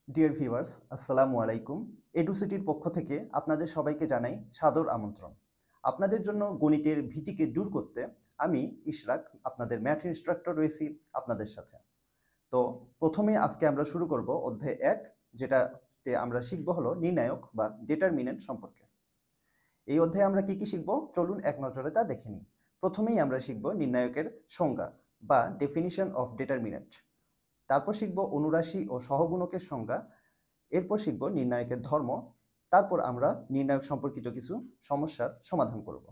Dear viewers, আসসালামু আলাইকুম। এডুসিটির পক্ষ থেকে আপনাদের সবাইকে জানাই সাদর আমন্ত্রণ। আপনাদের জন্য গণিতের ভীতিকে দূর করতে আমি ইশরাক, আপনাদের ম্যাথ ইনস্ট্রাক্টর রয়েছি আপনাদের সাথে। তো প্রথমে আজকে আমরা শুরু করব অধ্যায় 1, যেটাতে আমরা শিখব হলো নির্ণায়ক বা ডিটারমিনেন্ট সম্পর্কে। এই অধ্যায়ে আমরা কি কি শিখব চলুন এক নজরে তা দেখে নিই। প্রথমেই আমরা শিখব নির্ণায়কের সংজ্ঞা বা ডেফিনিশন অফ ডিটারমিনেন্ট। তারপর শিখব অনুরাশি ও সহগুণকের সংজ্ঞা। এরপর শিখব নির্ণায়কের ধর্ম। তারপর আমরা নির্ণায়ক সম্পর্কিত কিছু সমস্যার সমাধান করব।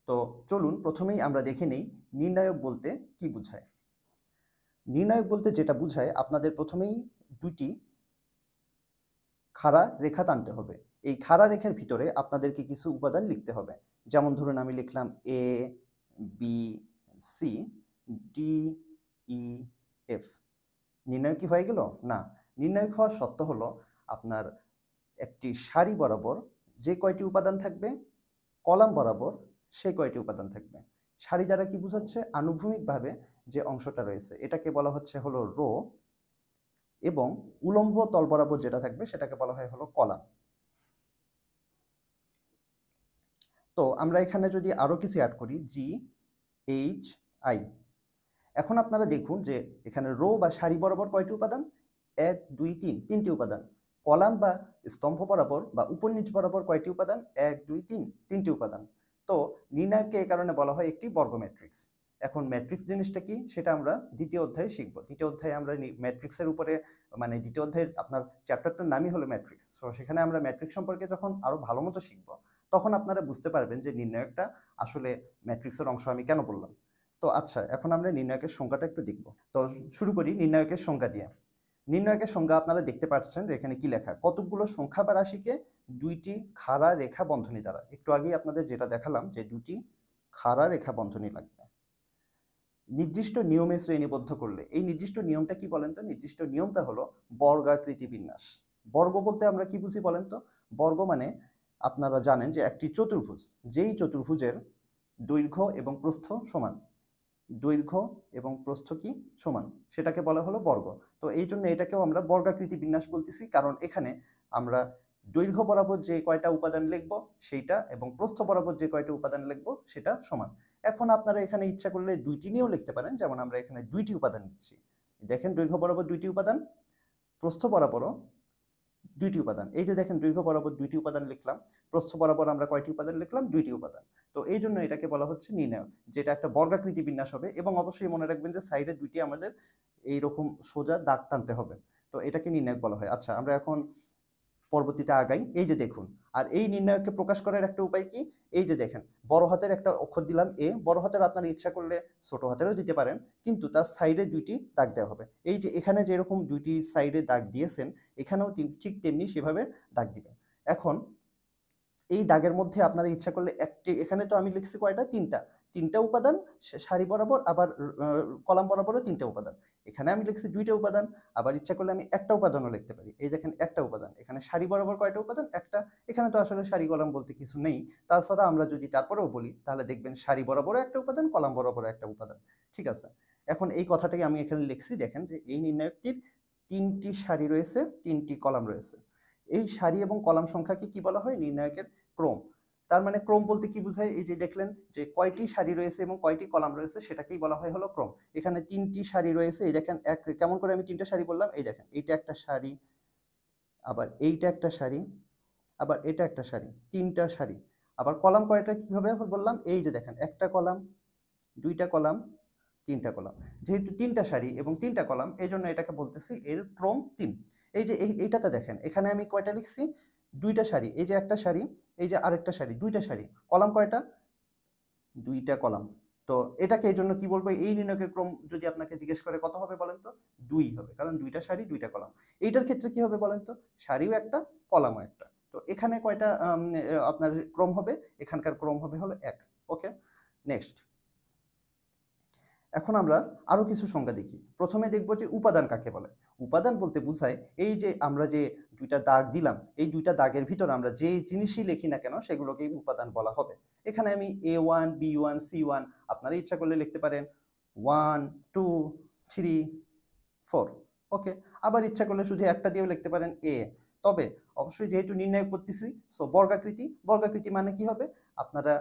তো চলুন প্রথমেই আমরা দেখে নেই নির্ণায়ক বলতে কি বোঝায়। নির্ণায়ক বলতে যেটা বোঝায়, আপনাদের প্রথমেই দুটি খাড়া রেখা টানতে হবে। এই খাড়া রেখার ভিতরে আপনাদেরকে কিছু উপাদান লিখতে হবে। যেমন ধরুন আমি লিখলাম A B C D E F. নির্ণায়ক কি হয়ে গেল? না, নির্ণায়ক হওয়ার শর্ত হলো আপনার একটি সারি বরাবর যে কয়টি উপাদান থাকবে, কলাম বরাবর সে কয়টি উপাদান থাকবে। সারি দ্বারা কি বোঝাচ্ছে? আনুভূমিকভাবে যে অংশটা রয়েছে এটাকে বলা হচ্ছে হলো রো, এবং উলম্ব তল বরাবর যেটা থাকবে সেটাকে বলা হয় হলো কলাম। তো আমরা এখানে যদি আরো কিছু অ্যাড করি, জি এইচ আই। এখন আপনারা দেখুন যে এখানে রো বা সারি বরাবর কয়টি উপাদান? 1 2 3, তিনটি উপাদান। কলাম বা স্তম্ভ বরাবর বা উপর নিচ বরাবর কয়টি উপাদান? 1 2 3, তিনটি উপাদান। তো নির্ণায়ককে এই কারণে বলা হয় একটি বর্গ ম্যাট্রিক্স। এখন ম্যাট্রিক্স জিনিসটা কি সেটা আমরা দ্বিতীয় অধ্যায়ে শিখব। দ্বিতীয় অধ্যায়ে আমরা ম্যাট্রিক্সের উপরে, মানে দ্বিতীয় অধ্যায়ের আপনার চ্যাপ্টারটার নামই হলো ম্যাট্রিক্স। তো সেখানে আমরা ম্যাট্রিক্স সম্পর্কে যখন আরো ভালো মতো শিখব, তখন আপনারা বুঝতে পারবেন যে নির্ণায়কটা আসলে ম্যাট্রিক্সের অংশ আমি কেন বললাম। তো আচ্ছা, এখন আমরা নির্ণায়কের সংজ্ঞাটা একটু দেখব। তো শুরু করি নির্ণায়কের সংজ্ঞা দিয়ে। নির্ণায়কের সংজ্ঞা আপনারা দেখতে পাচ্ছেন যে এখানে কি লেখা, কতগুলো সংখ্যা বা রাশিকে দুইটি খাড়া রেখা বন্ধনী দ্বারা, একটু আগেই আপনাদের যেটা দেখালাম যে দুটি খাড়া রেখা বন্ধনী লাগবে, নির্দিষ্ট নিয়মে শ্রেণীবদ্ধ করলে। এই নির্দিষ্ট নিয়মটা কি বলেন তো? নির্দিষ্ট নিয়মটা হলো বর্গাকৃতি বিন্যাস। বর্গ বলতে আমরা কি বুঝি বলেন তো? বর্গ মানে আপনারা জানেন যে একটি চতুর্ভুজ, যেই চতুর্ভুজের দৈর্ঘ্য এবং প্রস্থ সমান, দৈর্ঘ্য এবং প্রস্থ কি সমান, সেটাকে বলা হলো বর্গ। তো এই জন্য এটাকেও আমরা বর্গাকৃতি বিন্যাস বলতেছি, কারণ এখানে আমরা দৈর্ঘ্য বরাবর যে কয়টা উপাদান লিখব সেইটা এবং প্রস্থ বরাবর যে কয়টা উপাদান লিখব সেটা সমান। এখন আপনারা এখানে ইচ্ছা করলে দুইটি নিয়েও লিখতে পারেন, যেমন আমরা এখানে দুইটি উপাদান নিচ্ছি। দেখেন দৈর্ঘ্য বরাবর দুইটি উপাদান, প্রস্থ বরাবরও দুইটি উপাদান। এই যে দেখেন দৈর্ঘ্য বরাবর দুইটি উপাদান লিখলাম, প্রস্থ বরাবর আমরা কয়টি উপাদান লিখলাম? দুইটি উপাদান। তো এই জন্য এটাকে বলা হচ্ছে নির্ণায়ক, যেটা একটা বর্গাকৃতি বিন্যাস হবে। এবং অবশ্যই মনে রাখবেন যে সাইডে দুইটি আমাদের এইরকম সোজা দাগ টানতে হবে। তো এটাকে নির্ণায়ক বলা হয়। আচ্ছা, আমরা এখন পরবর্তীতে আগাই। এই যে দেখুন, আর এই নির্ণায়ককে প্রকাশ করার একটা উপায় কি? এই যে দেখেন বড় হাতের একটা অক্ষর দিলাম এ, বড় হাতের আপনারা ইচ্ছা করলে ছোট হাতেরও দিতে পারেন, কিন্তু তার সাইডে দুইটি দাগ দেওয়া হবে। এই যে এখানে যেরকম দুইটি সাইডে দাগ দিয়েছেন, এখানেও ঠিক তেমনি সেভাবে দাগ দিবেন। এখন এই দাগের মধ্যে আপনারা ইচ্ছা করলে একটি, এখানে তো আমি লিখছি কয়টা? তিনটা উপাদান সারি বরাবর, আবার কলাম বরাবরও তিনটা উপাদান। এখানে আমি লিখছি দুইটা উপাদান, আবার ইচ্ছা করলে আমি একটা উপাদানও লিখতে পারি। এই দেখেন একটা উপাদান। এখানে সারি বরাবর কয়টা উপাদান? একটা। এখানে তো আসলে সারি কলাম বলতে কিছু নেই। তাছাড়া আমরা যদি তারপরেও বলি, তাহলে দেখবেন সারি বরাবরও একটা উপাদান, কলাম বরাবরও একটা উপাদান। ঠিক আছে, এখন এই কথাটাই আমি এখানে লিখছি। দেখেন যে এই নির্ণায়কটির তিনটি সারি রয়েছে, তিনটি কলাম রয়েছে। এই সারি এবং কলাম সংখ্যাকে কি বলা হয়? নির্ণায়কের ক্রম। তার মানে ক্রম বলতে কি বোঝায়? এই যে দেখলেন যে কয়টি সারি রয়েছে এবং কয়টি কলাম রয়েছে, সেটাকেই বলা হয় হলো ক্রম। এখানে তিনটি সারি রয়েছে। এই দেখেন কেমন করে আমি তিনটা সারি বললাম? এই দেখেন এইটা একটা সারি, আবার এইটা একটা সারি, আবার এটা একটা সারি, তিনটা সারি। আবার কলাম কয়টা কিভাবে বললাম? এই যে দেখেন একটা কলাম, দুইটা কলাম, তিনটা কলাম। যেহেতু তিনটা সারি এবং তিনটা কলাম, এই জন্য এটাকে বলতেছি এর ক্রম 3। এই যে এইটাতে দেখেন এখানে আমি কয়টা লিখছি? দুইটা সারি। এই যে একটা সারি, এই যে আরেকটা সারি, দুইটা সারি। কলাম কয়টা? দুইটা কলাম। তো এটাকে এই জন্য কি বলবো? এই নির্ণায়কের ক্রম যদি আপনাকে জিজ্ঞেস করে কত হবে বলেন তো? 2 হবে, কারণ দুইটা সারি দুইটা কলাম। এইটার ক্ষেত্রে কি হবে বলেন তো? সারিও একটা, কলামও একটা। তো এখানে কয়টা আপনার ক্রম হবে? এখানকার ক্রম হবে হলো 1। ওকে, নেক্সট। এখন আমরা আরো কিছু সংজ্ঞা দেখি। প্রথমে দেখব যে উপাদান কাকে বলে। উপাদান বলতে বোঝায় এই যে আমরা যে দুইটা দাগ দিলাম, এই দুইটা দাগের ভিতর আমরা যে জিনিসই লিখি না কেন সেগুলোকেই উপাদান বলা হবে। এখানে আমি A1 B1 C1, আপনারা ইচ্ছা করলে লিখতে পারেন 1 2 3 4। ওকে, আবার ইচ্ছা করলে শুধু একটা দিয়েও লিখতে পারেন এ। তবে অবশ্যই যেহেতু নির্ণায়ক করতেছি, সো বর্গাকৃতি, বর্গাকৃতি মানে কি হবে, আপনারা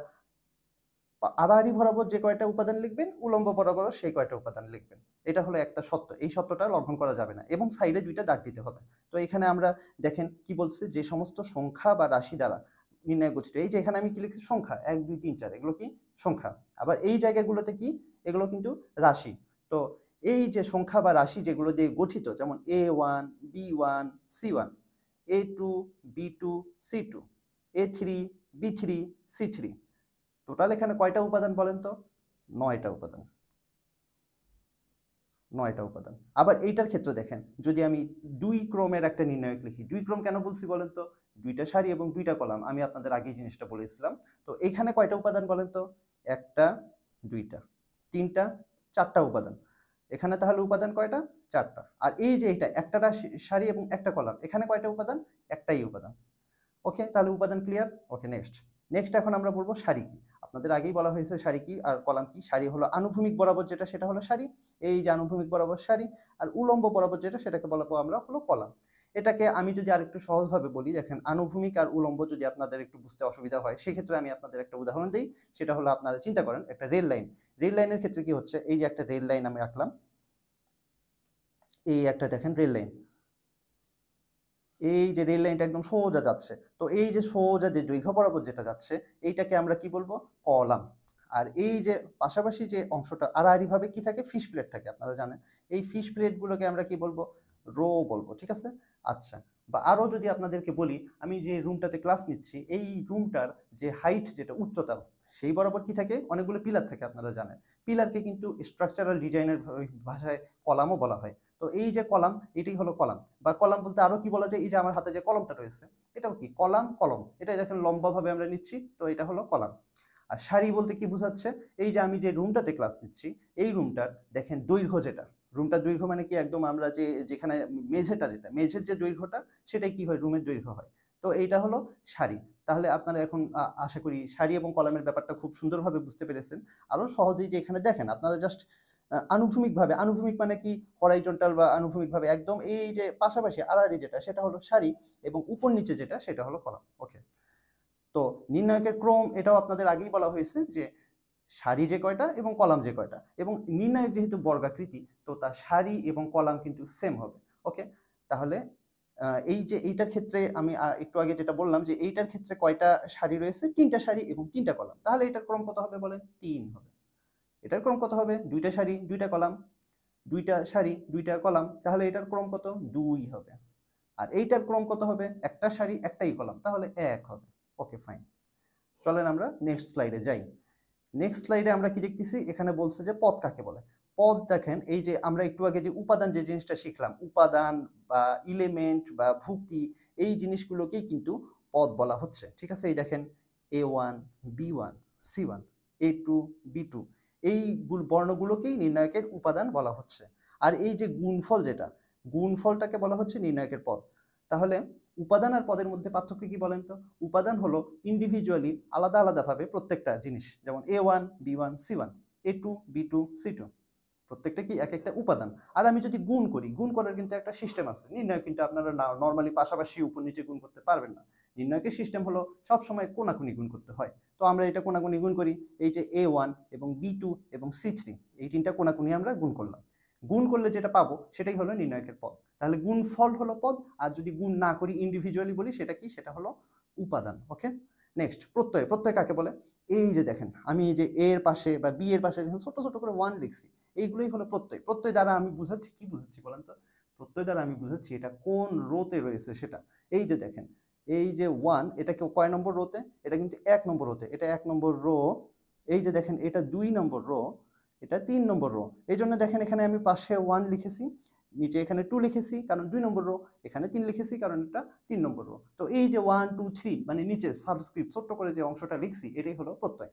আড়াআড়ি বরাবর যে কয়টা উপাদান লিখবেন, উলম্ব বরাবর সেই কয়টা উপাদান লিখবেন। এটা হলো একটা সত্য, এই সত্যটা লঙ্ঘন করা যাবে না এবং সাইডে দুইটা দাগ দিতে হবে। তো এখানে আমরা দেখেন কি বলছে, যে সমস্ত সংখ্যা বা রাশি দ্বারা নির্ণয় গঠিত, এই যে এখানে আমি কি লিখছি সংখ্যা 1 2 3 4, এগুলো কি সংখ্যা। আবার এই জায়গাগুলোতে কি, এগুলো কিন্তু রাশি। তো এই যে সংখ্যা বা রাশি যেগুলো দিয়ে গঠিত, যেমন A1 B1 C1, A2 B2 C2, A3 B3 C3, total এখানে কয়টা উপাদান বলেন তো? 9টা উপাদান, 9টা উপাদান। আবার এইটার ক্ষেত্রে দেখেন, যদি আমি 2 ক্রমের একটা নির্ণায়ক লিখি, 2 ক্রম কেন বলছি বলেন তো? 2টা সারি এবং 2টা কলাম, আমি আপনাদের আগে জিনিসটা বলেছিলাম। তো এখানে কয়টা উপাদান বলেন তো? 1টা 2টা 3টা 4টা উপাদান। এখানে তাহলে উপাদান কয়টা? 4টা। আর এই যে এটা একটা সারি এবং একটা কলাম, এখানে কয়টা উপাদান? একটাই উপাদান। ওকে, তাহলে উপাদান ক্লিয়ার। ওকে, নেক্সট এখন আমরা বলবো সারি কি। আপনাদের আগেই বলা হয়েছে সারি কি আর কলাম কি। সারি হলো আনুভূমিক বরাবর যেটা, সেটা হলো সারি, এই যে আনুভূমিক বরাবর সারি। আর উলম্ব বরাবর যেটা, সেটাকে বলবো আমরা হলো কলাম। এটাকে আমি যদি আরেকটু সহজভাবে বলি, দেখেন আনুভূমিক আর উলম্ব যদি আপনাদের একটু বুঝতে অসুবিধা হয়, সেক্ষেত্রে আমি আপনাদের একটা উদাহরণ দিই। সেটা হলো, আপনারা চিন্তা করেন একটা রেল লাইন। রেল লাইনের ক্ষেত্রে কি হচ্ছে, এই যে একটা রেল লাইন আমি আঁকলাম, এই একটা দেখেন রেল লাইন, এই যে রেল লাইনটা একদম সোজা যাচ্ছে। তো এই যে সোজা যে দৈর্ঘ্য বরাবর যেটা যাচ্ছে, এইটাকে আমরা কি বলবো? কলাম। আর এই যে পাশাপাশি যে অংশটা আড়াআড়ি ভাবে কি থাকে, ফিশ প্লেট থাকে, আপনারা জানেন। এই ফিশ প্লেট গুলোকে আমরা কি বলবো? রো বলবো, ঠিক আছে? আচ্ছা, বা আরো যদি আপনাদেরকে বলি, আমি যে রুমটাতে ক্লাস নিচ্ছি, এই রুমটার যে হাইট, যেটা উচ্চতা, সেই বরাবর কি থাকে? অনেকগুলো পিলার থাকে, আপনারা জানেন। পিলারকে কিন্তু স্ট্রাকচারাল ডিজাইনের ভাষায় কলামও বলা হয়। তো এই যে কলাম, এটাই হলো কলাম। বা কলাম বলতে আরো কি বলা যায়, এই যে আমার হাতে যে কলমটা রয়েছে, এটাও কি কলাম, কলম। এটা দেখেন লম্বাভাবে আমরা নিচ্ছি, তো এটা হলো কলাম। আর সারি বলতে কি বোঝাচ্ছে, এই যে আমি যে রুমটাতে ক্লাস নিচ্ছি, এই রুমটার দেখেন দৈর্ঘ্য যেটা, রুমটার দৈর্ঘ্য মানে কি, একদম আমরা যে যেখানে মেঝেটা, যেটা মেঝের যে দৈর্ঘ্যটা, সেটাই কি হয়? রুমের দৈর্ঘ্য হয়। তো এইটা হলো সারি। তাহলে আপনারা এখন আশা করি সারি এবং কলামের ব্যাপারটা খুব সুন্দরভাবে বুঝতে পেরেছেন। আরো সহজেই যে এখানে দেখেন, আপনারা জাস্ট আনুভূমিকভাবে, আনুভূমিক মানে কি, হরাইজন্টাল বা আনুভূমিকভাবে একদম এই যে পাশাপাশি আড়াআড়ি যেটা, সেটা হলো সারি, এবং উপর নিচে যেটা, সেটা হলো কলাম। ওকে, তো নির্ণায়কের ক্রম এটাও আপনাদের আগেই বলা হয়েছে, যে সারি যে কয়টা এবং কলাম যে কয়টা, এবং নির্ণায়ক যেহেতু বর্গাকৃতি, তো তার সারি এবং কলাম কিন্তু সেম হবে। ওকে, তাহলে এই যে এইটার ক্ষেত্রে আমি একটু আগে যেটা বললাম, যে এইটার ক্ষেত্রে কয়টা সারি রয়েছে? 3টা সারি এবং 3টা কলাম। তাহলে এটার ক্রম কত হবে বলেন? 3 হবে। এটার ক্রম কত হবে? 2টা সারি 2টা কলাম, 2টা সারি 2টা কলাম, তাহলে এটার ক্রম কত? 2 হবে। আর এইটার ক্রম কত হবে? একটা সারি একটাই কলাম, তাহলে 1 হবে। ওকে, ফাইন। চলেন আমরা নেক্সট স্লাইডে যাই। নেক্সট স্লাইডে আমরা কি দেখতেছি, এখানে বলছে যে পদ কাকে বলে। পদ দেখেন, এই যে আমরা একটু আগে যে উপাদান যে জিনিসটা শিখলাম, উপাদান বা ইলেমেন্ট বা ভুক্তি, এই জিনিসগুলোকেই কিন্তু পদ বলা হচ্ছে, ঠিক আছে? এই দেখেন A1 B1 C1, A2 B2, এই বর্ণগুলোকেই নির্ণায়কের উপাদান বলা হচ্ছে। আর এই যে গুণফল, যেটা গুণফলটাকে বলা হচ্ছে নির্ণায়কের পদ। তাহলে উপাদান আর পদের মধ্যে পার্থক্য কি বলেন তো? উপাদান হলো ইন্ডিভিজুয়ালি, আলাদা আলাদাভাবে প্রত্যেকটা জিনিস, যেমন A1 B1 C1, A2 B2 C2, প্রত্যেকটা কি এক একটা উপাদান। আর আমি যদি গুণ করি, গুণ করার কিন্তু একটা সিস্টেম আছে। নির্ণয় কিন্তু আপনারা নর্মালি পাশাপাশি উপর নিচে গুণ করতে পারবেন না। নির্ণয়কের সিস্টেম হলো সবসময় কোনাকুনি গুণ করতে হয়। তো আমরা এটা কোনাকুনি গুণ করি। এই যে A1 এবং B2 এবং C3, এই তিনটা কোনাকুনি আমরা গুণ করলাম। গুণ করলে যেটা পাবো, সেটাই হলো নির্ণায়কের পদ। তাহলে গুণফল হলো পদ, আর যদি গুণ না করি, ইন্ডিভিজুয়ালি বলি, সেটা কি? সেটা হলো উপাদান। ওকে, নেক্সট প্রত্যয়। প্রত্যয় কাকে বলে? এই যে দেখেন, আমি এই যে এ এর পাশে বা বি এর পাশে দেখেন ছোট ছোট করে 1 লিখছি, এইগুলোই হলো প্রত্যয়। প্রত্যয় দ্বারা আমি বুঝাচ্ছি, কি বুঝাচ্ছি বলেন তো? প্রত্যয় দ্বারা আমি বুঝাচ্ছি এটা কোন রোতে রয়েছে সেটা। এই যে দেখেন, এই যে 1, এটা কয় নম্বর রোতে? এটা কিন্তু 1 নম্বর রোতে, এটা 1 নম্বর রো। এই যে দেখেন, এটা 2 নম্বর রো, এটা 3 নম্বর রো। এই জন্য দেখেন, এখানে আমি পাশে 1 লিখেছি, নিচে এখানে 2 লিখেছি কারণ 2 নম্বর রো, এখানে 3 লিখেছি কারণ এটা 3 নম্বর রো। তো এই যে 1 2 3 মানে নিচে সাবস্ক্রিপ্ট ছোট্ট করে যে অংশটা লিখছি, এটাই হলো প্রত্যয়।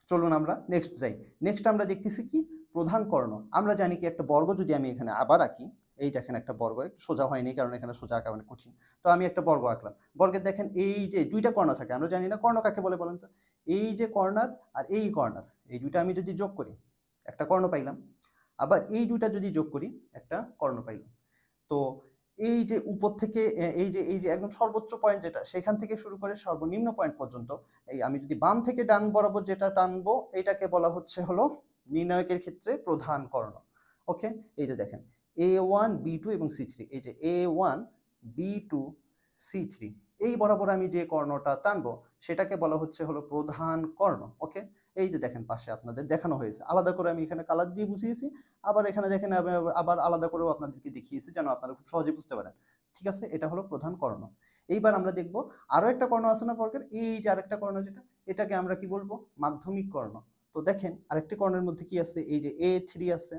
চলুন আমরা নেক্সট যাই। নেক্সট আমরা দেখতেছি কি? প্রধান কর্ণ। আমরা জানি কি, একটা বর্গ যদি আমি এখানে আবার আঁকি, এই দেখেন একটা বর্গ, সোজা হয়নি কারণ এখানে সোজা আঁকা মানে কঠিন। তো আমি একটা বর্গ আঁকলাম। বর্গের দেখেন এই যে 2টা কর্ণ থাকে, আমরা জানি না কর্ণ কাকে বলে বলেন তো? এই যে কর্নার আর এই কর্নার, এই দুইটা আমি যদি যোগ করি, একটা কর্ণ পাইলাম। আবার এই দুইটা যদি যোগ করি একটা কর্ণ পাইলাম। তো এই যে উপর থেকে এই যে একদম সর্বোচ্চ পয়েন্ট যেটা, সেখান থেকে শুরু করে সর্বনিম্ন পয়েন্ট পর্যন্ত এই আমি যদি বাম থেকে ডান বরাবর যেটা টানবো এটাকে বলা হচ্ছে হলো নির্ণায়কের ক্ষেত্রে প্রধান কর্ণ। ওকে, এই যে দেখেন A1 B2 এবং C3, এই যে A1 B2 C3 এই বরাবর আমি যে কর্ণটা টানবো সেটাকে বলা হচ্ছে হলো প্রধান কর্ণ। ওকে, এই যে দেখেন পাশে আপনাদের দেখানো হয়েছে, আলাদা করে আমি এখানে কালার দিয়ে বুঝিয়েছি, আবার এখানে দেখেন আবার আলাদা করেও আপনাদেরকে দেখিয়েছি যেন আপনারা খুব সহজে বুঝতে পারেন। ঠিক আছে, এটা হলো প্রধান কর্ণ। এইবার আমরা দেখব আরো একটা কর্ণ আছে না পরকের, এই যে আরেকটা কর্ণ যেটা, এটাকে আমরা কি বলবো, মাধ্যমিক কর্ণ। তো দেখেন আরেকটি কর্ণের মধ্যে কি আছে, এই যে A3 আছে,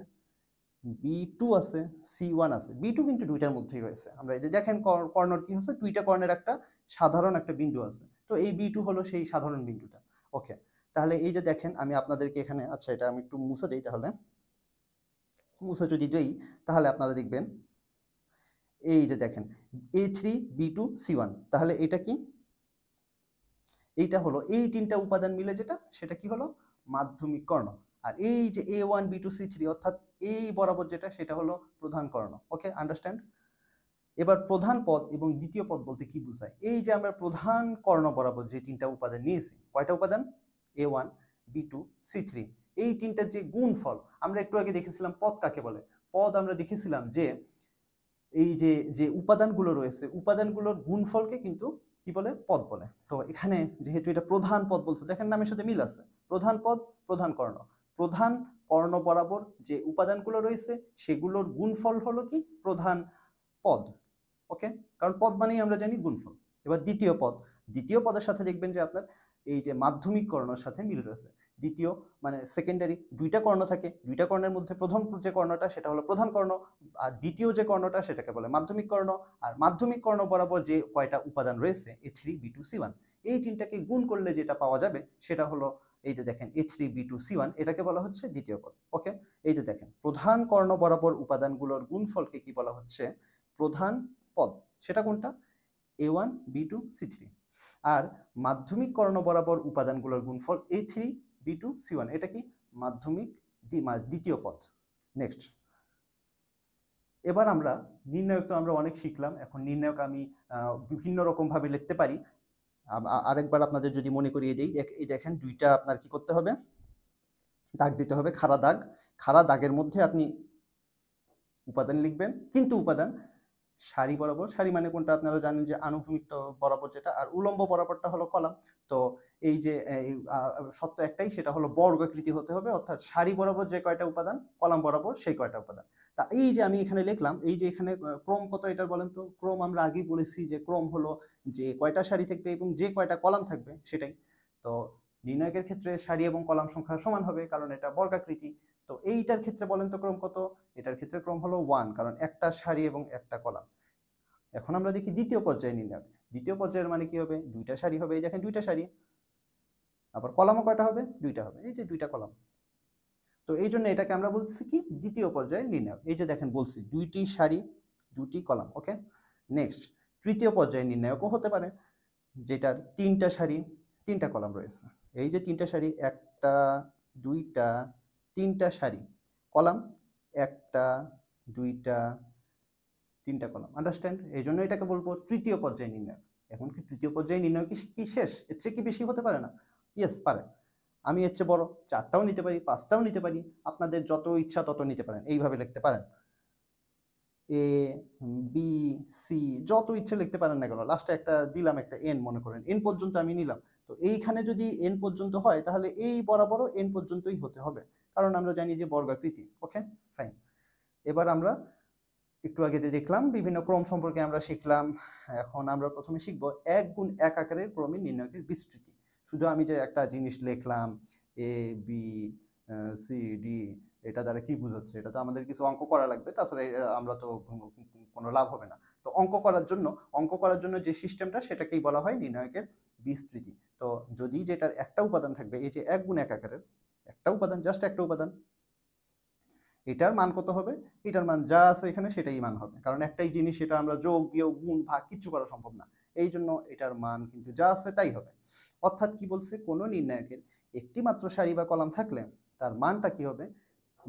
B2 আছে, C1 আছে। B2 কিন্তু দুইটার মধ্যেই রয়েছে। আমরা এই যে দেখেন কর্ণর কি হচ্ছে, দুইটা কর্ণের একটা সাধারণ একটা বিন্দু আছে, তো এই B2 হলো সেই সাধারণ বিন্দুটা। ওকে, তাহলে এই যে দেখেন আমি আপনাদেরকে এখানে, আচ্ছা এটা আমি একটু মুছে দিই, তাহলে মুছে যদি দেই তাহলে আপনারা দেখবেন এই যে দেখেন A3 B2 C1, তাহলে এটা কি, এইটা হলো এই তিনটা উপাদান মিলে যেটা, সেটা কি হলো মাধ্যমিক কর্ণ। আর এই যে A1 B2 C3 অর্থাৎ এই বরাবর যেটা, সেটা হলো প্রধান কর্ণ। ওকে, আন্ডারস্ট্যান্ড। এবার প্রধান পদ এবং দ্বিতীয় পদ বলতে কি বোঝায়, এই যে আমরা প্রধান কর্ণ বরাবর যে তিনটা উপাদান নিয়েছি, কয়টা উপাদান, A1 B2 C3, এই তিনটার যে গুণফল, আমরা একটু আগে দেখেছিলাম পদ কাকে বলে। পদ আমরা দেখেছিলাম যে এই যে যে উপাদানগুলো রয়েছে, উপাদানগুলোর গুণফলকে কিন্তু কি বলে, পদ বলে। তো এখানে যেহেতু এটা প্রধান পদ বলছে, দেখেন নামের সাথে মিল আছে, প্রধান পদ প্রধান কর্ণ। প্রধান কর্ণ বরাবর যে উপাদানগুলো রয়েছে সেগুলোর গুণফল হলো কি, প্রধান পদ। ওকে, কারণ পদ মানেই আমরা জানি গুণফল। এবার দ্বিতীয় পদ, দ্বিতীয় পদের সাথে দেখবেন যে আপনার এই যে মাধ্যমিক কর্ণের সাথে মিল রয়েছে। দ্বিতীয় মানে সেকেন্ডারি, দুইটা কর্ণ থাকে, দুইটা কর্ণের মধ্যে প্রথম যে কর্ণটা সেটা হলো প্রধান কর্ণ, আর দ্বিতীয় যে কর্ণটা সেটাকে বলে মাধ্যমিক কর্ণ। আর মাধ্যমিক কর্ণ বরাবর যে কয়টা উপাদান রয়েছে A3 B2 C1, এই তিনটাকে গুণ করলে যেটা পাওয়া যাবে সেটা হলো এই যে দেখেন A3 B2 C1, এটাকে বলা হচ্ছে দ্বিতীয় পদ। ওকে, এই যে দেখেন প্রধান কর্ণ বরাবর উপাদানগুলোর গুণফলকে কি বলা হচ্ছে, প্রধান পদ। সেটা কোনটা, A1 B2 C3। আর মাধ্যমিক কর্ণ বরাবর উপাদানগুলোর গুণফল A3 B2 C1, এটা কি মাধ্যমিক দ্বিতীয় পদ। নেক্সট, এবার আমরা নির্ণায়ক তো আমরা অনেক শিখলাম, এখন নির্ণায়ক আমি বিভিন্ন রকম ভাবে লিখতে পারি। আরেকবার আপনাদের যদি মনে করিয়ে দিই, এই দেখেন দুইটা আপনার কি করতে হবে, দাগ দিতে হবে, খাড়া দাগ। খাড়া দাগের মধ্যে আপনি উপাদান লিখবেন, কিন্তু উপাদান সারি বরাবর, সারি মানে কোনটা আপনারা জানেন যে আনুভূমিক বরাবর যেটা, আর উলম্ব বরাবরটা হলো কলাম। তো এই যে সত্য একটাই, সেটা হলো বর্গাকৃতি হতে হবে, অর্থাৎ সারি বরাবর যে কয়টা উপাদান, কলাম বরাবর সেই কয়টা উপাদান। তা এই যে আমি এখানে লিখলাম, এই যে এখানে ক্রম কত এটার বলেন তো, ক্রম আমরা আগেই বলেছি যে ক্রম হলো যে কয়টা সারি থাকবে এবং যে কয়টা কলাম থাকবে সেটাই। তো নির্ণায়কের ক্ষেত্রে সারি এবং কলাম সংখ্যা সমান হবে, কারণ এটা বর্গাকৃতি। তো এইটার ক্ষেত্রে বলেন তো ক্রম কত, এটার ক্ষেত্রে ক্রম হলো 1, কারণ একটা সারি এবং একটা কলাম। এখন আমরা দেখি দ্বিতীয় পর্যায়ে নির্ণায়ক। দ্বিতীয় পর্যায়ের মানে কি হবে, দুইটা সারি হবে, এই দেখেন দুইটা সারি, আবার কলামও কয়টা হবে, দুইটা হবে, এই যে দুইটা কলাম। তো এই জন্য এটাকে আমরা বলতেছি কি, দ্বিতীয় পর্যায়ের নির্ণায়ক। এই যে দেখেন বলছি দুইটি সারি দুটি কলাম। ওকে, নেক্সট, তৃতীয় পর্যায়ের নির্ণায়কও হতে পারে, যেটার তিনটা সারি তিনটা কলাম রয়েছে। এই যে তিনটা সারি, একটা দুইটা তিনটা সারি, কলাম একটা দুইটা তিনটা কলাম। আন্ডারস্ট্যান্ড, এই জন্য এটাকে বলবো তৃতীয় পর্যায়ে নির্ণায়ক। এখন কি তৃতীয় পর্যায়ে নির্ণয় কি শেষ, এর চেয়ে কি বেশি হতে পারে না? ইয়েস পারে। আমি এর চেয়ে বড় 4টাও নিতে পারি, 5টাও নিতে পারি, আপনাদের যত ইচ্ছা তত নিতে পারেন, এইভাবে লিখতে পারেন। এ বি সি যত ইচ্ছে লিখতে পারেন না কেন, লাস্টে একটা দিলাম, একটা এন মনে করেন, এন পর্যন্ত আমি নিলাম। তো এইখানে যদি এন পর্যন্ত হয় তাহলে এই বরাবরও এন পর্যন্তই হতে হবে, কারণ আমরা জানি যে বর্গাকৃতি। ওকে, ফাইন। এবার আমরা একটু আগে দেখলাম বিভিন্ন ক্রম সম্পর্কে আমরা শিখলাম। এখন আমরা প্রথমে শিখব 1 গুণ 1 আকারের ক্রমিক নির্ণায়কের বিস্তৃতি। শুধু আমি যে একটা জিনিস লিখলাম এ বি সি ডি, এটা দ্বারা কি বোঝাচ্ছে, এটা তো আমাদের কিছু অঙ্ক করা লাগবে, তাছাড়া আমরা তো কোনো লাভ হবে না। তো অঙ্ক করার জন্য যে সিস্টেমটা, সেটাকেই বলা হয় নির্ণায়কের বিস্তৃতি। তো যদি যেটার একটা উপাদান থাকবে, এই যে 1 গুণ 1 আকারের একটা উপাদান, জাস্ট একটা উপাদান, এটার মান কত হবে, এটার মান যা আছে এখানে সেটাই মান হবে, কারণ একটাই জিনিস, সেটা আমরা যোগ বিয়োগ গুণ ভাগ কিচ্ছু করা সম্ভব না, এই জন্য এটার মান কিন্তু যা আছে তাই হবে। অর্থাৎ কি বলছে, কোনো নির্ণায়কের একটি মাত্র সারি বা কলাম থাকলে তার মানটা কি হবে,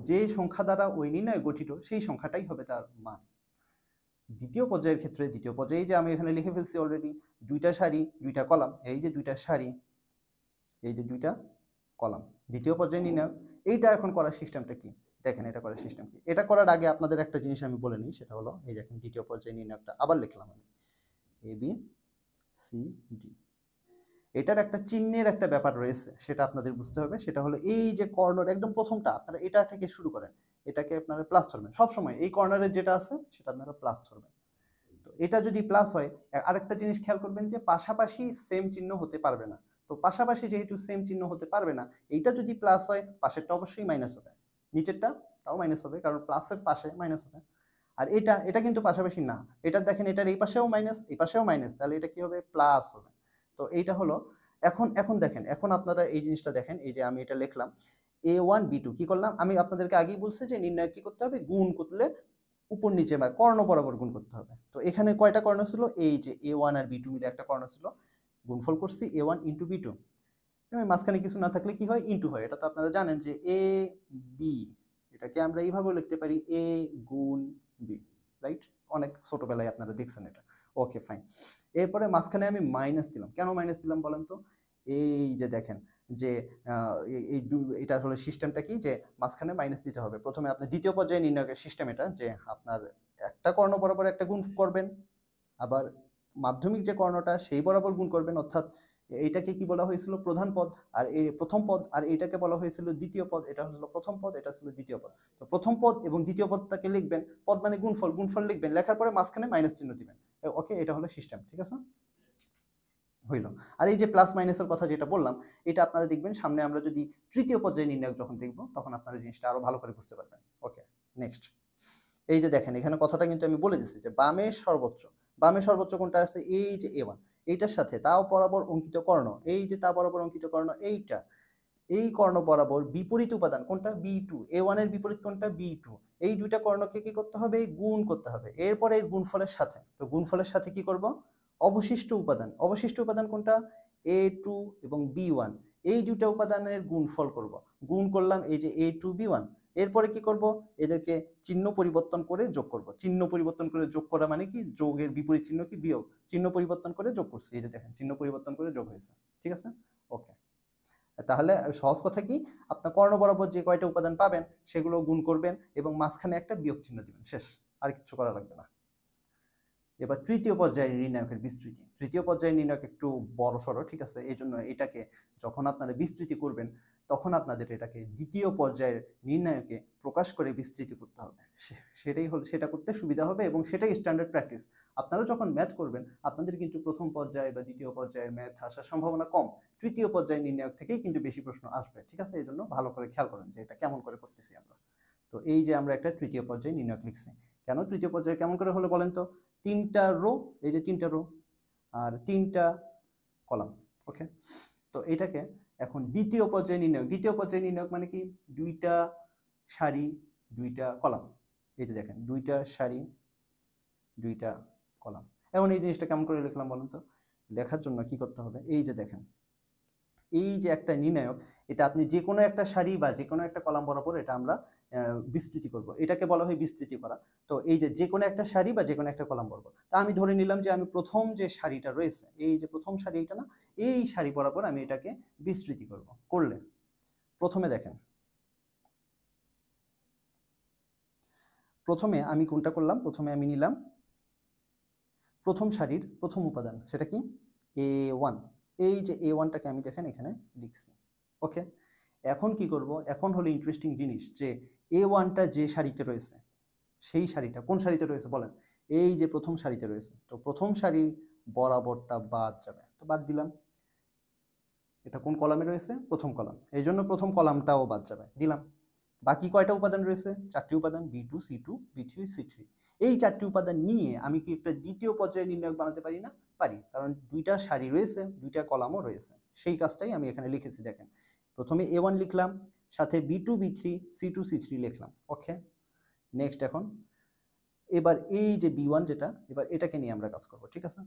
যে সংখ্যা দ্বারা ওই নির্ণয় গঠিত সেই সংখ্যাটাই হবে তার মান। দ্বিতীয় পর্যায়ের ক্ষেত্রে দ্বিতীয় পর্যায়ে যে আমি এখানে লিখে ফেলছি অলরেডি, দুইটা সারি দুইটা কলাম, এই যে দুইটা সারি, এই যে দুইটা কলাম, দ্বিতীয় পর্যায়ে নির্ণয়। এইটা এখন করার সিস্টেমটা কি দেখেন, এটা করার সিস্টেম কি। এটা করার আগে আপনাদের একটা জিনিস আমি বলে নিই, সেটা হলো এই দেখেন দ্বিতীয় পর্যায়ে নির্ণয়টা আবার লিখলাম আমি, এ বি সি ডি। এটার একটা চিহ্নের একটা ব্যাপার রয়েছে, সেটা আপনাদের বুঝতে হবে। সেটা হলো এই যে কর্নার একদম প্রথমটা, আপনারা এটা থেকে শুরু করেন, এটাকে আপনারা প্লাস ধরবেন সবসময়। এই কর্নারে যেটা আছে সেটা আপনারা প্লাস ধরবেন। তো এটা যদি প্লাস হয়, আরেকটা জিনিস খেয়াল করবেন যে পাশাপাশি সেম চিহ্ন হতে পারবে না। তো পাশাপাশি যেহেতু সেম চিহ্ন হতে পারবে না, এইটা যদি প্লাস হয় পাশেরটা অবশ্যই মাইনাস হবে, নিচেরটা তাও মাইনাস হবে, কারণ প্লাসের পাশে মাইনাস হবে। আর এটা এটা কিন্তু পাশাপাশি না, এটা দেখেন এটার এই পাশেও মাইনাস এই পাশেও মাইনাস, তাহলে এটা কি হবে, প্লাস হবে। তো এইটা হলো এখন এখন দেখেন, এখন আপনারা এই জিনিসটা দেখেন, এই যে আমি এটা লিখলাম a1 b2, কি করলাম আমি আপনাদেরকে আগেই বলছি যে নির্ণয় কি করতে হবে, গুণ করলে উপর নিচে বা কর্ণ বরাবর গুণ করতে হবে। তো এখানে কয়টা কর্ণ ছিল, এই যে a1 আর b2 মিলে একটা কর্ণ ছিল, গুণফল করছি a1 ইন্টু b2। মাঝখানে কিছু না থাকলে কি হয়, ইন্টু হয়। এটা তো আপনারা জানেন যে a b, এটাকে আমরা এইভাবেও লিখতে পারি a গুণ b, রাইট? অনেক ছোটবেলায় আপনারা দেখছেন এটা। Okay fine. এরপরে মাঝখানে আমি মাইনাস দিলাম, কেন মাইনাস দিলাম বলেন তো? এই যে দেখেন যে এটা হলো সিস্টেমটা কি, যে মাঝখানে মাইনাস দিতে হবে। প্রথমে আপনি দ্বিতীয় পর্যায়ে নির্ণয়ের সিস্টেম এটা, যে আপনার একটা কর্ণ বরাবর একটা গুণ করবেন, আবার মাধ্যমিক যে কর্ণটা সেই বরাবর গুণ করবেন, অর্থাৎ এইটাকে কি বলা হয়েছিল, প্রধান পদ, আর এই প্রথম পদ, আর এইটাকে বলা হয়েছিল দ্বিতীয় পদ। এটা হলো প্রথম পদ, এটা ছিল দ্বিতীয় পদ। তো প্রথম পদ এবং দ্বিতীয় পদটাকে লিখবেন, পদ মানে গুণফল, গুণফল লিখবেন, লেখার পরে মাঝখানে মাইনাস চিহ্ন দিবেন। ওকে, এটা হলো সিস্টেম, ঠিক আছে, হইল। আর এই যে প্লাস মাইনাসের কথা যেটা বললাম, এটা আপনারা দেখবেন সামনে আমরা যদি তৃতীয় পর্যায়ে নির্ণয় যখন দেখব, তখন আপনারা জিনিসটা আরো ভালো করে বুঝতে পারবেন। ওকে, নেক্সট। এই যে দেখেন এখানে কথাটা কিন্তু আমি বলে দিচ্ছি যে বামে সর্বোচ্চ, বামে সর্বোচ্চ কোনটা আছে, এই যে a1, এইটার সাথে তাও বরাবর অঙ্কিত কর্ণ, এই যে তা বরাবর অঙ্কিত কর্ণ এইটা, এই কর্ণ বরাবর বিপরীত উপাদান কোনটা, b2, a1 এর বিপরীত কোনটা, b2। এই দুইটা কর্ণকে কি করতে হবে, গুণ করতে হবে। এরপরে এই গুণফলের সাথে, তো গুণফলের সাথে কি করব, অবশিষ্ট উপাদান, অবশিষ্ট উপাদান কোনটা, a2 এবং b1, এই দুইটা উপাদানের গুণফল করব। গুণ করলাম এই যে a2 b1, এরপরে কি করব, এদেরকে চিহ্ন পরিবর্তন করে যোগ করব। চিহ্ন পরিবর্তন করে যোগ করা মানে কি, যোগের বিপরীত চিহ্ন কি, বিয়োগ। চিহ্ন পরিবর্তন করে যোগ করছি, এই যে দেখেন চিহ্ন পরিবর্তন করে যোগ হয়েছে, ঠিক আছে। ওকে, তাহলে সহজ কথা কি, আপনার কর্ণ বরাবর যে কয়টা উপাদান পাবেন সেগুলো গুণ করবেন এবং মাঝখানে একটা বিয়োগ চিহ্ন দিবেন, শেষ, আর কিছু করা লাগবে না। এবার তৃতীয় পর্যায়ের নির্ণায়কের বিস্তৃতি। তৃতীয় পর্যায়ের নির্ণায়ক একটু বড় সড়ো, ঠিক আছে, এই জন্য এটাকে যখন আপনারা বিস্তৃতি করবেন, তখন আপনাদের এটাকে দ্বিতীয় পর্যায়ের নির্ণায়কে প্রকাশ করে বিস্তৃতি করতে হবে। সেটাই হলো, সেটা করতে সুবিধা হবে এবং সেটাই স্ট্যান্ডার্ড প্র্যাকটিস। আপনারা যখন ম্যাথ করবেন, আপনাদের কিন্তু প্রথম পর্যায়ে বা দ্বিতীয় পর্যায়ের ম্যাথ আসার সম্ভাবনা কম, তৃতীয় পর্যায়ের নির্ণায়ক থেকেই কিন্তু বেশি প্রশ্ন আসবে, ঠিক আছে। এই জন্য ভালো করে খেয়াল করেন যে এটা কেমন করে করতেছি আমরা। তো এই যে আমরা একটা তৃতীয় পর্যায়ে নির্ণায়ক লিখছি, কেন তৃতীয় পর্যায়ে কেমন করে হলো বলেন তো, তিনটা রো, এই যে তিনটা রো আর তিনটা কলাম। ওকে, তো এটাকে এখন দ্বিতীয় পর্যায়ে নির্ণায়ক, দ্বিতীয় পর্যায়ে নির্ণায়ক মানে কি, দুইটা সারি দুইটা কলাম, এই যে দেখেন দুইটা সারি দুইটা কলাম। এখন এই জিনিসটা কেমন করে লিখলাম বলুন তো, লেখার জন্য কি করতে হবে, এই যে দেখেন এই যে একটা নির্ণায়ক, এটা আপনি যে কোনো একটা সারি বা যে কোনো একটা কলাম বরাবর এটা আমরা বিস্তৃতি করব, এটাকে বলা হয় বিস্তৃতি করা। তো এই যে যে কোনো একটা সারি বা যে কোনো একটা কলাম বরাবর, তা আমি ধরে নিলাম যে আমি প্রথম যে সারিটা রয়েছে, এই যে প্রথম সারি এটা না, এই সারি বরাবর আমি এটাকে বিস্তৃতি করব। করলে প্রথমে দেখেন, প্রথমে আমি কোনটা করলাম, প্রথমে আমি নিলাম প্রথম সারির প্রথম উপাদান, সেটা কি, a1। এই যে a1টাকে আমি দেখেন এখানে লিখছি। ওকে, এখন কি করব, এখন হলো ইন্টারেস্টিং জিনিস, যে a1টা যে সারিতে রয়েছে, সেই সারিটা কোন সারিতে রয়েছে বলেন, এই যে প্রথম সারিতে রয়েছে। তো প্রথম সারি বরাবরটা বাদ যাবে, তো বাদ দিলাম। এটা কোন কলামে রয়েছে, প্রথম কলাম, এই জন্য প্রথম কলামটাও বাদ যাবে, দিলাম। বাকি কয়টা উপাদান রয়েছে, চারটি উপাদান, b2 c2 b3 c3। এই চারটি উপাদান নিয়ে আমি কি একটা দ্বিতীয় পর্যায়ে নির্ণায়ক বানাতে পারি না, পারি, কারণ দুইটা সারি রয়েছে দুইটা কলামও রয়েছে। সেই কাজটাই আমি এখানে লিখেছি, দেখেন প্রথমে a1 লিখলাম, সাথে b2 b3 c2 c3 লিখলাম। ওকে, নেক্সট। এখন এবার এই যে b1 যেটা, এবার এটাকে নিয়ে আমরা কাজ করব, ঠিক আছে।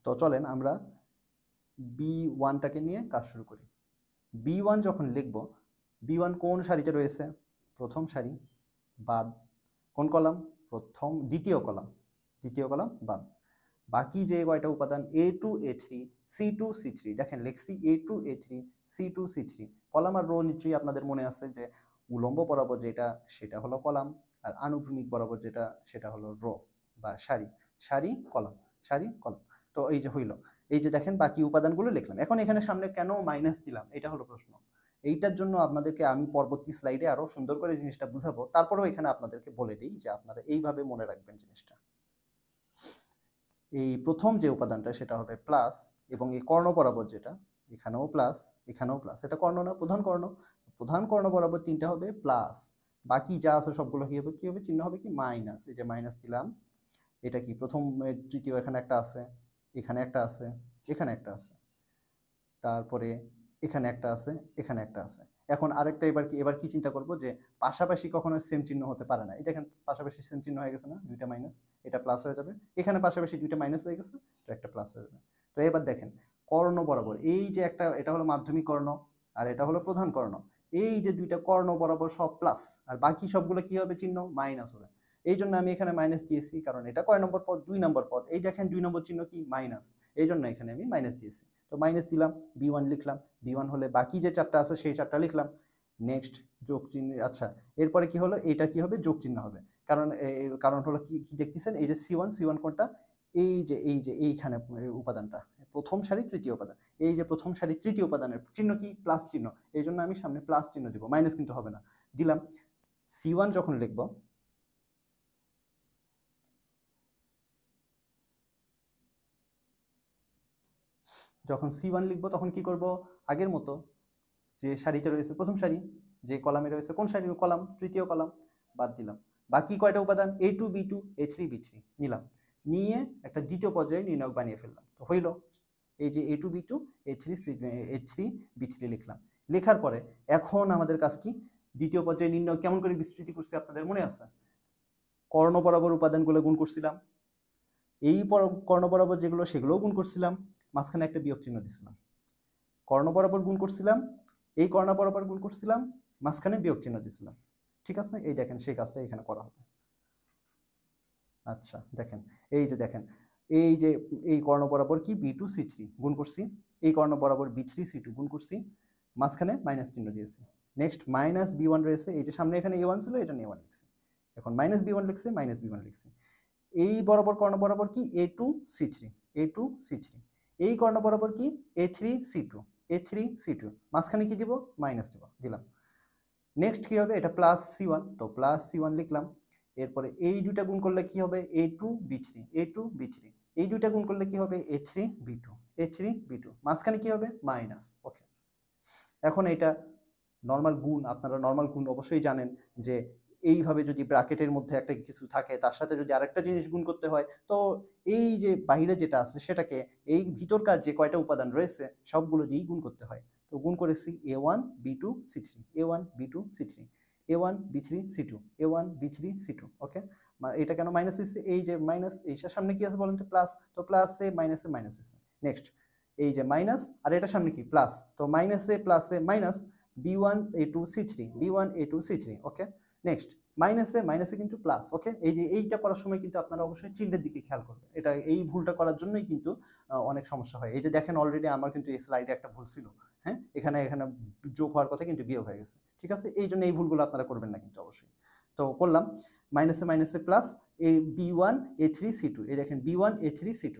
তো চলেন আমরা B1টাকে নিয়ে কাজ শুরু করি। B1 যখন লিখব, B1 কোন সারিতে রয়েছে? প্রথম সারি বাদ কোন কলাম? দ্বিতীয় কলাম বাদ। বাকি যে কয়টা উপাদান A2 A3 C2 C3, দেখেন লিখছি A2 A3 C2 C3। Column আর রো নিশ্চয়ই আপনাদের মনে আছে যে উলম্ব বরাবর যেটা সেটা হলো কলাম, আর আনুভূমিক বরাবর যেটা সেটা হলো রো বা সারি কলাম। তো এই যে হইল, এই যে দেখেন বাকি উপাদানগুলো লিখলাম। এখন এখানে সামনে কেন মাইনাস দিলাম, এটা হলো প্রশ্ন। এইটার জন্য আপনাদেরকে আমি পরবর্তী স্লাইডে আরো সুন্দর করে জিনিসটা বুঝাবো। তারপরেও এখানে আপনাদেরকে বলে দিই যে আপনারা এইভাবে মনে রাখবেন জিনিসটা। এই প্রথম যে উপাদানটা সেটা হবে প্লাস, এবং এই কর্ণ বরাবর যেটা এখানেও প্লাস এখানেও প্লাস, এটা কর্ণ না প্রধান কর্ণ বরাবর তিনটা হবে প্লাস, বাকি যা আছে সবগুলো কি হবে চিহ্ন হবে কি মাইনাস। এই যে মাইনাস দিলাম, এটা কি প্রথম তৃতীয়, এখানে একটা আছে, এখানে একটা আছে, এখানে একটা আছে, তারপরে এখানে একটা আছে, এখানে একটা আছে। এখন আরেকটা এবার কি চিন্তা করব যে পাশাপাশি কখনো সেম চিহ্ন হতে পারে না। এই দেখেন পাশাপাশি সেম চিহ্ন হয়ে গেছে না, দুইটা মাইনাস, এটা প্লাস হয়ে যাবে। এখানে পাশাপাশি দুইটা মাইনাস হয়ে গেছে, তো একটা প্লাস হয়ে যাবে। তো এবার দেখেন কর্ণ বরাবর এই যে একটা, এটা হলো মাধ্যমিক কর্ণ আর এটা হলো প্রধান কর্ণ, এই যে দুইটা কর্ণ বরাবর সব প্লাস, আর বাকি সবগুলো কি হবে চিহ্ন মাইনাস হবে। এই জন্য আমি এখানে মাইনাস দিয়েছি, কারণ এটা কয় নম্বর পদ? 2 নম্বর পদ। এই দেখেন 2 নম্বর চিহ্ন কি মাইনাস, এই জন্য এখানে আমি মাইনাস দিয়েছি। তো মাইনাস দিলাম, B1 লিখলাম, B1 হলে বাকি যে চারটা আছে সেই চারটা লিখলাম। নেক্সট যোগ চিহ্ন, আচ্ছা এরপরে কি হলো, এটা কি হবে যোগ চিহ্ন হবে, কারণ হলো কি দেখতেছেন এই যে C1 কোনটা, এইখানে উপাদানটা প্রথম সারি তৃতীয় উপাদান, এই যে প্রথম সারি তৃতীয় উপাদানের চিহ্ন কি প্লাস চিহ্ন, এই জন্য আমি সামনে প্লাস চিহ্ন দিব, মাইনাস কিন্তু হবে না। দিলাম C1 যখন লিখব, তখন কি করব, আগের মতো যে সারিতে রয়েছে প্রথম সারি, যে কলামে রয়েছে কোন সারি? কলাম তৃতীয় কলাম, বাদ দিলাম। বাকি কয়টা উপাদান? A2 B2 A3 B3 নিলাম, নিয়ে একটা দ্বিতীয় পর্যায়ে নির্ণায়ক বানিয়ে ফেললাম। তো হইল এই যে A2 B2 A3 B3 লিখলাম। লেখার পরে এখন আমাদের কাজ কি, দ্বিতীয় পর্যায়ে নির্ণয় কেমন করে বিস্তৃতি করছি আপনাদের মনে আছে? কর্ণ বরাবর উপাদানগুলো গুণ করছিলাম, এই কর্ণ বরাবর যেগুলো সেগুলোও গুণ করছিলাম, মাঝখানে একটা বিয়োগ চিহ্ন দিছিলাম। কর্ণ বরাবর গুণ করছিলাম, এই কর্ণ বরাবর গুণ করছিলাম, মাঝখানে বিয়োগ চিহ্ন দিছিলাম। ঠিক আছে, এই দেখেন সেই কাজটা এখানে করা হবে। আচ্ছা দেখেন, এই যে এই কর্ণ বরাবর কি B2 C3 গুণ করছি, এই কর্ণ বরাবর B3 C2 গুণ করছি, মাঝখানে মাইনাস চিহ্ন দিয়েছি। নেক্সট মাইনাস B1 রয়েছে, এই যে সামনে এখানে A1 ছিল, এটা নিয়ে A1 লিখছি। এখন মাইনাস B1 লিখছি, মাইনাস B1 লিখছি। এই বরাবর কর্ণ বরাবর কি A2 C3 এই কর্ণ বরাবর কি A3 C2 মাঝখানে কি দিব? মাইনাস দিলাম। নেক্সট কি হবে, এটা প্লাস C1, তো প্লাস C1 লিখলাম। এরপরে এই দুইটা গুণ করলে কি হবে? A2 B3 এই দুইটা গুণ করলে কি হবে? A3 B2 মাঝখানে কি হবে? মাইনাস। ওকে, এখন এটা নর্মাল গুণ, আপনারা নর্মাল গুণ অবশ্যই জানেন যে এইভাবে যদি ব্র্যাকেটের মধ্যে একটা কিছু থাকে তার সাথে যদি আরেকটা জিনিস গুণ করতে হয়, তো এই যে বাইরে যেটা আছে সেটাকে এই ভিতরকার যে কয়টা উপাদান রয়েছে সবগুলো দিয়েই গুণ করতে হয়। তো গুণ করেছি A1 B2 C3 A1 B2 C3 A1 B3 C2 A1 B3 C2। ওকে, এটা কেন মাইনাস হয়েছে? এই যে মাইনাস, এইটার সামনে কি আছে বলেন তো? প্লাস, তো প্লাসে মাইনাসে মাইনাস হয়েছে। নেক্সট এই যে মাইনাস, আর এটার সামনে কি? প্লাস, তো মাইনাসে প্লাসে minus, B1 A2 C3 B1 A2 C3। ওকে, নেক্সট মাইনাসে কিন্তু প্লাস। ওকে, এই যে এইটা করার সময় কিন্তু আপনারা অবশ্যই চিহ্নের দিকে খেয়াল করবেন, এটা এই ভুলটা করার জন্যই কিন্তু অনেক সমস্যা হয়। এই যে দেখেন অলরেডি আমার কিন্তু এই স্লাইডে একটা ভুল ছিল, হ্যাঁ, এখানে যোগ হওয়ার কথা কিন্তু বিয়োগ হয়ে গেছে। ঠিক আছে, এই জন্য এই ভুলগুলো আপনারা করবেন না কিন্তু অবশ্যই। তো করলাম মাইনাসে প্লাস, এই B1 A3 C2, এই দেখেন B1 A3 C2,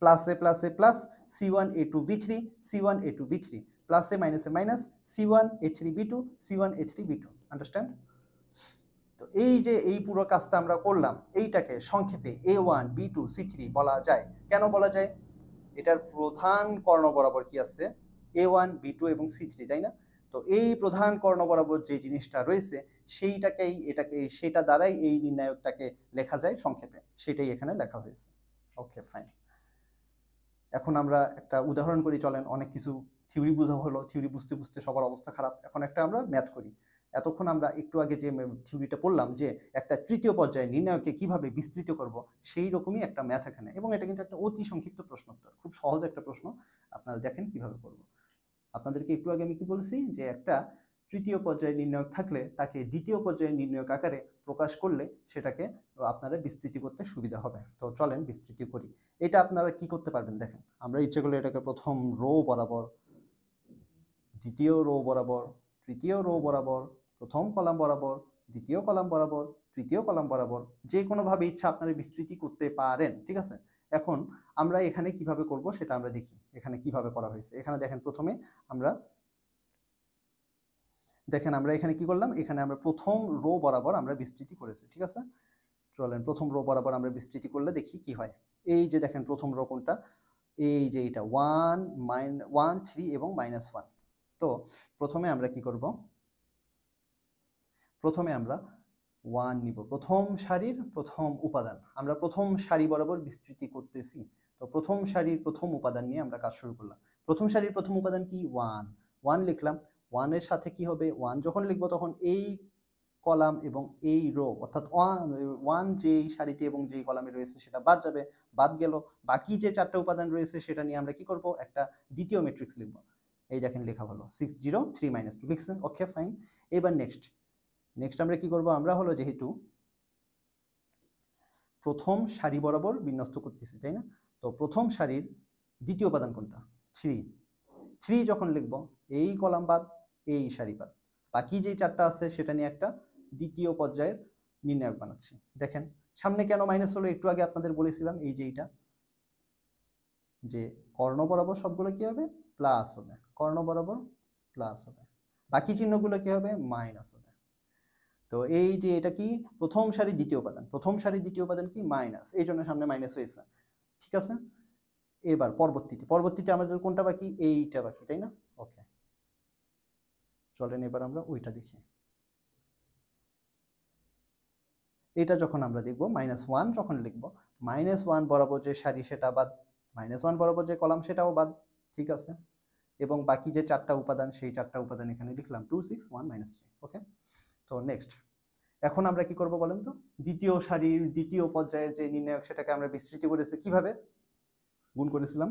প্লাসে plus C1 A2 B3 C1 A2 B3, প্লাসে মাইনাসে minus C1 A3 B2 C1 A3 B2। Understand? তো এই যে এই পুরো কাজটা আমরা করলাম, এইটাকে সংক্ষেপে A1 B2 C3 বলা যায়। কেন বলা যায়? এটার প্রধান কর্ণ বরাবর কি আছে? A1 B2 এবং C3, তাই না? তো এই প্রধান কর্ণ বরাবর যে জিনিসটা রয়েছে সেটা দ্বারাই এই নির্ণায়কটাকে লেখা যায় সংক্ষেপে, সেটাই এখানে লেখা হয়েছে। ওকে ফাইন, এখন আমরা একটা উদাহরণ করি, চলেন। অনেক কিছু থিওরি বোঝা হলো, থিওরি বুঝতে বুঝতে সবার অবস্থা খারাপ, এখন একটা আমরা ম্যাথ করি। এতক্ষণ আমরা একটু আগে যে থিওরিটা পড়লাম যে একটা তৃতীয় পর্যায়ে নির্ণায়ককে কিভাবে বিস্তৃত করব, সেই রকমই একটা ম্যাথ এখানে, এবং এটা কিন্তু একটা অতি সংক্ষিপ্ত প্রশ্নোত্তর, খুব সহজ একটা প্রশ্ন। আপনারা দেখেন কিভাবে করব। আপনাদেরকে একটু আগে আমি কি বলছি যে একটা তৃতীয় পর্যায়ে নির্ণায়ক থাকলে তাকে দ্বিতীয় পর্যায়ে নির্ণায়ক আকারে প্রকাশ করলে সেটাকে আপনারা বিস্তৃতি করতে সুবিধা হবে। তো চলেন বিস্তৃতি করি। এটা আপনারা কি করতে পারবেন দেখেন, আমরা ইচ্ছে করলে এটাকে প্রথম রো বরাবর, দ্বিতীয় রো বরাবর, তৃতীয় রো বরাবর, প্রথম কলাম বরাবর, দ্বিতীয় কলাম বরাবর, তৃতীয় কলাম বরাবর, যে কোনোভাবে ইচ্ছা আপনারা বিস্তৃতি করতে পারেন, ঠিক আছে। এখন আমরা এখানে কিভাবে করব সেটা আমরা দেখি, এখানে কিভাবে করা হয়েছে। এখানে দেখেন প্রথমে আমরা এখানে কি করলাম, এখানে আমরা প্রথম রো বরাবর আমরা বিস্তৃতি করেছি, ঠিক আছে। চলেন প্রথম রো বরাবর আমরা বিস্তৃতি করলে দেখি কি হয়। এই যে দেখেন প্রথম রো কোনটা, এই যে এটা 1 1 3 এবং -1। তো প্রথমে আমরা কি করব, প্রথমে আমরা 1 নিব, প্রথম সারির প্রথম উপাদান, আমরা প্রথম সারি বরাবর বিস্তৃতি করতেছি। তো প্রথম সারির প্রথম উপাদান নিয়ে আমরা কাজ শুরু করলাম। প্রথম সারির প্রথম উপাদান কি 1 1 লিখলাম। 1 এর সাথে কি হবে, 1 যখন লিখব তখন এই কলাম এবং এই রো, অর্থাৎ 1 যেই সারিতে এবং যেই কলামে রয়েছে সেটা বাদ যাবে, বাদ গেল। বাকি যে 4টা উপাদান রয়েছে সেটা নিয়ে আমরা কি করব, একটা দ্বিতীয় ম্যাট্রিক্স লিখব। এই দেখেন লেখা হলো 6 0 3 -2 লিখছেন, ওকে ফাইন। এবার নেক্সট আমরা কি করব, আমরা হলো যেহেতু প্রথম সারি বরাবর বিন্যস্ত করতেছি, তাই না। তো প্রথম সারির দ্বিতীয় উপাদান কোনটা, 3 যখন লিখব, এই কলাম বাদ, এই সারি বাদ, বাকি যে 4টা আছে সেটা নিয়ে একটা দ্বিতীয় পর্যায়ের নির্ণায়ক বানাচ্ছি। দেখেন সামনে কেন মাইনাস হলো, একটু আগে আপনাদের বলেছিলাম, এই যে এইটা, যে কর্ণ বরাবর সবগুলো কি হবে, প্লাস হবে, কর্ণ বরাবর প্লাস হবে, বাকি চিহ্নগুলো কি হবে, মাইনাস হবে। তো এই যে এটা কি, প্রথম সারি দ্বিতীয় উপাদান, প্রথম সারি দ্বিতীয় উপাদান কি মাইনাস, এই জন্য সামনে মাইনাস হয়েছে, ঠিক আছে। এবার পরবর্তীতে আমাদের কোনটা বাকি, এইটা বাকি, তাই না। ওকে চলেন এবার আমরা ওইটা দেখি। এটা যখন আমরা দেখব -1 যখন লিখব, -1 বরাবর যে সারি সেটা বাদ, -1 বরাবর যে কলাম সেটাও বাদ, ঠিক আছে। এবং বাকি যে 4টা উপাদান সেই 4টা উপাদান এখানে লিখলাম 2 6 1 -3, ওকে। তো নেক্সট এখন আমরা কি করব বলেন তো, দ্বিতীয় সারির দ্বিতীয় পর্যায়ের যে নির্ণায়ক সেটাকে আমরা বিস্তৃতি করেছি কিভাবে, গুণ করেছিলাম।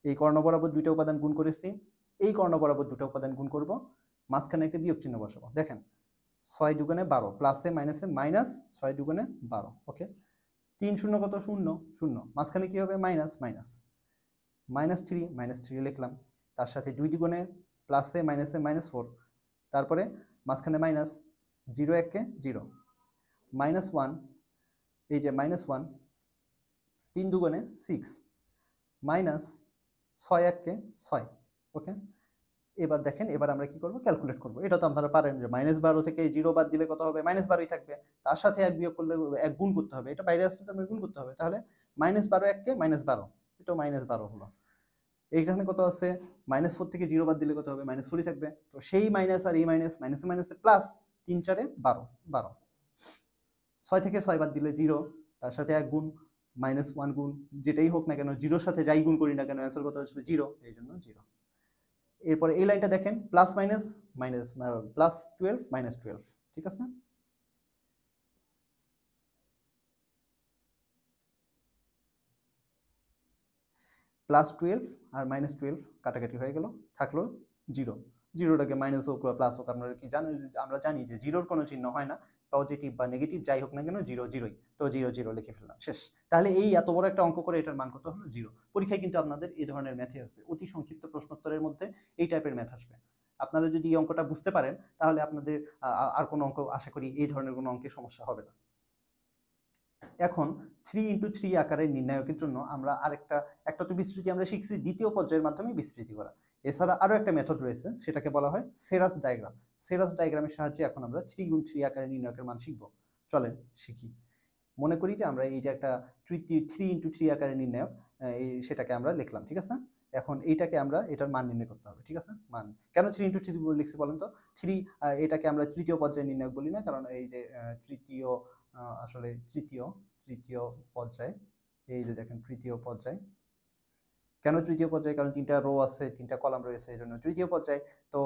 এই কর্ণ বরাবর 2টা উপাদান গুণ করেছি, এই কর্ণ বরাবর 2টা উপাদান গুণ করব, মাঝখানে একটা বিয়োগ চিহ্ন বসাবো। দেখেন 6 দুগুণে 12, প্লাসে মাইনাসে মাইনাস, 6 দুগুণে 12, ওকে। 3 শূন্য কত, 0 0, মাঝখানে কি হবে, মাইনাস মাইনাস, -3 লিখলাম। তার সাথে 2 দুগুণে প্লাসে মাইনাসে -4, তারপরে মাঝখানে মাইনাস, 0 1 কে 0, -1, এই যে -1, 3 দুগুণে 6, মাইনাস 6 1 কে 6, ওকে। এবার দেখেন এবার আমরা কি করব, ক্যালকুলেট করব। এটা তো আপনারা পারেন যে -12 থেকে 0 বাদ দিলে কত হবে, -12ই থাকবে, তার সাথে 1 বিয়োগ করলে 1 গুণ করতে হবে, এটা বাইরে আসছে আমরা গুণ করতে হবে, তাহলে -12 1 কে -12, এটা -12 হলো। এইখানে কত আছে, -4 থেকে 0 বাদ দিলে কত হবে, -4ই থাকবে। তো সেই মাইনাস আর এই মাইনাস, মাইনাসে মাইনাসে প্লাস, 3 4 12 12, 6 থেকে 6 বাদ দিলে 0, তার সাথে 1 গুণ, -1 গুণ, যেটাই হোক না কেন, 0-র সাথে যাই গুণ করি না কেন অ্যান্সার কত আসবে, 0, এই জন্য 0। এরপরে এই লাইনটা দেখেন, প্লাস মাইনাস মাইনাস, +12 -12, ঠিক আছে। +12 আর -12 কাটাকাটি হয়ে গেল, থাকলো 0। 0টাকে মাইনাস হোক বা প্লাস হোক, আপনারা কি জানেন, আমরা জানি যে 0-র কোনো চিহ্ন হয় না, পজিটিভ বা নেগেটিভ যাই হোক না কেন 0 0ই, তো 0 0 লিখে ফেললাম, শেষ। তাহলে এই এত বড় একটা অঙ্ক করে এটার মান কত হলো, 0। পরীক্ষায় কিন্তু আপনাদের এই ধরনের ম্যাথই আসবে, অতি সংক্ষিপ্ত প্রশ্নোত্তরের মধ্যে এই টাইপের ম্যাথ আসবে। আপনারা যদি এই অঙ্কটা বুঝতে পারেন তাহলে আপনাদের আর কোনো অঙ্ক আশা করি এই ধরনের কোনো অঙ্কের সমস্যা হবে না। এখন 3x3 আকারের নির্ণায়কের জন্য আমরা একটা তো বিস্তৃতি আমরা শিখছি দ্বিতীয় পর্যায়ের মাধ্যমে বিস্তৃতি করা, এছাড়া আরো একটা মেথড রয়েছে, সেটাকে বলা হয় সেরাস ডায়াগ্রাম। সেরাস ডায়াগ্রামের সাহায্যে এখন আমরা 3x3 আকারের নির্ণায়কের মান শিখব। চলেন শিখি। মনে করি যে আমরা এই যে একটা 3x3 আকারের নির্ণায়ক, সেটাকে আমরা লিখলাম, ঠিক আছে। এখন এইটাকে আমরা এটার মান নির্ণয় করতে হবে, ঠিক আছে। মান কেন 3x3 লিখছি বলেন তো, 3 এটাকে আমরা তৃতীয় পর্যায়ের নির্ণায়ক বলি না, কারণ এই যে তৃতীয়, আসলে তৃতীয় পর্যায়ে, এই যে দেখেন তৃতীয় পর্যায়, কেন তৃতীয় পর্যায়ে, কারণ 3টা রো আছে, 3টা কলাম রয়েছে, এই জন্য তৃতীয় পর্যায়। তো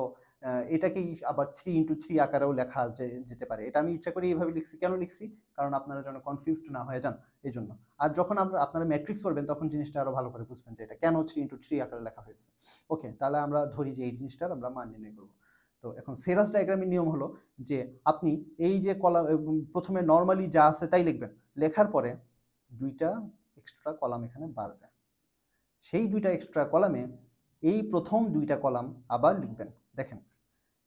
এটাকেই আবার 3 × 3 আকারেও লেখা যেতে পারে। এটা আমি ইচ্ছা করে এইভাবে লিখছি। কেন লিখছি? কারণ আপনারা যেন কনফিউজড না হয়ে যান এইজন্য। আর যখন আপনারা ম্যাট্রিক্স পড়বেন তখন জিনিসটা আরো ভালো করে বুঝবেন যে এটা কেন 3 × 3 আকারে লেখা হয়েছে। ওকে, তাহলে আমরা ধরি যে এই জিনিসটার আমরা মান নির্ণয় করব। তো এখন সেরাস ডায়াগ্রামের নিয়ম হলো যে আপনি এই যে কলাম প্রথমে নরমালি যা আছে তাই লিখবেন। লেখার পরে 2টা এক্সট্রা কলাম এখানে বাড়বে। সেই 2টা এক্সট্রা কলামে এই প্রথম 2টা কলাম আবার লিখবেন। দেখেন,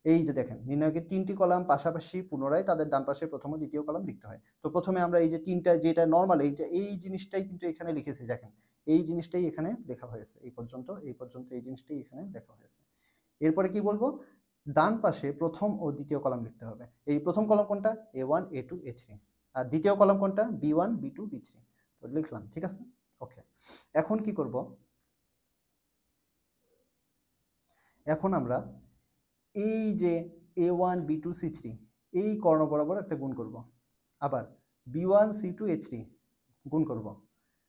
এই যে দেখেন নির্ণয়কের 3টি কলাম পাশাপাশি পুনরায় তাদের ডান পাশে প্রথম ও দ্বিতীয় কলাম লিখতে হয়। তো প্রথমে আমরা এই যে 3টা যেটা নরমাল এই জিনিসটাই কিন্তু এখানে লিখেছি। দেখেন, এই জিনিসটাই এখানে লেখা হয়েছে। এই পর্যন্ত এই জিনিসটাই এখানে লেখা হয়েছে। এরপরে কি বলবো? ডান পাশে প্রথম ও দ্বিতীয় কলাম লিখতে হবে। এই প্রথম কলাম কোনটা? A1 A2 A3, আর দ্বিতীয় কলাম কোনটা? B1 B2 B3। তো লিখলাম, ঠিক আছে? ওকে, এখন কি করব? এখন আমরা এই যে A1 B2 C3 এই কর্ণ বরাবর একটা গুণ করব। আবার B1 C2 A3 গুণ করব,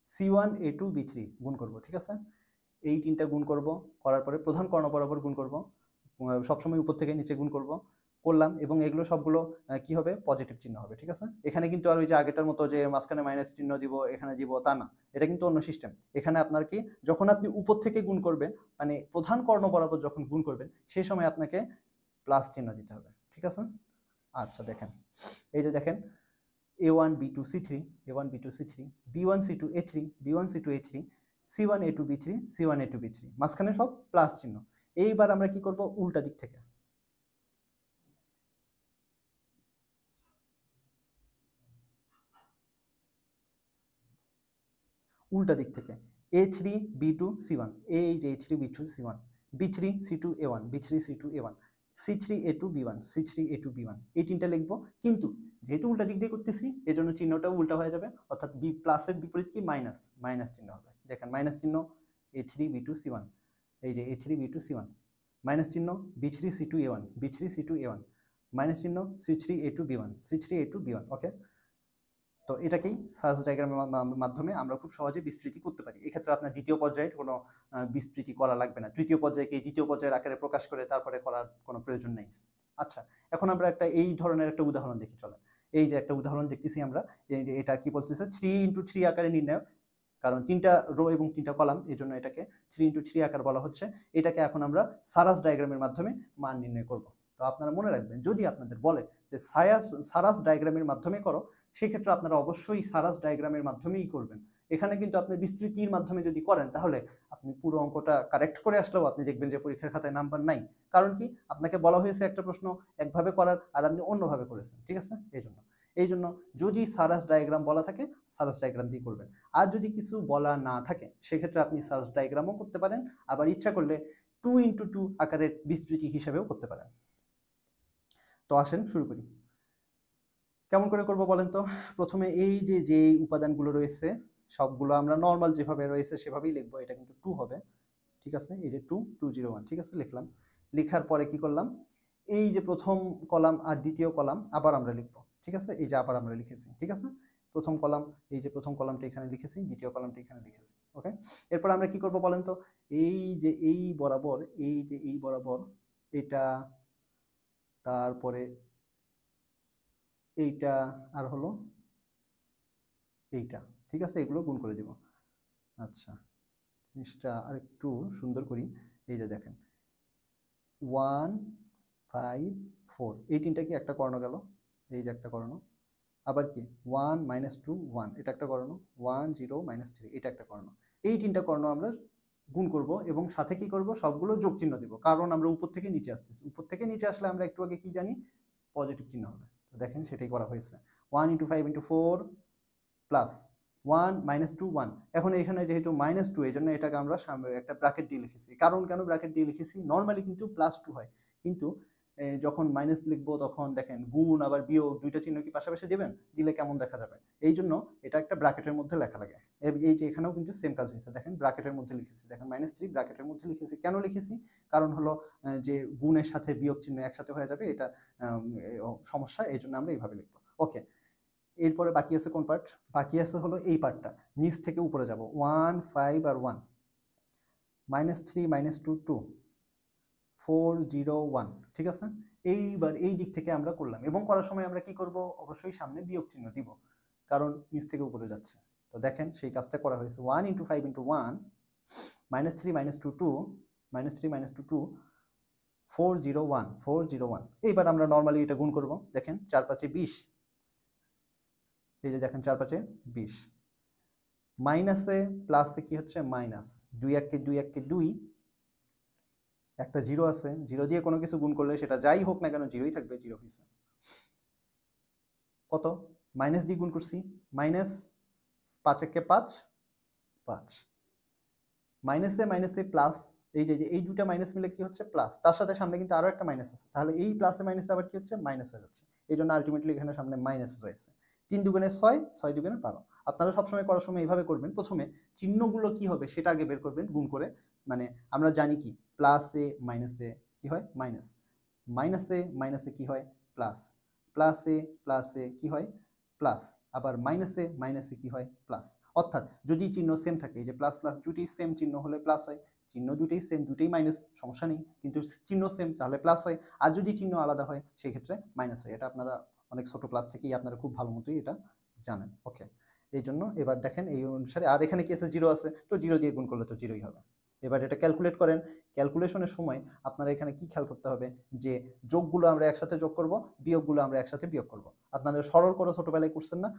C1 A2 B3 গুণ করব, ঠিক আছে? এই 3টা গুণ করব, করার পরে প্রধান কর্ণ বরাবর গুণ করব, সবসময় উপর থেকে নিচে গুণ করলাম এবং এগুলো সবগুলো কি হবে? পজিটিভ চিহ্ন হবে, ঠিক আছে? এখানে কিন্তু আর ওই যে আগেটার মতো যে মাঝখানে মাইনাস চিহ্ন দিব এখানে দিব তা না, এটা কিন্তু অন্য সিস্টেম। এখানে আপনার কি, যখন আপনি উপর থেকে গুণ করবেন মানে প্রধান কর্ণ বরাবর যখন গুণ করবেন সেই সময় আপনাকে প্লাস চিহ্ন দিতে হবে, ঠিক আছে? আচ্ছা, দেখেন এই যে দেখেন A1 B2 C3 A1 B2 C3 B1 C2 A3 B1 C2 A3 C1 A2 B3 C1 A2 B3, মাঝখানে সব প্লাস চিহ্ন। এইবার আমরা কি করব? উল্টা দিক থেকে A3 B2 C1, এই যে A3 B2 C1 B3 C2 A1 B3 C2 A1 C3 A2 B1 C3 A2 B1, এই 3টা লিখবো। কিন্তু যেহেতু উল্টা দিক দিয়ে করতেছি এজন্য চিহ্নটাও উল্টা হয়ে যাবে, অর্থাৎ বি প্লাসের বিপরীত কি? মাইনাস, মাইনাস চিহ্ন হবে। দেখেন মাইনাস চিহ্ন A3 B2 C1, এই যে A3 B2 C1, মাইনাস চিহ্ন B3 C2 A1 B3 C2 A1, minus চিহ্ন C3 A2 B1 C3 A2 B1। ওকে, তো এটাকেই সার্চ ডায়াগ্রামের মাধ্যমে আমরা খুব সহজে বিস্তৃতি করতে পারি। এক্ষেত্রে আপনার দ্বিতীয় পর্যায়ের কোনো বিস্তৃতি করা লাগবে না। তৃতীয় পর্যায়কে দ্বিতীয় পর্যায়ের আকারে প্রকাশ করে তারপরে করার কোনো প্রয়োজন নেই। আচ্ছা, এখন আমরা একটা এই ধরনের একটা উদাহরণ দেখি, চলেন। এই যে একটা উদাহরণ দেখতেছি আমরা, এটা কি বলতেছে? 3 × 3 আকারে নির্ণয়, কারণ 3টা রো এবং 3টা কলাম, এই জন্য এটাকে 3 × 3 আকার বলা হচ্ছে। এটাকে এখন আমরা সারাস ডায়াগ্রামের মাধ্যমে মান নির্ণয় করব। তো আপনারা মনে রাখবেন, যদি আপনাদের বলে যে সারাস ডায়াগ্রামের মাধ্যমে করো, সেক্ষেত্রে আপনারা অবশ্যই সারাস ডায়াগ্রামের মাধ্যমেই করবেন। এখানে কিন্তু আপনি বিস্তৃতির মাধ্যমে যদি করেন তাহলে আপনি পুরো অঙ্কটা কারেক্ট করে আসলেও আপনি দেখবেন যে পরীক্ষার খাতায় নাম্বার নাই। কারণ কি? আপনাকে বলা হয়েছে একটা প্রশ্ন একভাবে করার, আর আপনি অন্যভাবে করেছেন, ঠিক আছে? এই জন্য যদি সারাস ডায়াগ্রাম বলা থাকে সারাস ডায়াগ্রাম দিয়ে করবেন। আর যদি কিছু বলা না থাকে সেক্ষেত্রে আপনি সারাস ডায়াগ্রামও করতে পারেন, আবার ইচ্ছা করলে 2 × 2 আকারের বিস্তৃতি হিসাবেও করতে পারেন। তো আসেন শুরু করি। কেমন করে করব বলেন তো? প্রথমে এই যে উপাদানগুলো রয়েছে সবগুলো আমরা নর্মাল যেভাবে রয়েছে সেভাবেই লিখবো। এটা কিন্তু 2 হবে, ঠিক আছে? এই যে 2 201, ঠিক আছে? লিখলাম। লেখার পরে কি করলাম? এই যে প্রথম কলাম আর দ্বিতীয় কলাম আবার আমরা লিখবো, ঠিক আছে? এই যে আবার আমরা লিখেছি, ঠিক আছে? প্রথম কলাম, এই যে প্রথম কলামটা এখানে লিখেছি, দ্বিতীয় কলামটা এখানে লিখেছি। ওকে, এরপর আমরা কি করব বলেন তো? এই যে এই বরাবর এটা, তারপরে এইটা, আর হলো এইটা, ঠিক আছে? এগুলো গুণ করে দেব। আচ্ছা, জিনিসটা আর একটু সুন্দর করি। এই যে দেখেন 1 5 4, এই 3টা কি একটা কর্ণ গেল, এই যে একটা কর্ণ। আবার কি 1 -2 1, এটা একটা কর্ণ। 1 0 -3, এটা একটা কর্ণ। এই 3টা কর্ণ আমরা গুণ করব এবং সাথে কি করব? সবগুলো যোগ চিহ্ন দিব, কারণ আমরা উপর থেকে নিচে আসতেছি। উপর থেকে নিচে আসলে আমরা একটু আগে কি জানি? পজিটিভ চিহ্ন হবে। তো দেখেন সেটাই করা হয়েছে। 1 × 5 × 4 প্লাস 1 -2 1। এখন এখানে যেহেতু -2, এই জন্য এটাকে আমরা একটা ব্র্যাকেট দিয়ে লিখেছি। কারণ কেন ব্র্যাকেট দিয়ে লিখেছি? নর্মালি কিন্তু +2 হয়, কিন্তু যখন মাইনাস লিখবো তখন দেখেন গুণ আবার বিয়োগ 2টা চিহ্ন কি পাশাপাশি দেবেন? দিলে কেমন দেখা যাবে? এই জন্য এটা একটা ব্র্যাকেটের মধ্যে লেখা লাগে। এই যে এখানেও কিন্তু সেম কাজ হয়েছে, দেখেন ব্র্যাকেটের মধ্যে লিখেছি। দেখেন -3 ব্র্যাকেটের মধ্যে লিখেছি। কেন লিখেছি? কারণ হলো যে গুণের সাথে বিয়োগ চিহ্ন একসাথে হয়ে যাবে, এটা সমস্যা, এই জন্য আমরা এইভাবে লিখবো। ওকে, এরপরে বাকি আছে কোন পার্ট? বাকি আছে হলো এই পার্টটা। নিচ থেকে উপরে যাব। 1 5 আর 1, -3 -2 2, 401, ঠিক আছে। এইবার এই দিক থেকে আমরা করলাম এবং করার সময় আমরা কি করব, অবশ্যই সামনে বিয়োগ চিহ্ন দিব, কারণ নিচ থেকে উপরে যাচ্ছে। তো দেখেন সেই কাজটা করা হয়েছে, 1 × 5 × 1 -3 - 2 2 -3 - 2 2 401 401। এইবার আমরা নর্মালি এটা গুণ করব, দেখেন 4 × 5 = 20, এই যে দেখেন 4 × 5 = 20, মাইনাসে প্লাসে কি হচ্ছে মাইনাস, 2 1 কে 2 1 কে 2, একটা জিরো আছে, জিরো দিয়ে কোনো কিছু গুণ করলে সেটা যাই হোক না কেন জিরোই থাকবে, জিরো হয়েছে। কত, মাইনাস দিয়ে গুণ করছি, মাইনাস 5 1 কে 5 5, মাইনাসে মাইনাসে প্লাস, এই যে এই দুটা মাইনাস মিলে কি হচ্ছে প্লাস, তার সাথে সামনে কিন্তু আরো একটা মাইনাস আছে, তাহলে এই প্লাসে মাইনাসে আবার কি হচ্ছে মাইনাস হয়ে যাচ্ছে, এই জন্য আলটিমেটলি এখানে সামনে মাইনাস রয়েছে। 3 দুগুণে 6, 6 দুগুণে 12। আপনারা সবসময় করার সময় এইভাবে করবেন, প্রথমে চিহ্নগুলো কি হবে সেটা আগে বের করবেন গুণ করে, মানে আমরা জানি কি প্লাসে মাইনাসে কি হয় মাইনাস, মাইনাসে মাইনাসে কি হয় প্লাস, প্লাসে প্লাসে কি হয় প্লাস, আবার মাইনাসে মাইনাসে কি হয় প্লাস। অর্থাৎ যদি চিহ্ন সেম থাকে, এই যে প্লাস প্লাস দুটি সেম চিহ্ন হলে প্লাস হয়, চিহ্ন দুটোই সেম, দুটোই মাইনাস, সমস্যা নেই, কিন্তু চিহ্ন সেম তাহলে প্লাস হয়, আর যদি চিহ্ন আলাদা হয় সেই ক্ষেত্রে মাইনাস হয়। এটা আপনারা অনেক ছোট ক্লাস থেকেই আপনারা খুব ভালো মতোই এটা জানেন। ওকে, এই জন্য এবার দেখেন এই অনুসারে, আর এখানে কি আছে জিরো আছে, তো জিরো দিয়ে গুণ করলে তো জিরোই হবে। এবার এটা ক্যালকুলেট করেন, ক্যালকুলেশনের সময় আপনারা এখানে কি খেয়াল করতে হবে যে যোগগুলো আমরা একসাথে যোগ করব, বিয়োগগুলো আমরা একসাথে বিয়োগ করব। আপনারা সরল করে ছোটবেলায় করছেন না,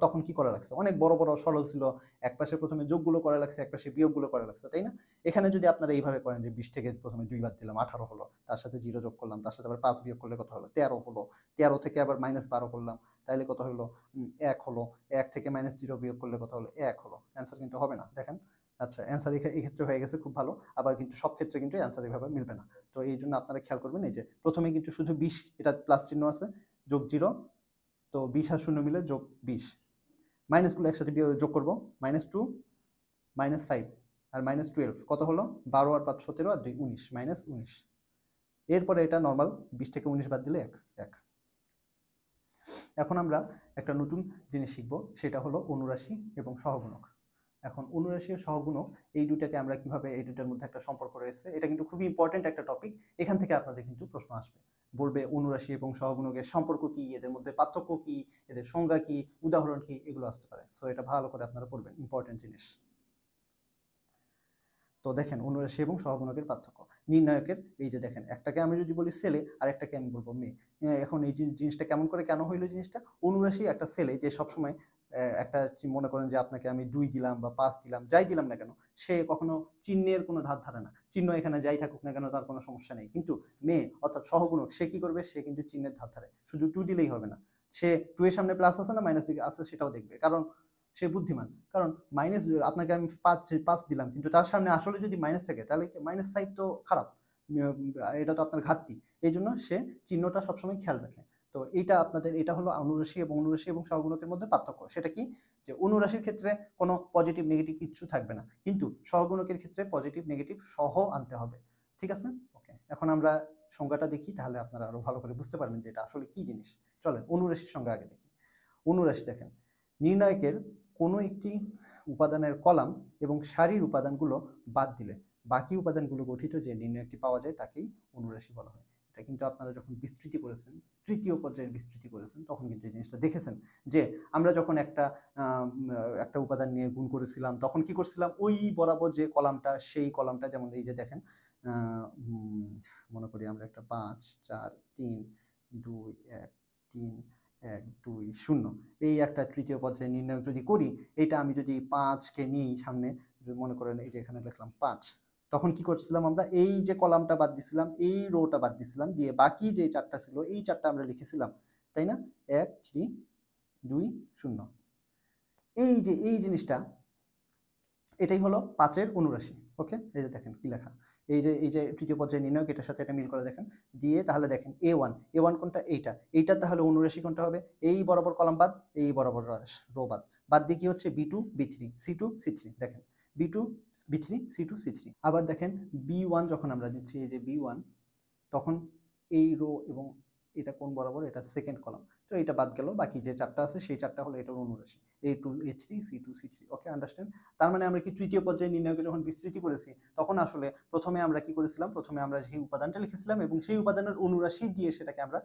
তখন কি করা লাগছে, অনেক বড় বড় সরল ছিল, এক পাশে প্রথমে যোগগুলো করা লাগছে, এক পাশে বিয়োগগুলো করা লাগছে, তাই না? এখানে যদি আপনারা এইভাবে করেন যে 20 থেকে প্রথমে 2 বাদ দিলাম 18 হলো, তার সাথে 0 যোগ করলাম, তার সাথে আবার 5 বিয়োগ করলে কত হলো 13 হলো, 13 থেকে আবার -12 করলাম, তাহলে কত হলো 1 হলো, 1 থেকে -0 বিয়োগ করলে কত হলো 1 হলো। অ্যান্সার কিন্তু হবে না, দেখেন। আচ্ছা, অ্যান্সার এই ক্ষেত্রে হয়ে গেছে, খুব ভালো। আবার কিন্তু সব ক্ষেত্রে কিন্তু অ্যান্সার এভাবে মিলবে না। তো এই জন্য আপনারা খেয়াল করবেন, এই যে প্রথমে কিন্তু শুধু 20, এটা প্লাস চিহ্ন আছে, যোগ 0, তো 20 আর 0 মিলে যোগ 20, মাইনাসগুলো একসাথে যোগ করব, -2 -5 আর -12 কত হলো 12 আর 5 17 আর 2 19, -19। এরপরে এটা নর্মাল, 20 থেকে 19 বাদ দিলে 1 1। এখন আমরা একটা নতুন জিনিস শিখব, সেটা হলো অনুরাশি এবং সহগুণক। এখন অনুরাশি ও সহগুণক এই দুটাকে আমরা কিভাবে, এই দুটার মধ্যে একটা সম্পর্ক রয়েছে, এটা কিন্তু খুবই ইম্পর্টেন্ট একটা টপিক। এখান থেকে আপনাদের কিন্তু প্রশ্ন আসবে, বলবে অনুরাশি এবং সহগুণকের সম্পর্ক কি, এদের মধ্যে পার্থক্য কি, এদের সংজ্ঞা কি, উদাহরণ কি, এগুলো আসতে পারে। সো এটা ভালো করে আপনারা পড়বেন, ইম্পর্টেন্ট জিনিস। তো দেখেন অনুরাশি এবং সহগুণকের পার্থক্য নির্ণায়কের, এই যে দেখেন একটাকে আমি যদি বলি ছেলে আর একটাকে আমি বলবো মেয়ে, এখন এই জিনিসটা কেমন করে কেন হইলো, জিনিসটা অনুরাশি একটা ছেলে যে সবসময় একটা মনে করেন যে আপনাকে আমি 2 দিলাম বা 5 দিলাম, যাই দিলাম না কেন, সে কখনো চিহ্নের কোনো ধার ধারে না, চিহ্ন এখানে যাই থাকুক না কেন তার কোনো সমস্যা নেই। কিন্তু মেয়ে অর্থাৎ সহগুণক, সে কি করবে, সে কিন্তু চিহ্নের ধার ধারে, শুধু 2 দিলেই হবে না, সে 2 এর সামনে প্লাস আছে না মাইনাস দিকে আছে সেটাও দেখবে, কারণ সে বুদ্ধিমান। কারণ মাইনাস, আপনাকে আমি 5 দিলাম কিন্তু তার সামনে আসলে যদি মাইনাস থাকে তাহলে -5 তো খারাপ, এটা তো আপনার ঘাটতি, এই জন্য সে চিহ্নটা সবসময় খেয়াল রাখে। তো এইটা আপনাদের, এটা হলো অনুরাশি এবং সহগুণকের মধ্যে পার্থক্য। সেটা কি, যে অনুরাশির ক্ষেত্রে কোনো পজিটিভ নেগেটিভ কিচ্ছু থাকবে না, কিন্তু সহগুণকের ক্ষেত্রে পজিটিভ নেগেটিভ সহ আনতে হবে, ঠিক আছে? ওকে, এখন আমরা সংজ্ঞাটা দেখি, তাহলে আপনারা আরো ভালো করে বুঝতে পারবেন যে এটা আসলে কি জিনিস। চলেন অনুরাশির সংজ্ঞা আগে দেখি। অনুরাশি দেখেন, নির্ণায়কের কোনো একটি উপাদানের কলাম এবং সারির উপাদানগুলো বাদ দিলে বাকি উপাদানগুলো গঠিত যে নির্ণায়কটি পাওয়া যায় তাকেই অনুরাশি বলা হয়। এটা কিন্তু আপনারা যখন বিস্তৃতি করেছেন, তৃতীয় পর্যায়ের বিস্তৃতি করেছেন, তখন কিন্তু এই জিনিসটা দেখেছেন যে আমরা যখন একটা উপাদান নিয়ে গুণ করেছিলাম, তখন কি করছিলাম, ওই বরাবর যে কলামটা, সেই কলামটা, যেমন এই যে দেখেন মনে করি আমরা একটা 5 4 3 2 1 3 1 2 0, এই একটা তৃতীয় পর্যায়ে নির্ণয় যদি করি, এটা আমি যদি 5কে নিই সামনে, মনে করেন এই যে এখানে লিখলাম 5, তখন কি করছিলাম আমরা, এই যে কলামটা বাদ দিছিলাম, এই রোটা বাদ দিছিলাম, দিয়ে বাকি যে 4টা ছিল এই 4টা আমরা লিখেছিলাম, তাই না? 1 3 2 0, এই যে এই জিনিসটা, এটাই হলো 5-এর অনুরাশি। ওকে, এই যে দেখেন কি লেখা, এই যে তৃতীয় পর্যায়ে নির্ণয়ক, এটার সাথে এটা মিল করে দেখেন, দিয়ে তাহলে দেখেন A1 কোনটা, এইটা তাহলে অনুরাশি কোনটা হবে, এই বরাবর কলাম বাদ, এই বরাবর রো বাদ, বাদ দিয়ে কি হচ্ছে B2 B3 C2 C3, দেখেন B2 B3 C2 C3। আবার দেখেন B1 যখন আমরা দিচ্ছি, এই যে B1, তখন এই রো এবং এটা কোন বরাবর, এটা সেকেন্ড কলাম, তো এটা বাদ গেল, বাকি যে চারটা আছে সেই চারটা হলো এটার অনুরাশি A2 A3 C2 C3। ওকে, আন্ডারস্ট্যান্ড? তার মানে আমরা কি তৃতীয় পর্যায়ে নির্ণয়কে যখন বিস্তৃতি করেছি তখন আসলে প্রথমে আমরা কি করেছিলাম, প্রথমে আমরা সেই উপাদানটা লিখেছিলাম এবং সেই উপাদানের অনুরাশি দিয়ে সেটাকে আমরা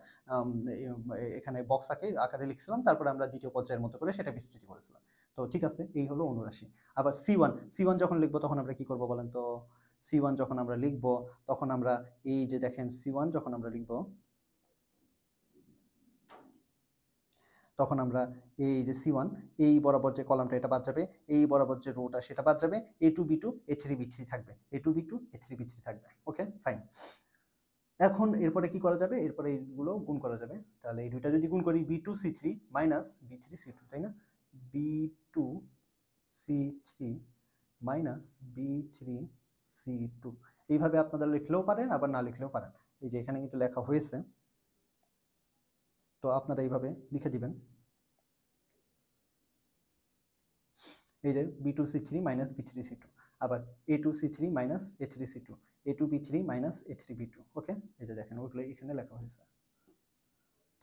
এখানে বক্স আকারে লিখছিলাম, তারপরে আমরা দ্বিতীয় পর্যায়ের মতো করে সেটা বিস্তৃতি করেছিলাম। তো ঠিক আছে, এই হলো অনুরাশি। আবার C1 যখন লিখবো তখন আমরা কি করব বলেন তো? C1 যখন আমরা লিখবো তখন আমরা এই যে দেখেন C1 যখন আমরা লিখবো তখন আমরা এই যে C1 এই বরাবর যে কলামটা এটা বাদ যাবে, এই বরাবর যে রোটা সেটা বাদ যাবে, A2 B2 A3 B3 থাকবে, A2 B2 A3 B3 থাকবে। ওকে, ফাইন। এখন এরপরে কি করা যাবে, এরপরে এইগুলো গুণ করা যাবে। তাহলে এই দুইটা যদি গুণ করি B2 C3 minus B3 C2, তাই না? B2 C3 minus B3 C2, এইভাবে আপনারা লিখলেও পারেন আবার না লিখলেও পারেন। এই যে এখানে কিন্তু লেখা হয়েছে, তো আপনারা এইভাবে লিখে দিবেন। এই যে B2 C3 minus B3 C2, আবার A2 C3 minus A3 C2, A2 B3 minus A3 B2। ওকে, এই যে দেখেন ওইগুলো এখানে লেখা হয়েছে।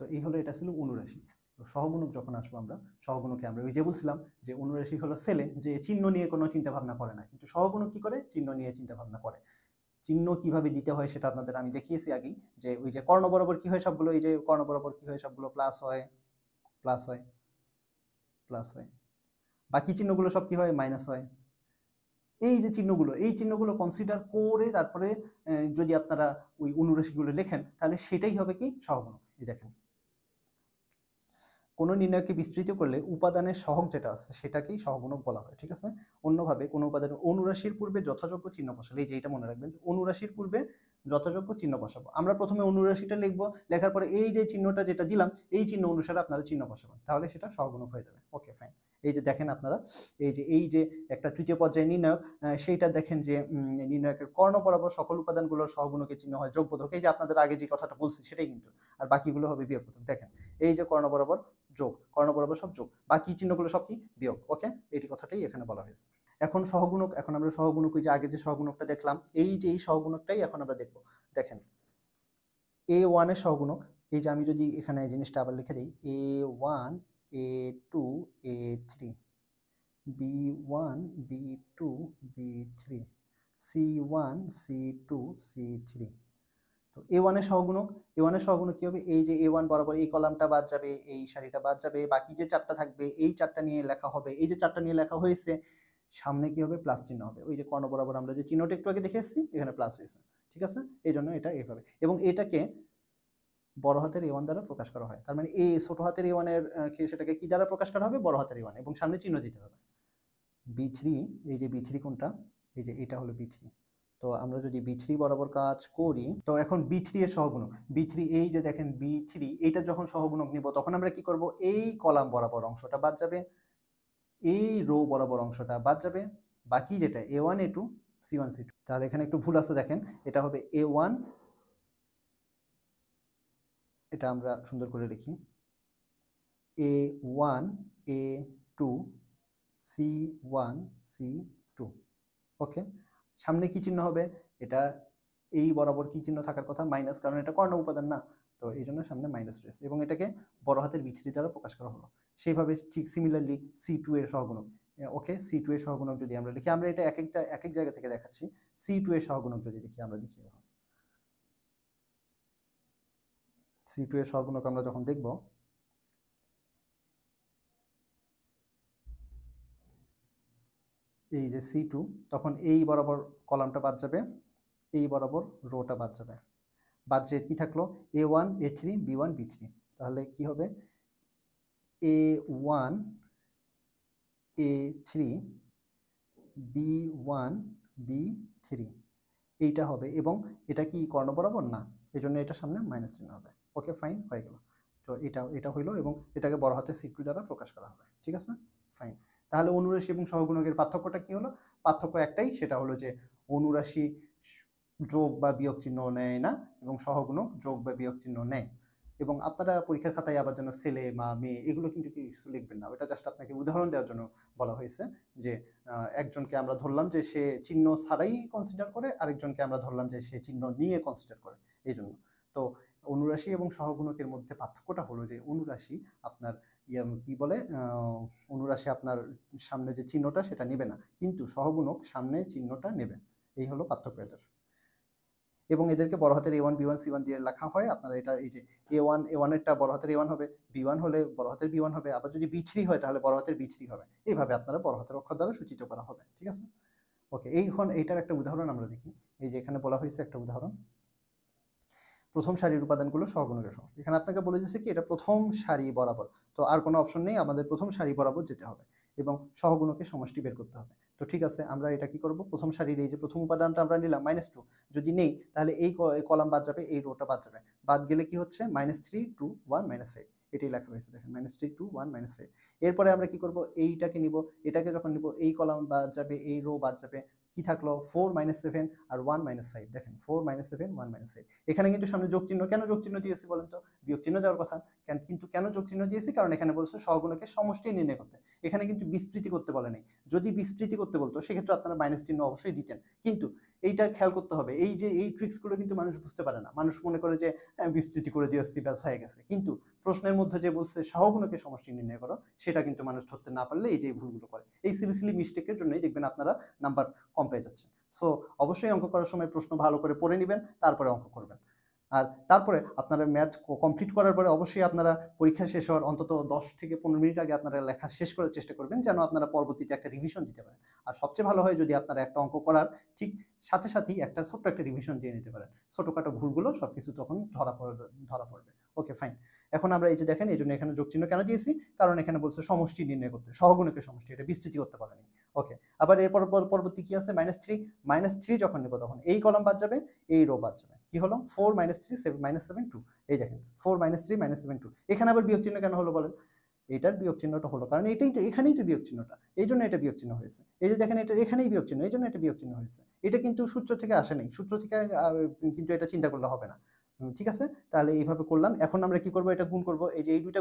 তো এই হলো, এটা ছিল অনুরাশি। তো সহগুণক যখন আসবো আমরা, সহগুণকে আমরা ওই যে বলছিলাম যে অনুরাশি হলো ছেলে যে চিহ্ন নিয়ে কোনো চিন্তা ভাবনা করে না, কিন্তু সহগুণক কি করে, চিহ্ন নিয়ে চিন্তা ভাবনা করে। চিহ্ন কিভাবে দিতে হয় সেটা আপনাদের আমি দেখিয়েছি আগেই, যে ওই যে কর্ণ বরাবর কি হয় সবগুলো, এই যে কর্ণ বরাবর কি হয় সবগুলো প্লাস হয়, প্লাস হয়, প্লাস হয়, বাকি চিহ্নগুলো সব কি হয়, মাইনাস হয়। এই যে চিহ্নগুলো, এই চিহ্নগুলো কনসিডার করে তারপরে যদি আপনারা ওই অনুরাশিগুলো লেখেন তাহলে সেটাই হবে কি, সহগুণক। এই দেখেন, কোনো নির্ণয়কে বিস্তৃত করলে উপাদানের সহগ যেটা আছে সেটাকেই সহগুণক বলা হয়, ঠিক আছে? অন্যভাবে কোনো উপাদানের অনুরাশির পূর্বে যথাযোগ্য চিহ্ন বসালে, এই যে এটা মনে রাখবেন, অনুরাশির পূর্বে যথাযোগ্য চিহ্ন বসাবো। আমরা প্রথমে অনুরাশিটা লিখবো, লেখার পরে এই যে চিহ্নটা যেটা দিলাম এই চিহ্ন অনুসারে আপনারা চিহ্ন বসাবেন, তাহলে সেটা সহগুণক হয়ে যাবে। ওকে, ফাইন। এই যে দেখেন আপনারা, এই যে একটা তৃতীয় পর্যায়ে নির্ণয়ক, সেইটা দেখেন যে নির্ণয়কের কর্ণ বরাবর সকল উপাদানগুলোর সহগুণকের চিহ্ন হয় যোগবোধক। এই যে আপনাদের আগে যে কথাটা বলছি সেটাই কিন্তু, আর বাকিগুলো হবে বিয়োগবোধক। দেখেন এই যে কর্ণ বরাবর যোগ, কর্ণ বরাবর সব যোগ, বাকি চিহ্নগুলো সব কি, বিয়োগ। ওকে, এই কথাটাই এখানে বলা হয়েছে। এখন সহগুণক, এখন আমরা সহগুণক, ওই যে আগে যে সহগুণকটা দেখলাম, এই যে এই সহগুণকটাই এখন আমরা দেখব। দেখেন A1 এর সহগুণক, এই যে আমি যদি এখানে এই জিনিসটা আবার লিখে দিই, A1 A2 A3 B1 B2 B3 C1 C2 C3। তো A1 এর সহগুণক, A1 এর সহগুণক কি হবে, এই যে A1 বরাবর এই কলামটা বাদ যাবে, এই সারিটা বাদ যাবে, বাকি যে চারটা থাকবে এই চারটা নিয়ে লেখা হবে, এই যে চারটা নিয়ে লেখা হয়েছে সামনে কি হবে, প্লাস চিহ্ন হবে। ওই যে কর্ণ বরাবর আমরা যে চিহ্নটা একটু আগে দেখে এসেছি এখানে প্লাস হয়েছে, ঠিক আছে? এই জন্য এটা এইভাবে, এবং এটাকে বড় হাতের A1 দ্বারা প্রকাশ করা হয়। তার মানে এই ছোট হাতের A1 এর সেটাকে কি দ্বারা প্রকাশ করা হবে, বড় হাতের A1, এবং সামনে চিহ্ন দিতে হবে। B3, এই যে B3 কোনটা, এই যে এটা হলো B3। তো আমরা যদি B3 বরাবর কাজ করি, তো এখন B3 এর সহগুণক, B3 এই যে দেখেন B3, এইটা যখন সহগুণক নিব তখন আমরা কি করব, এই কলাম বরাবর অংশটা বাদ যাবে, এই রো বরাবর অংশটা বাদ যাবে, বাকি যেটা A1 A2 C1 C2। তাহলে এখানে একটু ভুল আছে, দেখেন এটা হবে A1, এটা আমরা সুন্দর করে লিখি, A1 A2 C1 C2। ওকে, সামনে কি চিহ্ন হবে, এটা এই বরাবর কি চিহ্ন থাকার কথা, মাইনাস, কারণ এটা কর্ণ উপাদান না, তো এই জন্য সামনে মাইনাস রয়েছে, এবং এটাকে বড় হাতের B3 দ্বারা প্রকাশ করা হলো। সেইভাবে ঠিক সিমিলারলি C2 এর সহগুণক, ওকে, C2 এর সহগুণক যদি আমরা লিখি, আমরা এটা এক এক জায়গা থেকে দেখাচ্ছি। C2 এর সহগুণক যদি লিখি, আমরা দেখি C2 এর সহগুণক আমরা যখন দেখব, এই যে C2, তখন এই বরাবর কলামটা বাদ যাবে, এই বরাবর রোটা বাদ যাবে, বাদ যে কি থাকলো A1 A3 B1 B3। তাহলে কি হবে, A1 A3 B1 B3 এইটা হবে, এবং এটা কি কর্ণ বরাবর না, এই জন্য এটা সামনে মাইনাস চিহ্ন হবে। ওকে, ফাইন, হয়ে গেল। তো এটা হইলো, এবং এটাকে বড় হাতের C2 দ্বারা প্রকাশ করা হবে, ঠিক আছে, ফাইন। তাহলে অনুরাশি এবং সহগুণকের পার্থক্যটা কি হলো? পার্থক্য একটাই, সেটা হলো যে অনুরাশি যোগ বা বিয়োগ চিহ্ন নেয় না এবং সহগুণক যোগ বা বিয়োগ চিহ্ন নেয়। এবং আপনারা পরীক্ষার খাতায় আবার যেন ছেলে বা মেয়ে এগুলো কিন্তু কিছু লিখবেন না, এটা জাস্ট আপনাকে উদাহরণ দেওয়ার জন্য বলা হয়েছে, যে একজনকে আমরা ধরলাম যে সে চিহ্ন ছাড়াই কনসিডার করে, আরেকজনকে আমরা ধরলাম যে সে চিহ্ন নিয়ে কনসিডার করে, এই জন্য। তো অনুরাশি অনুরাশি এবং সহগুণকের মধ্যে পার্থক্যটা হলো যে অনুরাশি আপনার কি বলে অনুরাশি আপনার সামনে যে চিহ্নটা সেটা নেবে না, কিন্তু সহগুণক সামনে চিহ্নটা নেবে। এই হলো পার্থক্য এদের। এবং এদেরকে বড় হাতের A1 B1 C1 দিয়ে লেখা হয়। আপনারা এটা এই যে A1 এরটা বড় হাতের A1 হবে, B1 হলে বড় হাতের B1 হবে, আবার যদি B3 হয় তাহলে বড় হাতের B3 হবে। এইভাবে আপনারা বড় হাতের অক্ষর দ্বারা সূচিত করা হবে। ঠিক আছে? ওকে, এইটার একটা উদাহরণ আমরা দেখি। এই যে এখানে বলা হয়েছে একটা উদাহরণ, প্রথম সারির উপাদানগুলো সহগুণকের সমষ্টি। এখানে আপনাকে বলে দিয়েছে কি এটা প্রথম সারি বরাবর, তো আর কোনো অপশন নেই, আমাদের প্রথম সারি বরাবর যেতে হবে এবং সহগুণকের সমষ্টি বের করতে হবে। তো ঠিক আছে, আমরা এটা কি করব, প্রথম সারির এই যে প্রথম উপাদানটা আমরা নিলাম -2, যদি নেই তাহলে এই কলাম বাদ যাবে, এই রোটা বাদ যাবে, বাদ গেলে কি হচ্ছে -3 2 1 -5, এটাই লেখা হয়েছে দেখেন, -3 2 1 -5। এরপরে আমরা কি করব, এইটাকে নিব, এটাকে যখন নিব এই কলাম বাদ যাবে, এই রো বাদ যাবে, কি থাকলো 4 7 আর 1 5। দেখেন 4 7 1 5। এখানে কিন্তু সামনে যোগ চিহ্ন, কেন যোগ চিহ্ন দিয়েছি বলেন তো? বিয়োগ চিহ্ন দেওয়ার কথা, কিন্তু কেন যোগ চিহ্ন দিয়েছি? কারণ এখানে বলছে সহগুণকের সমষ্টি নির্ণয় করতে, এখানে কিন্তু বিস্তৃতি করতে বলে নাই। যদি বিস্তৃতি করতে বলতো সেক্ষেত্রে আপনারা মাইনাস চিহ্ন অবশ্যই দিতেন, কিন্তু এইটা খেয়াল করতে হবে, এই যে এই ট্রিক্সগুলো কিন্তু মানুষ বুঝতে পারে না। মানুষ মনে করে যে বিস্তৃতি করে দিয়েছি ব্যাস হয়ে গেছে, কিন্তু প্রশ্নের মধ্যে যে বলছে সহগুণকের সমষ্টি নির্ণয় করো, সেটা কিন্তু মানুষ ধরতে না পারলে এই যে ভুলগুলো করে, এই সিলি মিস্টেকের জন্যই দেখবেন আপনারা নাম্বার কম পেয়ে যাচ্ছেন। সো অবশ্যই অঙ্ক করার সময় প্রশ্ন ভালো করে পড়ে নেবেন, তারপরে অঙ্ক করবেন। আর তারপরে আপনারা ম্যাথ কমপ্লিট করার পরে অবশ্যই আপনারা পরীক্ষা শেষ হওয়ার অন্তত 10 থেকে 15 মিনিট আগে আপনারা লেখা শেষ করার চেষ্টা করবেন, যেন আপনারা পরবর্তীতে একটা রিভিশন দিতে পারেন। আর সবচেয়ে ভালো হয় যদি আপনারা একটা অঙ্ক করার ঠিক সাথে সাথেই একটা ছোট্ট একটা রিভিশন দিয়ে নিতে পারেন, ছোটখাটো ভুলগুলো সবকিছু তখন ধরা পড়বে। ওকে ফাইন। এখন আমরা এই যে দেখেন, এই জন্য এখানে যোগ চিহ্ন কেন দিয়েছি, কারণ এখানে বলছে সমষ্টি নির্ণয় করতে, সহগুণকের সমষ্টি, এটা বিস্তৃতি করতে পারেনি। ওকে, আবার এরপর পরবর্তী কি আছে, -3 যখন নেব তখন এই কলাম বাদ যাবে, এই রো বাদ যাবে, কি হলো 4 3 7 2। এই দেখেন 4 3 7 2। এখানে আবার বিয়োগ চিহ্ন কেন হলো বলেন? এটার বিয়োগ চিহ্নটা হলো কারণ এখানেই তো বিয়োগ চিহ্নটা, এই জন্য এটা বিয়োগ চিহ্ন হয়েছে। এই যে দেখেন এটা এখানেই বিয়োগ চিহ্ন, এই জন্য এটা বিয়োগ চিহ্ন হয়েছে। এটা কিন্তু সূত্র থেকে আসে নাই, সূত্র থেকে কিন্তু এটা চিন্তা করলে হবে না। ঠিক আছে, তাহলে এইভাবে করলাম। এখন আমরা কি করব, এটা গুণ করব, এই যে এই দুইটা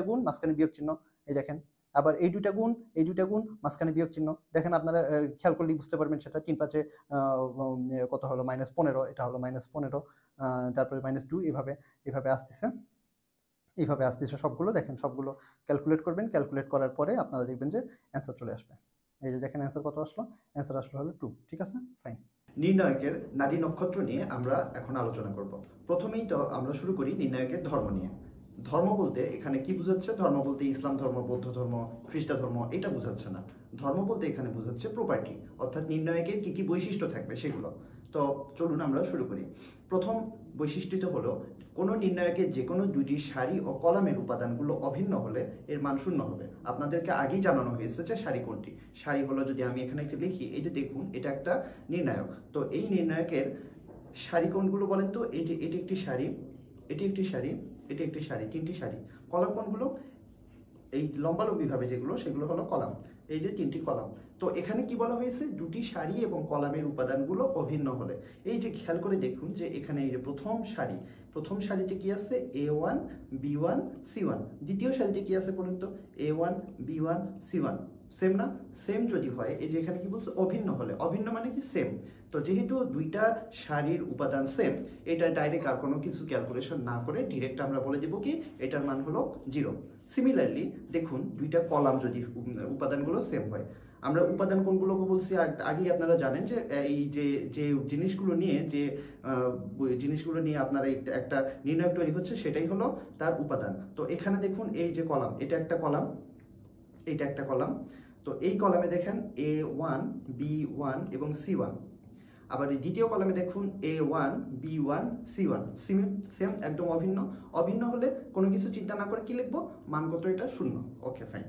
গুণ মাঝখানে বিয়োগ চিহ্ন, এই দেখেন, আবার এই দুইটা গুণ মাঝখানে বিয়োগ চিহ্ন। দেখেন আপনারা খেয়াল করলেই বুঝতে পারবেন সেটা। 3 5 কত হলো, -15, এটা হলো -15, তারপরে -2, এভাবে আসতেছে সবগুলো। দেখেন সবগুলো ক্যালকুলেট করবেন, ক্যালকুলেট করার পরে আপনারা দেখবেন যে অ্যান্সার চলে আসবে। এই যে দেখেন অ্যান্সার কত আসলো, অ্যান্সার আসলো হলো 2। ঠিক আছে, ফাইন। নির্ণায়কের নারী নক্ষত্র নিয়ে আমরা এখন আলোচনা করব। প্রথমেই তো আমরা শুরু করি নির্ণায়কের ধর্ম নিয়ে। ধর্ম বলতে এখানে কি বোঝাচ্ছে? ধর্ম বলতে ইসলাম ধর্ম, বৌদ্ধ ধর্ম, খ্রিস্ট ধর্ম, এটা বোঝাচ্ছে না। ধর্ম বলতে এখানে বোঝাচ্ছে প্রপার্টি, অর্থাৎ নির্ণায়কের কি কি বৈশিষ্ট্য থাকবে সেগুলো। তো চলুন আমরা শুরু করি। প্রথম বৈশিষ্ট্যটা হলো, কোনো নির্ণায়কের যে কোনো দুইটি সারি ও কলামের উপাদানগুলো অভিন্ন হলে এর মান শূন্য হবে। আপনাদেরকে আগেই জানানো হয়েছে যে সারি কোনটি। সারি হলো, যদি আমি এখানে একটা লিখি, এই যে দেখুন এটা একটা নির্ণায়ক, তো এই নির্ণায়কের সারি কোনগুলো বলেন তো? এই যে এটি একটি সারি, এটি একটি সারি, এটি একটি সারি, তিনটি সারি। কলাম কোনগুলো? এই লম্বালম্বিভাবে যেগুলো, সেগুলো হলো কলাম। এই যে তিনটি কলাম। তো এখানে কি বলা হয়েছে? দুটি সারি এবং কলামের উপাদানগুলো অভিন্ন হলে। এই যে খেয়াল করে দেখুন যে এখানে এই যে প্রথম সারিতে কি আছে? A1 B1 C1। দ্বিতীয় সারিতে কি আছে বলুন তো? A1 B1 C1। সেম না? সেম যদি হয়, এই যে এখানে কি বলছে? অভিন্ন হলে। অভিন্ন মানে কি? সেম। তো যেহেতু দুইটা সারির উপাদান সেম, এটা ডাইরেক্ট আর কোনো কিছু ক্যালকুলেশন না করে ডিরেক্ট আমরা বলে দেব কি এটার মান হলো 0। সিমিলারলি দেখুন, দুইটা কলাম যদি উপাদানগুলো সেম হয়, আমরা উপাদান কোনগুলোকে বলছি আগেই আপনারা জানেন যে এই যে জিনিসগুলো নিয়ে আপনার একটা নির্ণায়ক তৈরি হচ্ছে, সেটাই হলো তার উপাদান। তো এখানে দেখুন এই যে কলাম, এটা একটা কলাম, এটা একটা কলাম। তো এই কলামে দেখেন A1 B1 এবং C1। আবার এই দ্বিতীয় কলামে দেখুন A1 B1 C1। সেম, একদম অভিন্ন। অভিন্ন হলে কোনো কিছু চিন্তা না করে কি লিখবো? মান কত? এটা 0। Okay fine.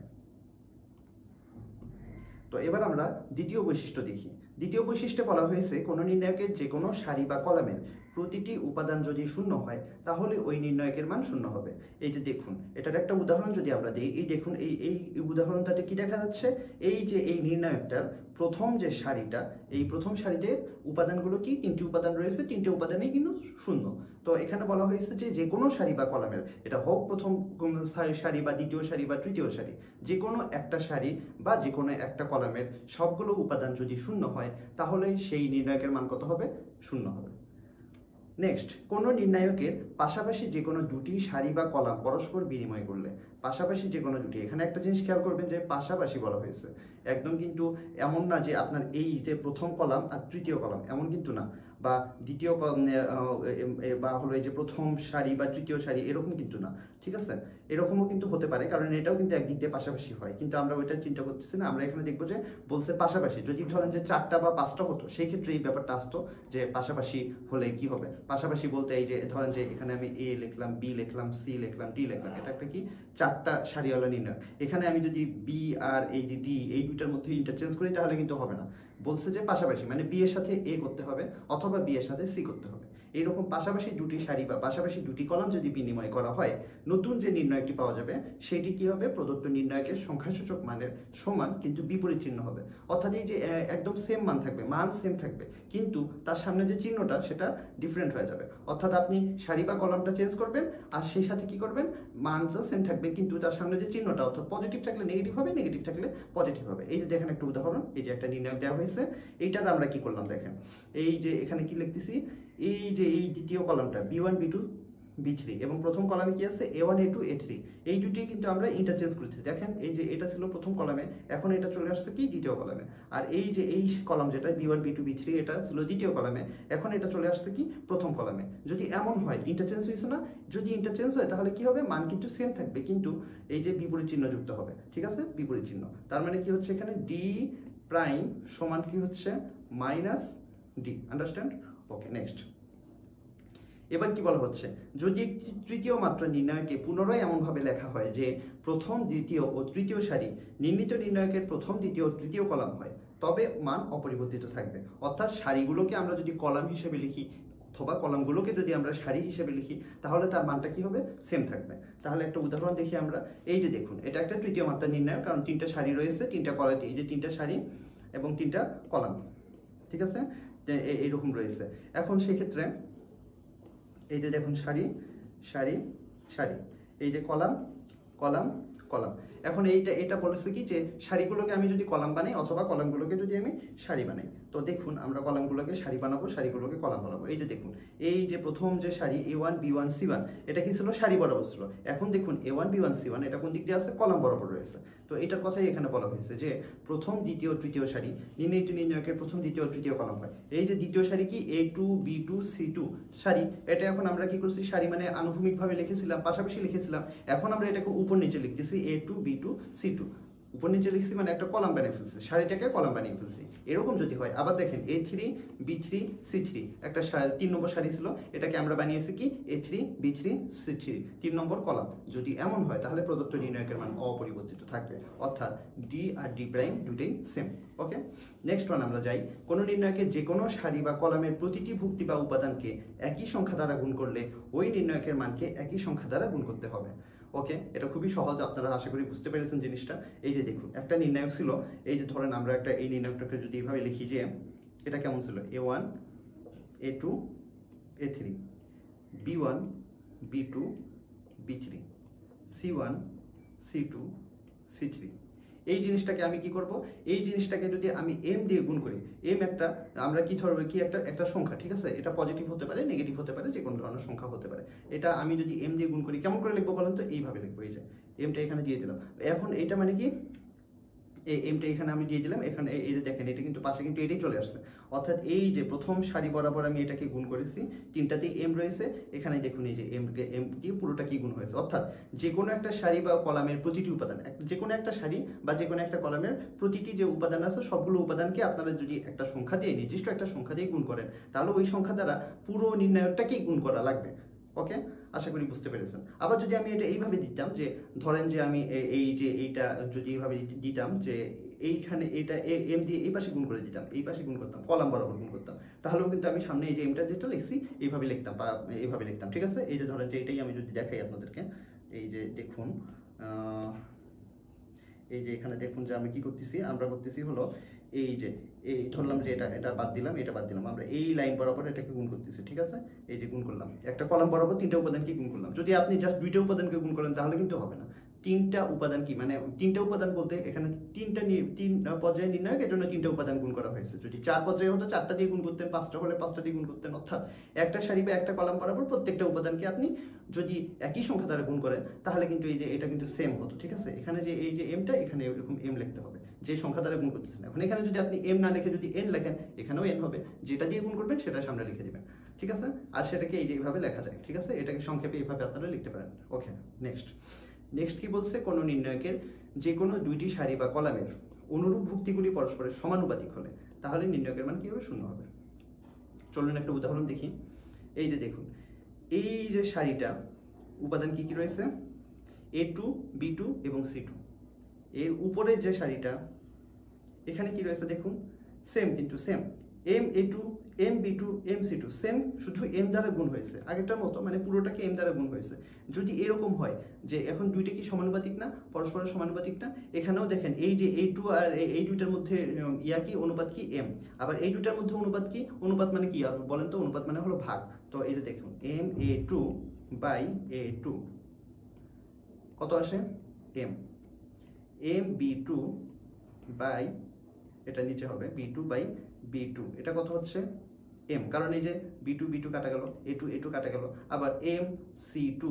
তো এবার আমরা দ্বিতীয় বৈশিষ্ট্য দেখি। দ্বিতীয় বৈশিষ্ট্যে বলা হয়েছে, কোনো নির্ণায়কের যে কোনো সারি বা কলামের প্রতিটি উপাদান যদি 0 হয়, তাহলে ওই নির্ণায়কের মান 0 হবে। এই যে দেখুন, এটার একটা উদাহরণ যদি আমরা দিই, এই দেখুন এই উদাহরণটাতে কি দেখা যাচ্ছে? এই যে এই নির্ণায়কটার প্রথম যে সারিটা, এই প্রথম সারিতে উপাদানগুলো কি? 3টি উপাদান রয়েছে, 3টে উপাদানেই কিন্তু 0। তো এখানে বলা হয়েছে যে কোনো সারি বা কলামের, এটা হোক প্রথম সারি বা দ্বিতীয় সারি বা তৃতীয় সারি, যে কোনো একটা সারি বা যে কোনো একটা কলামের সবগুলো উপাদান যদি 0 হয়, তাহলে সেই নির্ণায়কের মান কত হবে? 0 হবে। নেক্সট, কোনো নির্ণায়কের পাশাপাশি যে কোনো দুটি সারি বা কলাম পরস্পর বিনিময় করলে, পাশাপাশি যে কোনো দুটি, এখানে একটা জিনিস খেয়াল করবেন যে পাশাপাশি বলা হয়েছে, একদম কিন্তু এমন না যে আপনার এই যে প্রথম কলাম আর তৃতীয় কলাম, এমন কিন্তু না, বা দ্বিতীয় বা হলো এই যে প্রথম সারি বা তৃতীয় সারি, এরকম কিন্তু না, ঠিক আছে? এরকমও কিন্তু হতে পারে, কারণ এটাও কিন্তু একদিক দিয়ে পাশাপাশি হয়, কিন্তু আমরা ওইটা চিন্তা করতেছি না। আমরা এখানে দেখবো যে বলছে পাশাপাশি, যদি ধরেন যে 4টা বা 5টা হতো, সেই ক্ষেত্রে এই ব্যাপারটা আসতো যে পাশাপাশি হলে কি হবে। পাশাপাশি বলতে এই যে ধরেন যে এখানে আমি এ লিখলাম, বি লিখলাম, সি লিখলাম, ডি লিখলাম, এটা একটা কি 4টা সারিওয়ালা নির্ণয়। এখানে আমি যদি বি আর এই যে ডি, এই দুইটার মধ্যে ইন্টারচেঞ্জ করি তাহলে কিন্তু হবে না। বলছে যে পাশাপাশি মানে বি এর সাথে এ করতে হবে অথবা বি এর সাথে সি করতে হবে। এইরকম পাশাপাশি দুটি সারি বা পাশাপাশি দুটি কলাম যদি বিনিময় করা হয়, নতুন যে নির্ণয়টি পাওয়া যাবে সেটি কি হবে, প্রদত্ত নির্ণয়কের সংখ্যাসূচক মানের সমান কিন্তু বিপরীত চিহ্ন হবে। অর্থাৎ এই যে একদম সেম মান থাকবে, মান সেম থাকবে, কিন্তু তার সামনে যে চিহ্নটা সেটা ডিফারেন্ট হয়ে যাবে। অর্থাৎ আপনি সারি বা কলামটা চেঞ্জ করবেন আর সেই সাথে কি করবেন, মানটা সেম থাকবে কিন্তু তার সামনে যে চিহ্নটা, অর্থাৎ পজিটিভ থাকলে নেগেটিভ হবে, নেগেটিভ থাকলে পজিটিভ হবে। এই যে দেখেন একটা উদাহরণ, এই যে একটা নির্ণয় দেওয়া হয়েছে, এইটার আমরা কি করলাম দেখেন, এই যে এখানে কি লিখতেছি, এই যে এই দ্বিতীয় কলামটা B1 B2 B3 এবং প্রথম কলামে কি আছে A1 A2 A3, এই দুটি কিন্তু আমরা ইন্টারচেঞ্জ করতেছি। দেখেন এই যে এটা ছিল প্রথম কলামে, এখন এটা চলে আসছে কি দ্বিতীয় কলামে, আর এই যে এই কলাম যেটা B1 B2 B3 এটা ছিল দ্বিতীয় কলামে, এখন এটা চলে আসছে কি প্রথম কলামে। যদি এমন হয়, ইন্টারচেঞ্জ হয়েছে না, যদি ইন্টারচেঞ্জ হয় তাহলে কি হবে, মান কিন্তু সেম থাকবে কিন্তু এই যে বিপরীত চিহ্ন যুক্ত হবে, ঠিক আছে, বিপরীত চিহ্ন। তার মানে কি হচ্ছে এখানে ডি প্রাইম সমান কি হচ্ছে মাইনাস ডি, আন্ডারস্ট্যান্ড? ওকে, নেক্সট। এবার কি বলা হচ্ছে, যদি একটি তৃতীয় মাত্রা নির্ণয়কে পুনরায় এমনভাবে লেখা হয় যে প্রথম, দ্বিতীয় ও তৃতীয় সারি নির্ণীত নির্ণয়কের প্রথম, দ্বিতীয় ও তৃতীয় কলাম হয়, তবে মান অপরিবর্তিত থাকবে। অর্থাৎ সারিগুলোকে আমরা যদি কলাম হিসেবে লিখি অথবা কলামগুলোকে যদি আমরা সারি হিসেবে লিখি তাহলে তার মানটা কি হবে, সেম থাকবে। তাহলে একটা উদাহরণ দেখি আমরা। এই যে দেখুন, এটা একটা তৃতীয় মাত্রা নির্ণয়, কারণ 3টা সারি রয়েছে, 3টা কলাম, এই যে 3টা সারি এবং 3টা কলাম, ঠিক আছে, এইরকম রয়েছে। এখন সেই ক্ষেত্রে এই যে দেখুন সারি সারি সারি, এই যে কলাম কলাম কলাম। এখন এটা বলেছে কি যে সারিগুলোকে আমি যদি কলাম বানাই অথবা কলামগুলোকে যদি আমি সারি বানাই, তো দেখুন আমরা কলামগুলোকে সারি বানাবো, সারিগুলোকে কলাম বানাবো। এই যে দেখুন, এই যে প্রথম যে সারি A1 B1 C1, এটা কি ছিল, সারি বরাবর ছিল। এখন দেখুন A1 B1 C1 এটা কোন দিক দিয়ে আছে, কলাম বরাবর রয়েছে। তো এটার কথাই এখানে বলা হয়েছে যে প্রথম, দ্বিতীয়, তৃতীয় সারি নির্ণীত নির্ণয়কের প্রথম, দ্বিতীয়, তৃতীয় কলাম হয়। এই যে দ্বিতীয় সারি কি A2 B2 C2 সারি, এটা এখন আমরা কি করছি, সারি মানে আনুভূমিকভাবে লিখেছিলাম, পাশাপাশি লিখেছিলাম, এখন আমরা এটাকে উপর নিচে লিখতেছি A2 B2 C2, উপর নিচে লিখছি মানে একটা কলাম বানিয়ে ফেলছি, সারিটাকে কলাম বানিয়ে ফেলছি। এরকম যদি হয়, আবার দেখেন A3 B3 C3 একটা 3 নম্বর সারি ছিল, এটাকে আমরা বানিয়েছি কি A3 B3 C3 3 নম্বর কলাম। যদি এমন হয় তাহলে প্রদত্ত নির্ণয়কের মান অপরিবর্তিত থাকবে, অর্থাৎ ডি আর ডি প্রাইম দুটোই সেম। ওকে, নেক্সট ওয়ান আমরা যাই। কোনো নির্ণয়কে যে কোনো সারি বা কলামের প্রতিটি ভুক্তি বা উপাদানকে একই সংখ্যা দ্বারা গুণ করলে ওই নির্ণয়কের মানকে একই সংখ্যা দ্বারা গুণ করতে হবে। ওকে, এটা খুবই সহজ, আপনারা আশা করি বুঝতে পেরেছেন জিনিসটা। এই যে দেখুন, একটা নির্ণায়ক ছিল, এই যে ধরেন আমরা একটা এই নির্ণায়কটাকে যদি এইভাবে লিখি যে এটা কেমন ছিল, A1 A2 A3 B1 B2 B3 C1 C2 C3, এই জিনিসটাকে আমি কি করব, এই জিনিসটাকে যদি আমি m দিয়ে গুণ করি, m একটা আমরা কি ধরবো, কি একটা সংখ্যা, ঠিক আছে, এটা পজিটিভ হতে পারে, নেগেটিভ হতে পারে, যে কোনো ধরনের সংখ্যা হতে পারে। এটা আমি যদি m দিয়ে গুণ করি, কেমন করে লিখবো বলেন তো, এইভাবে লিখবো, এই যে mটা এখানে দিয়ে দিলাম। এখন এটা মানে কি, এই এমটা এখানে আমি দিয়ে দিলাম, এখানে এই যে দেখেন এটা কিন্তু পাশে কিন্তু এটাই চলে আসছে, অর্থাৎ এই যে প্রথম সারি বরাবর আমি এটাকে গুণ করেছি, তিনটাতেই এম রয়েছে, এখানে দেখুন এই যে এমটি পুরোটা কি গুণ হয়েছে। অর্থাৎ যে কোনো একটা সারি বা কলামের প্রতিটি উপাদান, যে কোনো একটা সারি বা যে কোনো একটা কলামের প্রতিটি যে উপাদান আছে সবগুলো উপাদানকে আপনারা যদি একটা সংখ্যা দিয়ে, নির্দিষ্ট একটা সংখ্যা দিয়ে গুণ করেন, তাহলে ওই সংখ্যা দ্বারা পুরো নির্ণায়কটাকেই গুণ করা লাগবে। ওকে, আশা করি বুঝতে পেরেছেন। আবার যদি আমি এটা এইভাবে দিতাম যে ধরেন যে আমি এই যে এইটা যদি এইভাবে দিতাম যে এইখানে এটা এম দিয়ে এই পাশে গুণ করে দিতাম, এই পাশে গুণ করতাম, কলাম বরাবর গুণ করতাম, তাহলেও কিন্তু আমি সামনে এই যে এমটা যেটা লিখছি এইভাবে লিখতাম বা এইভাবে লিখতাম, ঠিক আছে। এই যে ধরেন যে এটাই আমি যদি দেখাই আপনাদেরকে, এই যে দেখুন, এই যে এখানে দেখুন যে আমি কি করতেছি, আমরা করতেছি হলো এই যে এই ধরলাম যে এটা বাদ দিলাম, এটা বাদ দিলাম, আমরা এই লাইন বরাবর এটাকে গুণ করতেছি, ঠিক আছে। এই যে গুণ করলাম, একটা কলাম বরাবর 3টা উপাদানকে গুণ করলাম। যদি আপনি জাস্ট 2টা উপাদানকে গুণ করেন তাহলে কিন্তু হবে না, তিনটা উপাদান কি, মানে তিনটা উপাদান বলতে এখানে তিন পর্যায়ে নির্ণায়ক, এর জন্য তিনটা উপাদান গুণ করা হয়েছে। যদি 4 পর্যায়ে হতো 4টা দিয়ে গুণ করতেন, 5টা হলে 5টা দিয়ে গুণ করতেন। অর্থাৎ একটা সারি বা একটা কলাম বরাবর প্রত্যেকটা উপাদানকে আপনি যদি একই সংখ্যা দ্বারা গুণ করেন তাহলে কিন্তু এই যে এটা কিন্তু সেম হতো, ঠিক আছে। এখানে যে এই যে এমটা, এখানে এরকম এম লিখতে হবে যে সংখ্যা দ্বারা গুণ করতেছেন। এখন এখানে যদি আপনি এম না লিখে যদি এন লেখেন, এখানেও এন হবে, যেটা দিয়ে গুণ করবেন সেটা সামনে লিখে দিবেন, ঠিক আছে। আর সেটাকে এই যে এইভাবে লেখা যায়, ঠিক আছে। এটাকে সংক্ষেপে এইভাবে আপনারা লিখতে পারেন। ওকে, নেক্সট কি বলছে, কোনো নির্ণায়কের যে কোনো দুইটি সারি বা কলামের অনুরূপ ভুক্তিগুলি পরস্পরের সমানুপাতিক হলে তাহলে নির্ণায়কের মান কি হবে, শূন্য হবে। চলুন একটা উদাহরণ দেখি। এই যে দেখুন, এই যে সারিটা উপাদান কি কি রয়েছে, A2 B2 এবং C2। এর উপরের যে সারিটা এখানে কি রয়েছে দেখুন, সেম, কিন্তু same MA2 MB2 MC2 same, শুধু M দ্বারা গুণ হয়েছে আগেরটার মতো, মানে পুরোটাকে M দ্বারা গুণ হয়েছে। যদি এরকম হয় যে এখন দুইটা কি সমানুপাতিক না, পরস্পরের সমানুপাতিক না, এখানেও দেখেন এই যে A2 আর এই দুইটার মধ্যে ইয়া কি, অনুপাত কি, M। আবার এই দুইটার মধ্যে অনুপাত কি, অনুপাত মানে কি বলেন তো, অনুপাত মানে হলো ভাগ। তো এই যে দেখুন MA2 বাই A2 কত আসে, M। MB2 বাই, এটা নিচে হবে B2 বাই B2, এটা কত হচ্ছে M, কারণ এই যে B2 B2 কাটা গেল, A2 A2 কাটা গেল। আবার MC2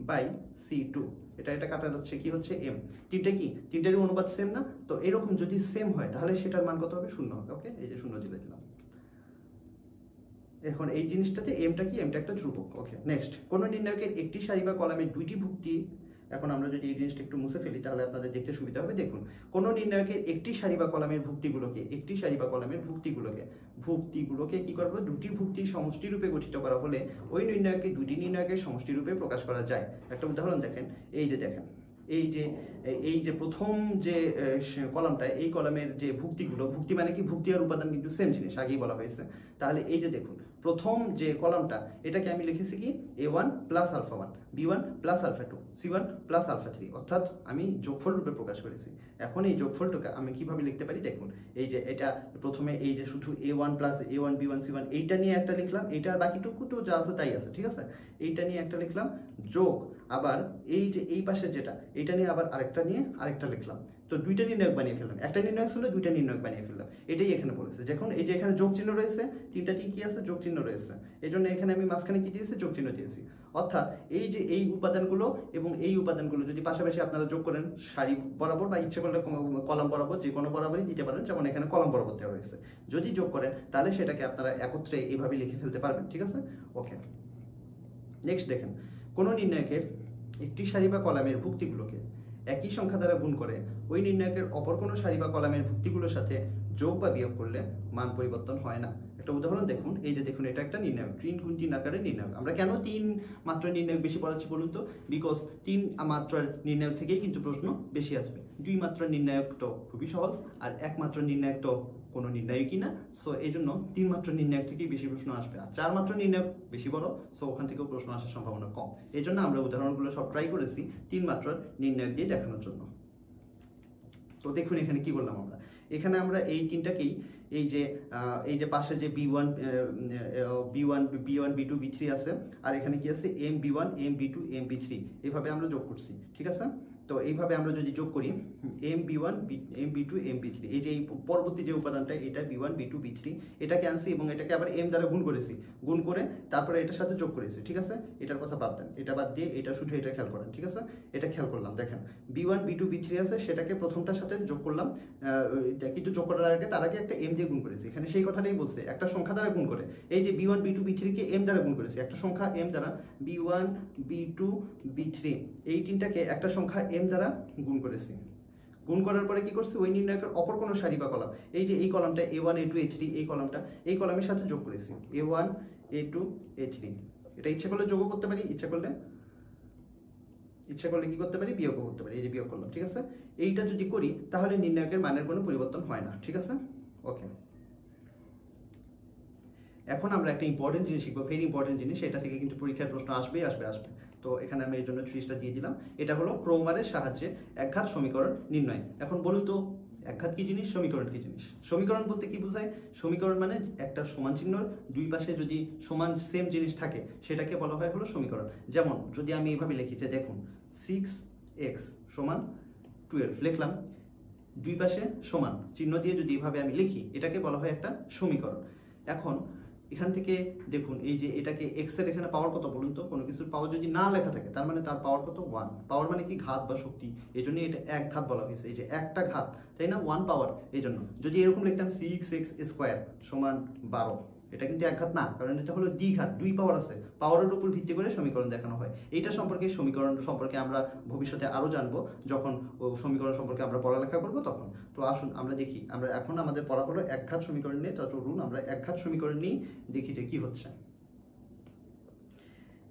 বাই C2, এটা কাটা যাচ্ছে, কি হচ্ছে M। তিনটে কি, তিনটেরই অনুপাত সেম না, তো এরকম যদি সেম হয় তাহলে সেটার মান কত হবে, শূন্য হবে। ওকে, এই যে শূন্য দিয়ে দিলাম। এখন এই জিনিসটাতে এমটা কি, এমটা একটা ধ্রুবক। ওকে, নেক্সট, কোন নির্ণায়কের একটি সারি বা কলামের দুইটি ভুক্তি, এখন আমরা যদি এই জিনিসটা একটু মুছে ফেলি তাহলে আপনাদের দেখতে সুবিধা হবে। দেখুন, কোন নির্ণায়কের একটি সারি বা কলামের ভুক্তিগুলোকে কি করবো, দুটি ভুক্তির সমষ্টি রূপে গঠিত করা হলে ওই নির্ণায়কে দুটি নির্ণায়কের সমষ্টি রূপে প্রকাশ করা যায়। একটা উদাহরণ দেখেন, এই যে দেখেন, এই যে প্রথম যে কলামটা, এই কলামের যে ভুক্তি মানে কি, ভুক্তি আর উপাদান কিন্তু সেম জিনিস, আগেই বলা হয়েছে। তাহলে এই যে দেখুন, প্রথম যে কলামটা, এটাকে আমি লিখেছি কি A1 plus alpha 1, B1 plus alpha 2, C1 plus alpha 3, অর্থাৎ আমি যোগফল রূপে প্রকাশ করেছি। এখন এই যোগফলটাকে আমি কিভাবে লিখতে পারি, দেখুন এই যে এটা প্রথমে এই যে শুধু A1 plus A1 B1 C1 এইটা নিয়ে একটা লিখলাম, এইটার বাকিটুকু তো যা আছে তাই আছে, ঠিক আছে। এইটা নিয়ে একটা লিখলাম, যোগ আবার এই যে এই পাশের যেটা, এইটা নিয়ে আবার আরেকটা লিখলাম। তো দুইটা নির্ণায়ক বানিয়ে ফেললাম, একটা নির্ণায়ক ছিল, দুইটা নির্ণায়ক বানিয়ে ফেললাম। এটাই এখানে বলেছে। যখন এই যে এখানে যোগ চিহ্ন রয়েছে, তিনটাতে কি আছে, যোগ চিহ্ন রয়েছে, এই জন্য এখানে আমি মাঝখানে কি দিয়েছি, যোগ চিহ্ন দিয়েছি। অর্থাৎ এই যে এই উপাদানগুলো এবং এই উপাদানগুলো যদি পাশাপাশি আপনারা যোগ করেন সারি বরাবর, বা ইচ্ছে করলে কলাম বরাবর, যে কোনো বরাবরই দিতে পারেন, যেমন এখানে কলাম বরাবর দেওয়া রয়েছে, যদি যোগ করেন তাহলে সেটাকে আপনারা একত্রে এইভাবে লিখে ফেলতে পারবেন, ঠিক আছে। ওকে, নেক্সট দেখেন, কোনো নির্ণায়কের একটি সারি বা কলামের ভুক্তিগুলোকে একই সংখ্যা দ্বারা গুণ করে ওই নির্ণায়কের অপর কোনো সারি বা কলামের ভুক্তিগুলোর সাথে যোগ বা বিয়োগ করলে মান পরিবর্তন হয় না। একটা উদাহরণ দেখুন, এই যে দেখুন, এটা একটা নির্ণায়ক, 3 গুণ 3 আকারের নির্ণায়ক। আমরা কেন 3 মাত্রার নির্ণায়ক বেশি পড়াচ্ছি বলুন তো, বিকজ 3 মাত্রার নির্ণায়ক থেকেই কিন্তু প্রশ্ন বেশি আসবে। 2 মাত্রার নির্ণায়ক তো খুবই সহজ, আর 1 মাত্রার নির্ণায়ক তো কোনো নির্ণায়কই না। সো এই জন্য 3 মাত্রার নির্ণায়ক থেকেই বেশি প্রশ্ন আসবে, আর 4 মাত্রার নির্ণায়ক বেশি বড়, সো ওখান থেকেও প্রশ্ন আসার সম্ভাবনা কম। এই জন্য আমরা উদাহরণগুলো সব ট্রাই করেছি 3 মাত্রার নির্ণায়ক দিয়ে দেখানোর জন্য। তো দেখুন এখানে কি করলাম আমরা, এখানে আমরা এই তিনটাকেই এই যে পাশে যে B1 B2 B3 আছে, আর এখানে কি আছে MB1 MB2 MB3, এইভাবে আমরা যোগ করছি, ঠিক আছে। তো এইভাবে আমরা যদি যোগ করি MB1 MB2 MB3, এই যে এই পরবর্তী যে উপাদানটা, এটা B1 B2 B3, এটাকে আনছি এবং এটাকে আবার M দ্বারা গুণ করেছি, গুণ করে তারপরে এটার সাথে যোগ করেছি, ঠিক আছে। এটার কথা বাদ দেন, এটা বাদ দিয়ে এটা শুধু এটা খেয়াল করেন, ঠিক আছে। এটা খেয়াল করলাম, দেখেন B1 B2 B3 আছে, সেটাকে প্রথমটার সাথে যোগ করলাম, কিন্তু যোগ করার আগে তার আগে একটা M দিয়ে গুণ করেছি। এখানে সেই কথাটাই বলছে, একটা সংখ্যা দ্বারা গুণ করে, এই যে B1 B2 B3 কে M দ্বারা গুণ করেছি, একটা সংখ্যা M দ্বারা, B1 B2 B3 এই তিনটাকে একটা সংখ্যা M দ্বারা গুণ করেছি। গুণ করার পরে কি করছি, ওই নির্ণায়কের অপর কোনো সারি বা কলাম, এই যে এই কলামটা A1 A2 A3, এই কলামটা, এই কলামের সাথে যোগ করেছি A1 A2 A3। এটা ইচ্ছে করলে যোগও করতে পারি, ইচ্ছে করলে কি করতে পারি, বিয়োগও করতে পারি, এই যে বিয়োগ করলাম, ঠিক আছে। এইটা যদি করি তাহলে নির্ণায়কের মানের কোনো পরিবর্তন হয় না, ঠিক আছে। ওকে, এখন আমরা একটা ইম্পর্টেন্ট জিনিস শিখবো, ভেরি ইম্পর্টেন্ট জিনিস, এটা থেকে কিন্তু পরীক্ষার প্রশ্ন আসবে। তো এখানে আমি এই জন্য 30টা দিয়ে দিলাম। এটা হলো ক্রমারের সাহায্যে একঘাত সমীকরণ নির্ণয়। এখন বলুন তো, একঘাত কি জিনিস, সমীকরণ কি জিনিস? সমীকরণ বলতে কি বোঝায়? সমীকরণ মানে একটা সমান চিহ্নর দুই পাশে যদি সমান সেম জিনিস থাকে সেটাকে বলা হয় হলো সমীকরণ। যেমন যদি আমি এইভাবে লিখি যে দেখুন 6 এক্স সমান 12 লিখলাম, দুই পাশে সমান চিহ্ন দিয়ে যদি এভাবে আমি লিখি এটাকে বলা হয় একটা সমীকরণ। এখন এখান থেকে দেখুন এই যে এটাকে এক্স এর এখানে পাওয়ার কত বলুন তো, কোনো কিছুর পাওয়ার যদি না লেখা থাকে তার মানে তার পাওয়ার কত 1। পাওয়ার মানে কি ঘাত বা শক্তি, এই জন্য এটা এক ঘাত বলা হয়েছে, এই যে একটা ঘাত তাই না, 1 পাওয়ার। এই জন্য যদি এরকম লিখতাম 6x স্কোয়ার সমান 12, এটা কিন্তু এক ঘাত না, কারণ এটা হলো দ্বিঘাত, 2 পাওয়ার আছে, পাওয়ারের উপর ভিত্তি করে সমীকরণ দেখানো হয়। এইটা সম্পর্কে সমীকরণ সম্পর্কে আমরা ভবিষ্যতে আরো জানবো, যখন সমীকরণ সম্পর্কে আমরা পড়ালেখা করব তখন। তো আসুন আমরা দেখি, আমরা এখন আমাদের পড়া হলো একঘাত সমীকরণ নিয়ে, তো চলুন আমরা একঘাত সমীকরণ নিয়ে দেখি যে কি হচ্ছে।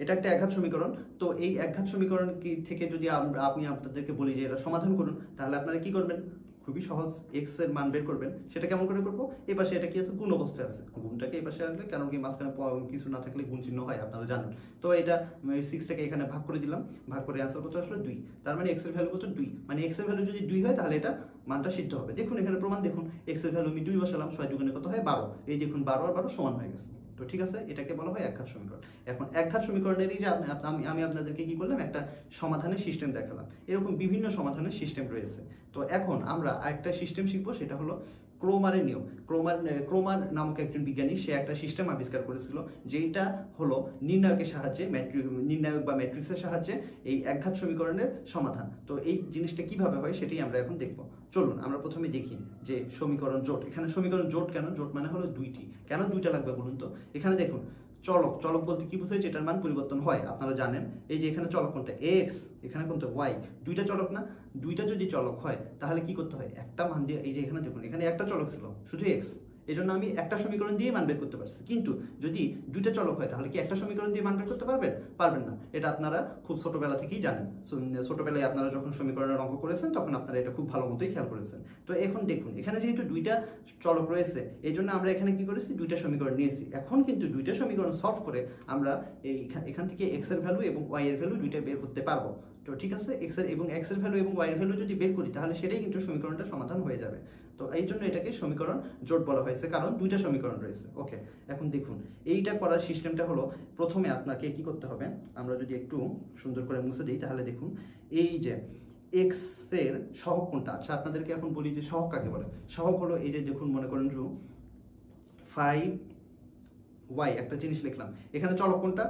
এটা একটা একঘাত সমীকরণ। তো এই একঘাত সমীকরণ থেকে যদি আমি আপনাদেরকে বলি যে এটা সমাধান করুন, তাহলে আপনারা কি করবেন, খুবই সহজ, এক্স এর মান বের করবেন। সেটা কেমন করে করবো, এই পাশে এটা কি আছে, গুণ অবস্থায় আছে, গুণটাকে এই পাশে আনলে, কারণ কি মাঝখানে কিছু না থাকলে গুণ চিহ্ন হয় আপনারা জানেন। তো এটা 6টাকে এখানে ভাগ করে দিলাম, ভাগ করে অ্যান্সার কত আসলে 2, তার মানে এক্স এর ভ্যালু কত 2, মানে এক্স এর ভ্যালু যদি 2 হয় তাহলে এটা মানটা সিদ্ধ হবে। দেখুন এখানে প্রমাণ দেখুন, এক্স এর ভ্যালু আমি 2 বসালাম, 6 দুগুণে কত হয় 12, এই দেখুন 12 আর 12 সমান হয়ে গেছে। তো ঠিক আছে, এটাকে বলা হয় একঘাত সমীকরণ। এখন একঘাত সমীকরণেরই যে আমি আপনাদেরকে কি করলাম, একটা সমাধানের সিস্টেম দেখালাম। এরকম বিভিন্ন সমাধানের সিস্টেম রয়েছে। তো এখন আমরা আরেকটা সিস্টেম শিখবো, সেটা হলো ক্রোমারের নিয়ম। ক্রোমার নামক একজন বিজ্ঞানী, সে একটা সিস্টেম আবিষ্কার করেছিল, যেটা হলো নির্ণায়কের সাহায্যে, নির্ণায়ক বা ম্যাট্রিক্সের সাহায্যে এই একঘাত সমীকরণের সমাধান। তো এই জিনিসটা কিভাবে হয় সেটাই আমরা এখন দেখবো। চলুন আমরা প্রথমে দেখি যে সমীকরণ জোট। এখানে সমীকরণ জোট কেন, জোট মানে হলো দুইটি, কেন দুইটা লাগবে বলুন তো। এখানে দেখুন চলক, চলক বলতে কি বোঝায়, যেটার মান পরিবর্তন হয়, আপনারা জানেন। এই যে এখানে চলক কোনটা, এক্স, এখানে কোনটা ওয়াই, দুইটা চলক না, দুইটা যদি চলক হয় তাহলে কি করতে হয়, একটা মান দিয়ে, এই যে এখানে দেখুন এখানে একটা চলক ছিল শুধু এক্স, এই জন্য আমি একটা সমীকরণ দিয়ে মান বের করতে পারছি। কিন্তু যদি দুইটা চলক হয় তাহলে কি একটা সমীকরণ দিয়ে মান বের করতে পারবেন, পারবেন না। এটা আপনারা খুব ছোটবেলা থেকেই জানেন, ছোটবেলায় আপনারা যখন সমীকরণের অঙ্ক করেছেন তখন আপনারা এটা খুব ভালো মতোই খেয়াল করেছেন। তো এখন দেখুন এখানে যেহেতু দুইটা চলক রয়েছে, এই জন্য আমরা এখানে কি করেছি, দুইটা সমীকরণ নিয়েছি। এখন কিন্তু দুইটা সমীকরণ সলভ করে আমরা এখান থেকে এক্স এর ভ্যালু এবং ওয়াই এর ভ্যালু দুইটা বের করতে পারবো। তো ঠিক আছে, এক্স এর ভ্যালু এবং ওয়াই এর ভ্যালু যদি বের করি তাহলে সেটাই কিন্তু সমীকরণটা সমাধান হয়ে যাবে। তো এই জন্য এটাকে সমীকরণ জোট বলা হয়েছে, কারণ দুইটা সমীকরণ রয়েছে। ওকে, এখন দেখুন এইটা করার সিস্টেমটা হলো, প্রথমে আপনাকে কি করতে হবে, আমরা যদি একটু সুন্দর করে মুছে দিই তাহলে দেখুন এই যে এক্স এর সহগ কোনটা। আচ্ছা আপনাদেরকে এখন বলি যে সহগ কাকে বলে। সহগ হলো এই যে দেখুন, মনে করেন 5y, একটা জিনিস লিখলাম, এখানে চলক কোনটা,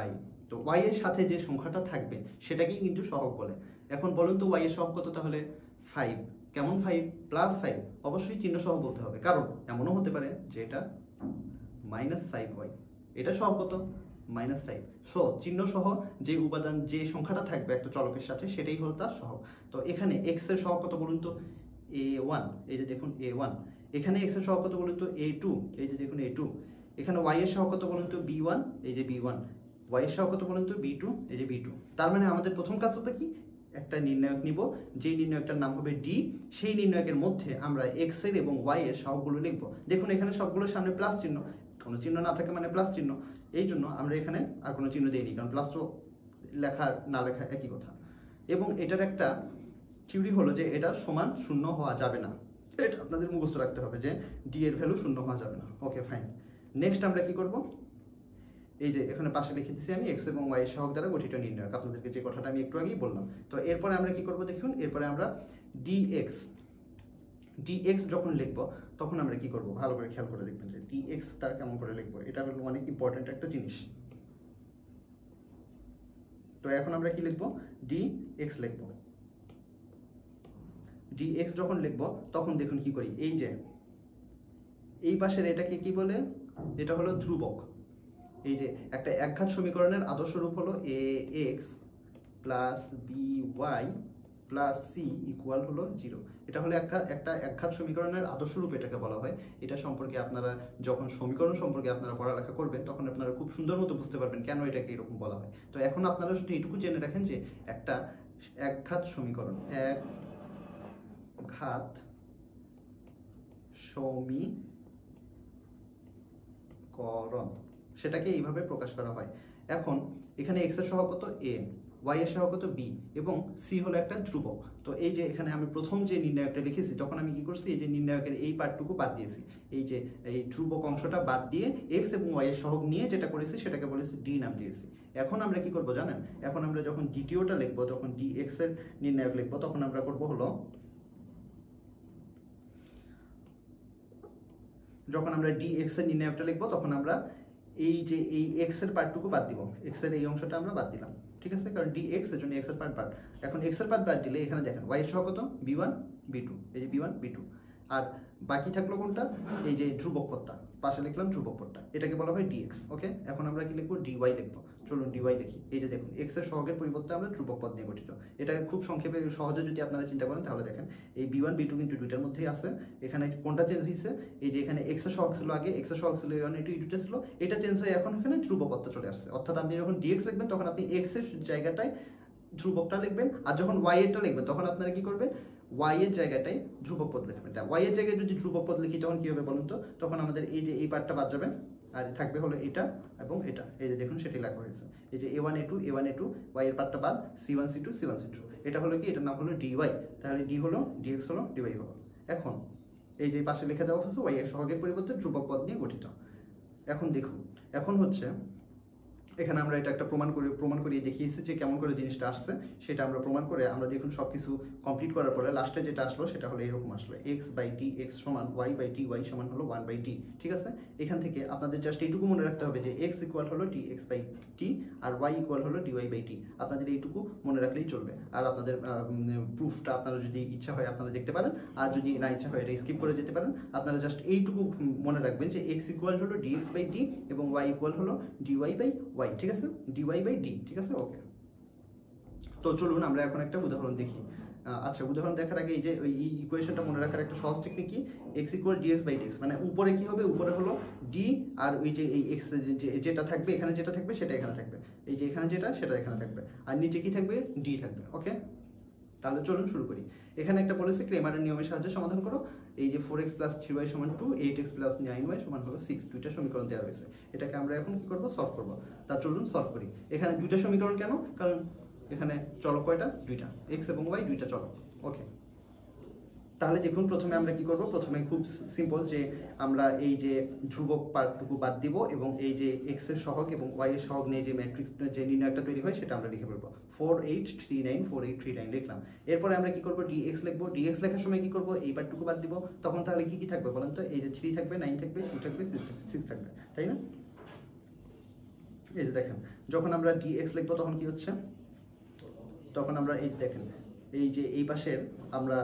y, তো y এর সাথে যে সংখ্যাটা থাকবে সেটাকেই কিন্তু সহগ বলে। এখন বলুন তো y এর সহগ কত, তাহলে 5, কেমন 5, +5, অবশ্যই চিহ্ন সহ বলতে হবে, কারণ এমনও হতে পারে যে এটা -5y, এটা সহগ কত, -5। সো চিহ্ন সহ যে উপাদান, যে সংখ্যাটা থাকবে একটা চলকের সাথে সেটাই হলো তার সহগ। তো এখানে x এর সহগ কত বলুন তো, a1, এই যে দেখুন a1, এখানে x এর সহগ কত বলুন তো, a2, এই যে দেখুন a2, এখানে y এর সহগ কত বলুন তো, b1, এই যে b1, y এর সহগ কত বলুন তো, b2, এই যে b2। তার মানে আমাদের প্রথম কাজ হবে কি, একটা নির্ণায়ক নিব, যে নির্ণায়কটার নাম হবে d, সেই নির্ণায়কের মধ্যে আমরা x এর এবং y এর সহগগুলো লিখব। দেখুন এখানে সবগুলোর সামনে প্লাস চিহ্ন, কোনো চিহ্ন না থাকে মানে প্লাস চিহ্ন, এই জন্য আমরা এখানে আর কোনো চিহ্ন দিইনি, কারণ প্লাস তো লেখা না লেখা একই কথা। এবং এটার একটা থিওরি হলো যে এটা সমান শূন্য হওয়া যাবে না, এটা আপনাদের মুখস্থ রাখতে হবে যে d এর ভ্যালু শূন্য হওয়া যাবে না। ওকে ফাইন, নেক্সট আমরা কি করব, এই যে এখানে পাশে লিখে দিচ্ছি আমি x এবং y এর সহগ দ্বারা গঠিত নির্ণায়ক, আপনাদেরকে যে কথাটা আমি একটু আগেই বললাম। তো এরপরে আমরা কি করব দেখুন, এরপরে আমরা dx যখন লিখব তখন আমরা কি করব, ভালো করে খেয়াল করে দেখবেন যে dx-টা কেমন করে লিখব, এটা হলো অনেক ইম্পর্টেন্ট একটা জিনিস। তো এখন আমরা কি লিখব, dx লিখব। dx যখন লিখব তখন দেখুন কি করি, এই যে এই পাশের এটাকে কি বলে, এটা হলো ধ্রুবক। এই যে একটা একঘাত সমীকরণের আদর্শ রূপ হলো ax + by + c = হলো 0। এটা হলো একটা একঘাত সমীকরণের আদর্শ রূপ এটাকে বলা হয়। এটা সম্পর্কে আপনারা যখন সমীকরণ সম্পর্কে আপনারা পড়ালেখা করবেন তখন আপনারা খুব সুন্দর মতো বুঝতে পারবেন কেন এটাকে এরকম বলা হয়। তো এখন আপনারা শুধু এটুকু জেনে রাখেন যে একটা একঘাত সমীকরণ, একঘাত সমীকরণ, সেটাকে এইভাবে প্রকাশ করা হয়। এখন এখানে x এর সহগ কত, a, ওয়াই এর সহগ কত বি, এবং সি হলো একটা ধ্রুবক। তো এই যে এখানে আমি প্রথম যে নির্ণায়কটা লিখেছি তখন আমি কি করছি, এই যে নির্ণায়কের এই পার্টটুকু বাদ দিয়েছি, এই যে এই ধ্রুবক অংশটা বাদ দিয়ে এক্স এবং ওয়াই এর সহগ নিয়ে যেটা করেছি সেটাকে বলেছি ডি নাম দিয়েছি। এখন আমরা কি করব জানেন, এখন আমরা যখন দ্বিতীয়টা লিখবো, যখন ডি এক্স এর নির্ণায়ক লিখবো, তখন আমরা করব হলো, যখন আমরা ডি এক্স এর নির্ণায়কটা লিখবো তখন আমরা এই যে এই এক্স এর পার্টটুকু বাদ দিব, এক্স এর এই অংশটা আমরা বাদ দিলাম, ঠিক আছে, কারণ ডি এক্স এর জন্য এক্স এর পার্ট বাদ। এখন এক্স এর পার্ট বাদ দিলে এখানে দেখেন ওয়াই এর সহগ কত বি1 বি2, এই যে বি1 বি2, আর বাকি থাকলো কোনটা, এই যে ধ্রুবক পদটা পাশে লিখলাম, ধ্রুবক পদটা, এটাকে বলা হয় ডিএক্স। ওকে, এখন আমরা কি লিখবো, ডিওয়াই লিখবো। চলুন ডিওয়াই লিখি। এই যে দেখুন এক্স এর সহগের পরিবর্তে আমরা ধ্রুবক পদ নিয়ে গঠিত। এটা খুব সংক্ষেপে সহজে যদি আপনারা চিন্তা করেন তাহলে দেখেন এই বি1 বি2 কিন্তু দুইটার মধ্যেই আছে। এখানে কোনটা চেঞ্জ হয়েছে, এই যে এখানে এক্স এর সহগ ছিল আগে, এক্স এর সহগ ছিল a1 a2 a2 ছিল, এটা চেঞ্জ হয়ে এখন এখানে ধ্রুবক পদটা চলে আসছে। অর্থাৎ আপনি যখন ডিএক্স লিখবেন তখন আপনি এক্স এর জায়গাটায় ধ্রুবকটা লিখবেন, আর যখন ওয়াই এরটা লিখবেন তখন আপনারা কি করবেন, ওয়াই এর জায়গাটায় ধ্রুবক পদ লিখবেন। ওয়াই এর জায়গায় যদি ধ্রুবক পদ লিখি তখন কি হবে বলুন তো, তখন আমাদের এই যে এই পার্টটা বাদ যাবে, আর থাকবে হলো এটা এবং এটা। এই যে দেখুন সেটাই লেখা হয়েছে, এই যে a1 a2 a1 a2, Y এর পার্টটা বাদ, c1 c2 c1 c2, এটা হলো কি, এটার নাম হলো ডিওয়াই। তাহলে ডি হলো ডিএক্স হলো ডিওয়াই হলো। এখন এই যে পাশে লিখে দেওয়া হচ্ছে ওয়াই এর সহগের পরিবর্তে ধ্রুবক পদ নিয়ে গঠিত। এখন দেখুন, এখন হচ্ছে এখানে আমরা এটা একটা প্রমাণ করিয়ে দেখিয়েছি যে কেমন করে জিনিসটা আসছে, সেটা আমরা প্রমাণ করে আমরা দেখুন সব কিছু কমপ্লিট করার পরে লাস্টে যেটা আসলো সেটা হলো এরকম আসলো, এক্স বাই ডি এক্স সমান ওয়াই বাই ডি ওয়াই সমান হলো 1 বাই ডি। ঠিক আছে, এখান থেকে আপনাদের জাস্ট এইটুকু মনে রাখতে হবে যে এক্স ইকুয়াল হলো ডি এক্স বাই টি আর ওয়াই ইকুয়াল হলো ডি ওয়াই বাই টি। আপনাদের এইটুকু মনে রাখলেই চলবে। আর আপনাদের প্রুফটা আপনারা যদি ইচ্ছা হয় আপনারা দেখতে পারেন, আর যদি না ইচ্ছা হয় এটা স্কিপ করে যেতে পারেন। আপনারা জাস্ট এইটুকু মনে রাখবেন যে এক্স ইকুয়াল হলো ডি এক্স বাই ডি এবং ওয়াই ইকুয়াল হলো ডি ওয়াই বাই ওয়াই। ঠিক আছে, dy বাই ডি। ঠিক আছে, ওকে। তো চলুন আমরা এখন একটা উদাহরণ দেখি। আচ্ছা, উদাহরণ দেখার আগে এই যে ওই ইকুয়েশনটা মনে রাখার একটা সহজ টেকনিক কি, x equal dx by dx, মানে উপরে কি হবে, উপরে হলো d, আর ওই যে এই x যেটা থাকবে এখানে, যেটা থাকবে সেটা এখানে থাকবে, এই যে এখানে যেটা সেটা এখানে থাকবে, আর নিচে কি থাকবে, d থাকবে। ওকে, তাহলে চলুন শুরু করি। এখানে একটা বলেছে ক্রেমারের নিয়মের সাহায্যে সমাধান করো। এই যে 4x প্লাস 3y সমান 2, 8x প্লাস 9y সমান হলো 6, দুইটা সমীকরণ দেওয়া হয়েছে। এটাকে আমরা এখন কি করব, সলভ করব। তা চলুন সলভ করি। এখানে দুইটা সমীকরণ কেন, কারণ এখানে চলক কয়টা, দুইটা, x এবং y দুইটা চলক। ওকে, তাহলে দেখুন প্রথমে আমরা কি করব, প্রথমে খুব সিম্পল যে আমরা এই যে ধ্রুবক পার্টটুকু বাদ দিব এবং এই যে x এর সহগ এবং y এর সহগ নিয়ে যে ম্যাট্রিক্স যে নির্ণয়টা তৈরি হয় সেটা আমরা লিখে ফেলবো। 4839 4839 লিখলাম। এরপরে আমরা কি করব, dx লিখবো। dx লেখার সময় কি করব, এই পার্টটুকু বাদ দিব। তখন তাহলে কি কি থাকবে বলেন তো, এই যে 3 থাকবে, 9 থাকবে, 2 থাকবে, 6 থাকবে, তাই না? এই যে দেখেন যখন আমরা dx লিখবো তখন কি হচ্ছে, তখন আমরা এই যে দেখেন এই যে এই পাশের আমরা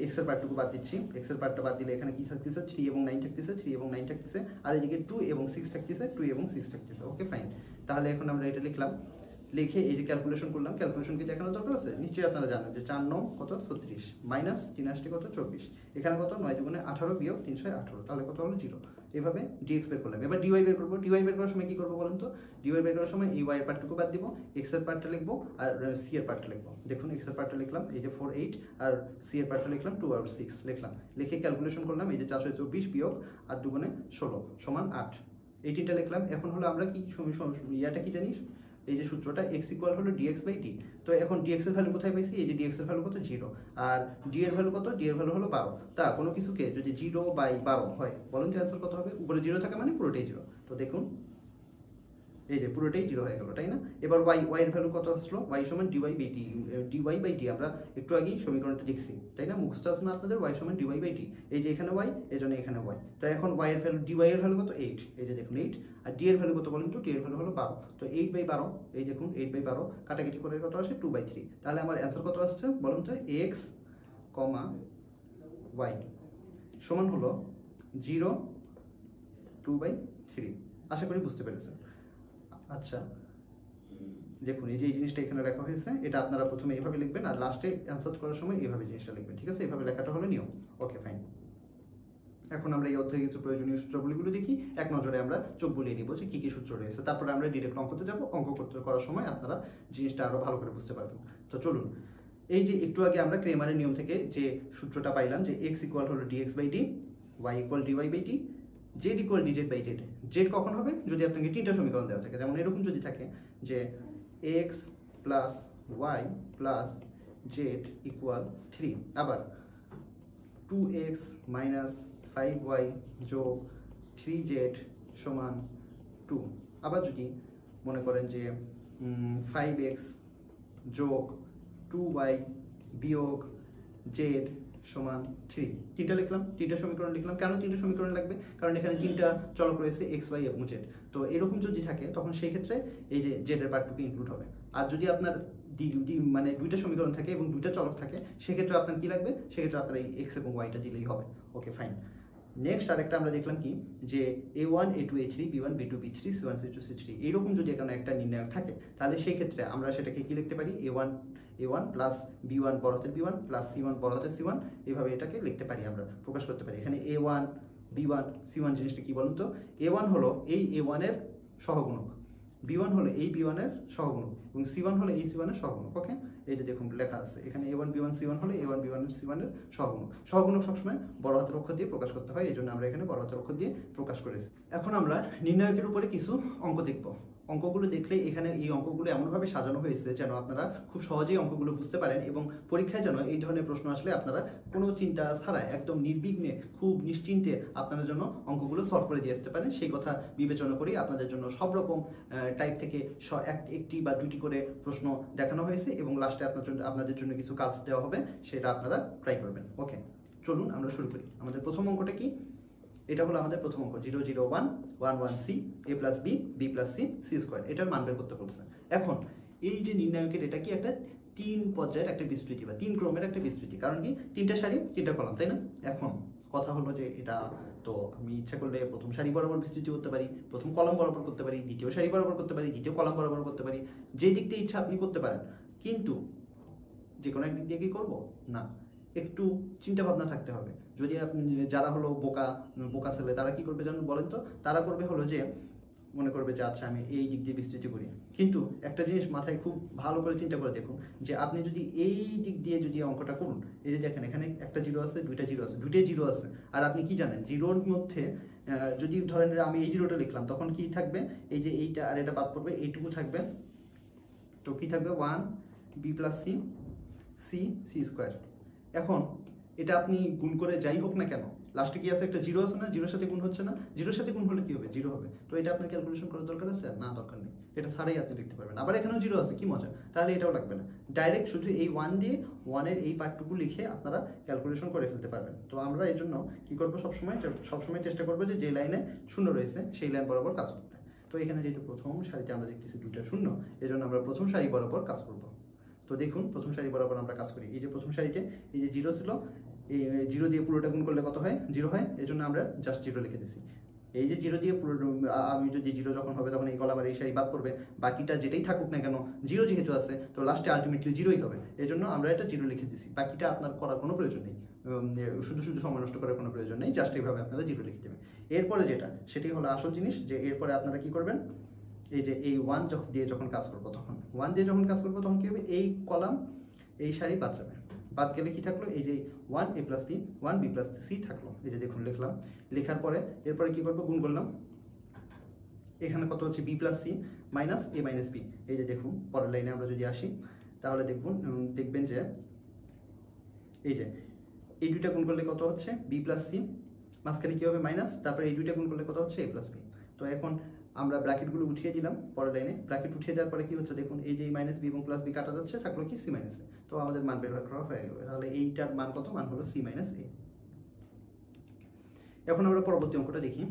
এক্স এর পার্টটুকু বাদ দিচ্ছি। এক্স এর পার্টটা বাদ দিলে এখানে কি থাকতেছে, 3 এবং 9 থাকতেছে, 3 এবং 9 থাকতেছে, আর এদিকে 2 এবং 6 থাকতেছে, 2 এবং 6 থাকতেছে। ওকে ফাইন, তাহলে এখন আমরা এটা লিখলাম। লিখে এই যে ক্যালকুলেশন করলাম, ক্যালকুলেশন কি দেখানোর দরকার আছে, নিশ্চয়ই আপনারা জানেন যে 4 9 কত 36 মাইনাস 3 আসছে কত 24, এখানে কত 9 দুগুণে 18 বিয়োগ 318, তাহলে কত হলো 0। এভাবে dx বের করলাম। এবার dy বের করব। dy বের করার সময় কি করব বলেন তো, dy বের করার সময় এই y এর পার্টটুকু বাদ দিব, x এর পার্টটা লিখবো আর c এর পার্টটা লিখবো। দেখুন x এর পার্টটা লিখলাম এই যে 48, আর c এর পার্টটা লিখলাম 2 আর 6 লিখলাম। লিখে ক্যালকুলেশন করলাম, এই যে 424 বিয়োগ 8 দুগুণে 16 সমান 8, এই তিনটা লিখলাম। এখন হলো আমরা কি ইয়াটা কি জানিস, এই যে সূত্রটা x ইকুয়াল হলো dx বাই d। তো এখন dx এর ভ্যালু কোথায় পাইছি, এই যে dx এর ভ্যালু কত 0, আর d এর ভ্যালু কত, d এর ভ্যালু হলো 12। তা কোনো কিছুকে যদি 0 বাই 12 হয় বলুন তো অ্যান্সার কত হবে, উপরে 0 থাকে মানে পুরোটাই 0। তো দেখুন এই যে পুরোটাই 0 হয়ে গেল, তাই না? এবার y এর ভ্যালু কত আসলো, y সমান dy by d, dy by d আমরা একটু আগেই সমীকরণটা লিখছি, তাই না? মুখস্থ আছে না আপনাদের, y সমান dy বাই d, এই যে এখানে y, এজন্য এখানে y। তো এখন y এর ভ্যালু, dy এর ভ্যালু কত 8, এই যে দেখুন 8, আর d এর ভ্যালু কত বলেন তো, d এর ভ্যালু হলো 12। তো 8 বাই 12, এই দেখুন 8 বাই 12 কাটাকাটি করে কত আসে 2 বাই 3। তাহলে আমার অ্যান্সার কত আসছে বলুন তো, x, y সমান হলো 0 2 বাই 3। আশা করি বুঝতে পেরেছেন। আচ্ছা দেখুন এই যে এই জিনিসটা এখানে লেখা হয়েছে, এটা আপনারা প্রথমে এইভাবে লিখবেন আর লাস্টে অ্যান্সার করার সময় এইভাবে জিনিসটা লিখবেন। ঠিক আছে, এইভাবে লেখাটা হলো নিয়ম। ওকে ফাইন, এখন আমরা এই অধ্যায়ে কিছু প্রয়োজনীয় সূত্রগুলো দেখি। এক নজরে আমরা চোখ বুলিয়ে নিব যে কি কি সূত্র রয়েছে, তারপরে আমরা ডিরেক্ট অঙ্কতে যাব। অঙ্ক করার সময় আপনারা জিনিসটা আরো ভালো করে বুঝতে পারবেন। তো চলুন, এই যে একটু আগে আমরা ক্রেমারের নিয়ম থেকে যে সূত্রটা পাইলাম যে x ইকুয়াল হলো dx by d, y equal dy by d, z equal dz by z। z কখন হবে, যদি আপনাকে তিনটা সমীকরণ দেওয়া থাকে, যেমন এরকম যদি থাকে যে x plus y plus z equal 3। আবার 2x মাইনাস 5y যোগ 3z সমান 2। আবার যদি মনে করেন যে 5x যোগ 2y বিয়োগ z সমান 3, তিনটা লিখলাম, তিনটা সমীকরণ লিখলাম। কেন তিনটা সমীকরণ লাগবে? কারণ এখানে তিনটা চলক রয়েছে x, y এবং z। তো এরকম যদি থাকে তখন সেই ক্ষেত্রে এই যে z এর পার্টটুকু ইনক্লুড হবে। আর যদি আপনার মানে দুইটা সমীকরণ থাকে এবং দুইটা চলক থাকে, সেক্ষেত্রে আপনার কি লাগবে? সেক্ষেত্রে আপনার এই x এবং y টা দিলেই হবে। ওকে, ফাইন। নেক্সট আরেকটা আমরা দেখলাম কি, যে a1 a2 a3 b1 b2 b3 c1 c2 c3 এইরকম যদি এখানে একটা নির্ণায়ক থাকে, তাহলে সেই ক্ষেত্রে আমরা সেটাকে কি লিখতে পারি? a1 প্লাস b1 বড় হাতের b1 প্লাস c1 বড় হাতের c1, এইভাবে এটাকে লিখতে পারি, আমরা প্রকাশ করতে পারি। এখানে a1 b1 c1 জিনিসটা কি বলুন তো? a1 হলো এই a1 এর সহগুণক, b1 হলো এই b1 এর সহগুণক এবং c1 হলো এই c1 এর সহগুণক। ওকে, এই যে দেখুন লেখা আছে এখানে a1 b1 c1 হলো a1 b1 c1 এর সহগুণক। সহগুণক সবসময় বড় হাতের অক্ষর দিয়ে প্রকাশ করতে হয়, এই জন্য আমরা এখানে বড় হাতের অক্ষর দিয়ে প্রকাশ করেছি। এখন আমরা নির্ণায়কের উপরে কিছু অঙ্ক দেখব। অঙ্কগুলো দেখলে এখানে এই অঙ্কগুলো এমনভাবে সাজানো হয়েছে যেন আপনারা খুব সহজেই অঙ্কগুলো বুঝতে পারেন এবং পরীক্ষায় যেন এই ধরনের প্রশ্ন আসলে আপনারা কোনো চিন্তা ছাড়াই একদম নির্বিঘ্নে খুব নিশ্চিন্তে আপনাদের জন্য অঙ্কগুলো সলভ করে দিয়ে আসতে পারেন। সেই কথা বিবেচনা করেই আপনাদের জন্য সব রকম টাইপ থেকে একটি বা দুটি করে প্রশ্ন দেখানো হয়েছে এবং লাস্টে আপনাদের জন্য কিছু কাজ দেওয়া হবে, সেটা আপনারা ট্রাই করবেন। ওকে, চলুন আমরা শুরু করি। আমাদের প্রথম অঙ্কটা কি? এটা হলো আমাদের প্রথম অঙ্ক 0 0 1 1 1 c a plus b b plus c c square, এটার মান বের করতে বলছে। এখন এই যে নির্ণায়কের এটা কি একটা 3 পর্যায়ের একটা বিস্তৃতি বা 3 ক্রমের একটা বিস্তৃতি, কারণ কি 3টা সারি 3টা কলাম, তাই না? এখন কথা হলো যে এটা তো আমি ইচ্ছা করলে প্রথম সারি বরাবর বিস্তৃতি করতে পারি, প্রথম কলাম বরাবর করতে পারি, দ্বিতীয় সারি বরাবর করতে পারি, দ্বিতীয় কলাম বরাবর করতে পারি, যে দিক দিয়ে ইচ্ছা আপনি করতে পারেন। কিন্তু যে কোনো একদিক দিয়ে কি করবো না, একটু চিন্তা ভাবনা থাকতে হবে। যদি আপনি যারা হলো বোকা ছেলে, তারা কি করবে জানেন বলেন তো? তারা করবে হলো যে মনে করবে যে আচ্ছা আমি এই দিক দিয়ে বিস্তৃতি করি, কিন্তু একটা জিনিস মাথায় খুব ভালো করে চিন্তা করে দেখুন যে আপনি যদি এই দিক দিয়ে যদি অঙ্কটা করুন, এই যে দেখেন এখানে একটা জিরো আছে, দুইটা জিরো আছে, দুইটাই জিরো আছে। আর আপনি কি জানেন, জিরোর মধ্যে যদি ধরেন আমি এই জিরোটা লিখলাম, তখন কি থাকবে? এই যে এইটা আর এটা বাদ পড়বে, এইটুকু থাকবে। তো কি থাকবে? 1 b plus c c c square. এখন এটা আপনি গুণ করে যাই হোক না কেন, লাস্টে কি আছে? একটা জিরো আছে না? জিরোর সাথে গুণ হচ্ছে না? জিরোর সাথে গুণ হলে কি হবে? জিরো হবে। তো এটা আপনার ক্যালকুলেশন করার দরকার আছে? না, দরকার নেই। এটা ছাড়াই আপনি লিখতে পারবেন। আবার এখানেও জিরো আছে, কি মজা! তাহলে এটাও লাগবে না, ডাইরেক্ট শুধু এই 1 দিয়ে 1 এর এই পার্টটুকু লিখে আপনারা ক্যালকুলেশন করে ফেলতে পারবেন। তো আমরা এই জন্য কি করবো, সবসময় চেষ্টা করবো যে লাইনে শূন্য রয়েছে সেই লাইন বরাবর কাজ করতে। তো এখানে যেহেতু প্রথম সারিতে আমরা দেখতেছি দুইটা শূন্য, এই জন্য আমরা প্রথম সারি বরাবর কাজ করব। তো দেখুন প্রথম সারি বরাবর আমরা কাজ করি। এই যে প্রথম সারিতে এই যে জিরো ছিল, এই জিরো দিয়ে পুরোটা গুণ করলে কত হয়? জিরো হয়, এই জন্য আমরা জাস্ট জিরো লিখে দিচ্ছি। এই যে জিরো দিয়ে পুরো, আমি যদি জিরো যখন হবে তখন এই কলাম আর এই সারি বাদ পড়বে, বাকিটা যেটাই থাকুক না কেন জিরো যেহেতু আছে, তো লাস্টে আলটিমেটলি জিরোই হবে, এই জন্য আমরা এটা জিরো লিখে দিচ্ছি। বাকিটা আপনার করার কোনো প্রয়োজন নেই, শুধু সময় নষ্ট করার কোনো প্রয়োজন নেই, জাস্ট এইভাবে আপনারা জিরো লিখে দেবেন। এরপরে যেটা, সেটাই হলো আসল জিনিস, যে এরপরে আপনারা কি করবেন, এই যে এই 1 দিয়ে যখন কাজ করবো, তখন 1 দিয়ে যখন কাজ করবো তখন কি হবে? এই কলাম এই সারি বাদ যাবে, বাদ গেলে কি থাকলো? এই যে 1 a plus b 1 b plus c থাকলো। এই যে দেখুন লিখলাম, লেখার পরে এরপরে কি করবো? গুণ করলাম। এখানে কত হচ্ছে? b plus c minus a minus b। এই যে দেখুন পরের লাইনে আমরা যদি আসি, তাহলে দেখবেন যে এই যে এই দুইটা গুণ করলে কত হচ্ছে? b প্লাস c, মাঝখানে কি হবে? মাইনাস, তারপরে এই দুইটা গুণ করলে কত হচ্ছে? a plus b। তো এখন আমরা ব্র্যাকেটগুলো উঠিয়ে দিলাম পরের লাইনে। ব্র্যাকেট উঠিয়ে দেওয়ার পরে কি হচ্ছে দেখুন, এই যে মাইনাস বি এবং প্লাস বি কাটা যাচ্ছে, থাকলো কি? সি মাইনাস এ। তো আমাদের মান বের করা হয়ে গেল। তাহলে এইটার মান কত? মান হলো সি মাইনাস এ। এখন আমরা পরবর্তী অঙ্কটা দেখি।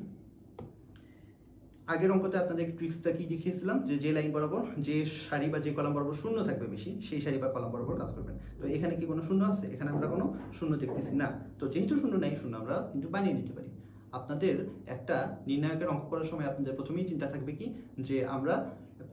আগের অঙ্কতে আপনাদের ট্রিক্সটা কি দেখিয়েছিলাম, যে লাইন বরাবর যে সারি বা যে কলাম বরাবর শূন্য থাকবে বেশি, সেই সারি বা কলাম বরাবর কাজ করবেন। তো এখানে কি কোনো শূন্য আছে? এখানে আমরা কোনো শূন্য দেখতেছি না। তো যেহেতু শূন্য নাই, শূন্য আমরা কিন্তু বানিয়ে নিতে পারি। আপনাদের একটা নির্ণায়কের অঙ্ক করার সময় আপনাদের প্রথমেই চিন্তা থাকবে কি, যে আমরা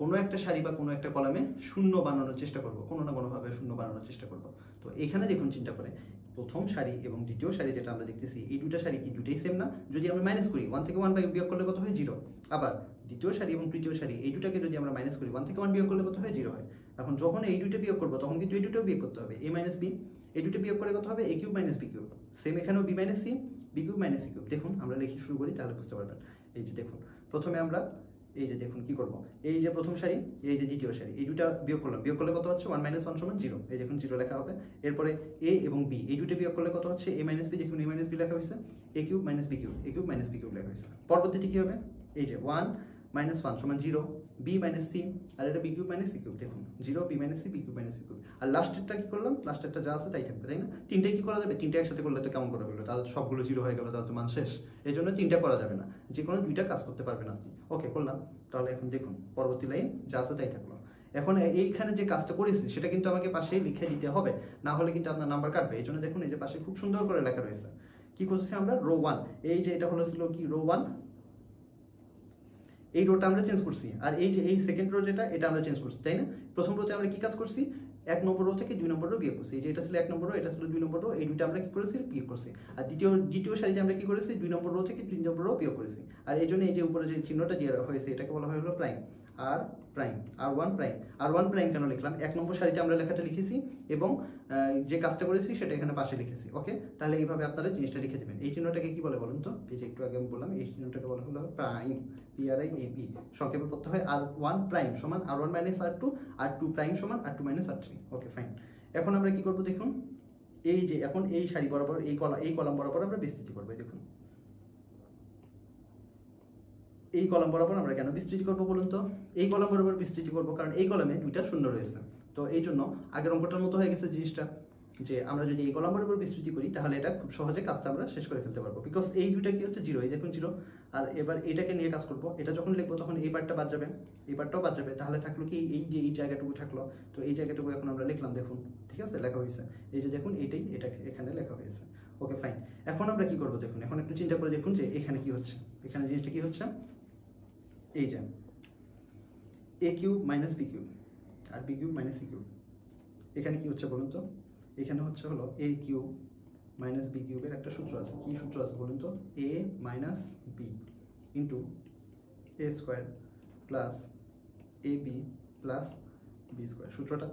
কোনো একটা সারি বা কোনো একটা কলামে শূন্য বানানোর চেষ্টা করব, কোনো না কোনোভাবে শূন্য বানানোর চেষ্টা করব। তো এখানে দেখুন চিন্তা করে, প্রথম সারি এবং দ্বিতীয় সারি যেটা আমরা দেখতেছি, এই দুটা সারি কি দুটোই সেম না? যদি আমরা মাইনাস করি, 1 থেকে 1 বিয়োগ করলে কত হয়? 0। আবার দ্বিতীয় সারি এবং তৃতীয় সারি এই দুটাকে যদি আমরা মাইনাস করি, 1 থেকে 1 বিয়োগ করলে কত হয়? 0 হয়। এখন যখন এই দুইটা বিয়োগ করবো, তখন কিন্তু এই দুটো বিয়োগ করতে হবে, a মাইনাস বি। এই দুটো বিয়োগ করে কত হবে? a cube minus b cube. Same এখানেও b minus c, b cube minus c cube. দেখুন আমরা লিখে শুরু করি, তাহলে বুঝতে পারবেন। এই যে দেখুন, প্রথমে আমরা এই যে দেখুন কি করব, এই যে প্রথম সারি, এই যে দ্বিতীয় সারি, এই দুটা বিয়োগ করলাম, বিয়োগ করলে কত হচ্ছে 1 - 1 = 0, এই দেখুন 0 লেখা হবে। এরপরে a এবং b, এই দুটো বিয়োগ করলে কত হচ্ছে a - b, দেখুন a - b লেখা হয়েছে, a³ - b³ a³ - b³ লেখা হয়েছে। পরবর্তীতে কি হবে, এই যে 1 - 1 = 0, b - c, আর এটা b³ - c³, দেখুন 0 b - c b³ - c³, আর লাস্টেরটা কি করলাম, লাস্টেরটা যা আছে তাই থাকবে, তাই না? তিনটে কি করা যাবে, তিনটে একসাথে করলে তো কেমন করে হলো, তাহলে সবগুলো 0 হয়ে গেল, তাহলে তো মান শেষ। এই জন্য তিনটা করা যাবে না, যে কোনো দুইটা কাজ করতে পারবেন আপনি। ওকে, করলাম। তাহলে এখন দেখুন পরবর্তী লাইন যা আছে তাই থাকলো। এখন এইখানে যে কাজটা করেছি সেটা কিন্তু আমাকে পাশে লিখে দিতে হবে, না হলে কিন্তু আপনার নাম্বার কাটবে। এই জন্য দেখুন এই যে পাশে খুব সুন্দর করে লেখা রয়েছে। কি করছি আমরা, রো 1, এই যে এটা হলো ছিল কি রো 1, এই রোটা আমরা চেঞ্জ করছি, আর এই যে এই সেকেন্ড রো যেটা, এটা আমরা চেঞ্জ করছি, তাই না? প্রথম রোতে আমরা কি কাজ করছি, 1 নম্বর রো থেকে 2 নম্বর রো বিয়োগ করছি, এই যে এটা ছিল 1 নম্বর রো, এটা ছিল 2 নম্বর রো, এই দুইটা আমরা কি করেছি, বিয়োগ করছি। আর দ্বিতীয় সারিতে আমরা কি করেছি, 2 নম্বর রো থেকে 3 নম্বর রো বিয়োগ করেছি। আর এই জন্য এই যে উপরে যে চিহ্নটা দেওয়া হয়েছে এটাকে বলা হয় হলো প্রাইম, আর প্রাইম, আর1 প্রাইম। আর1 প্রাইম কেন লিখলাম, 1 নম্বর সারিতে আমরা লেখাটা লিখেছি এবং যে কাজটা করেছি সেটা এখানে পাশে লিখেছি। ওকে, তাহলে এইভাবে আপনারা জিনিসটা লিখে দেবেন। এই চিহ্নটাকে কি বলে বলুন তো, এই যে একটু আগে আমি বললাম, এই চিহ্নটাকে বলা হলো প্রাইম, PRIMP। সংক্ষেপে পড়তে হয় R1 প্রাইম সমান R1 - R2, R2 প্রাইম সমান R2 - R3। ওকে, ফাইন। এখন আমরা কি করব দেখুন, এই যে এখন এই সারি বরাবর এই কলাম বরাবর আমরা বিস্তৃতি করব। দেখুন এই কলাম বরাবর আমরা কেন বিস্তৃতি করব বলুন তো, এই কলাম বরাবর বিস্তৃতি করব কারণ এই কলামে দুইটা শূন্য রয়েছে। তো এই জন্য আগের অঙ্কটার মতো হয়ে গেছে জিনিসটা, যে আমরা যদি এই কলাম বরাবর বিস্তৃতি করি তাহলে এটা খুব সহজে কাজটা আমরা শেষ করে ফেলতে পারবো, বিকজ এই দুইটা কি হচ্ছে 0, এই দেখুন 0। আর এবার এটাকে নিয়ে কাজ করব, এটা যখন লিখবো তখন এই পার্টটা বাদ যাবে, এই পার্টটাও বাদ যাবে, তাহলে থাকলো কি এই যে এই জায়গাটুকু থাকলো। তো এই জায়গাটুকু এখন আমরা লিখলাম, দেখুন ঠিক আছে, লেখা হয়েছে, এই যে দেখুন এটা এখানে লেখা হয়েছে। ওকে, ফাইন। এখন আমরা কি করব দেখুন, এখন একটু চিন্তা করে দেখুন যে এখানে কি হচ্ছে, এখানে জিনিসটা কি হচ্ছে, এই যে a³ - b³ আর b³ - c³, এখানে কি হচ্ছে বলুন তো, এখানে হচ্ছে হলো a³ - b³ এর একটা সূত্র আছে। কি সূত্র আছে বলুন তো, a - b into a² plus ab plus b²। সূত্রটা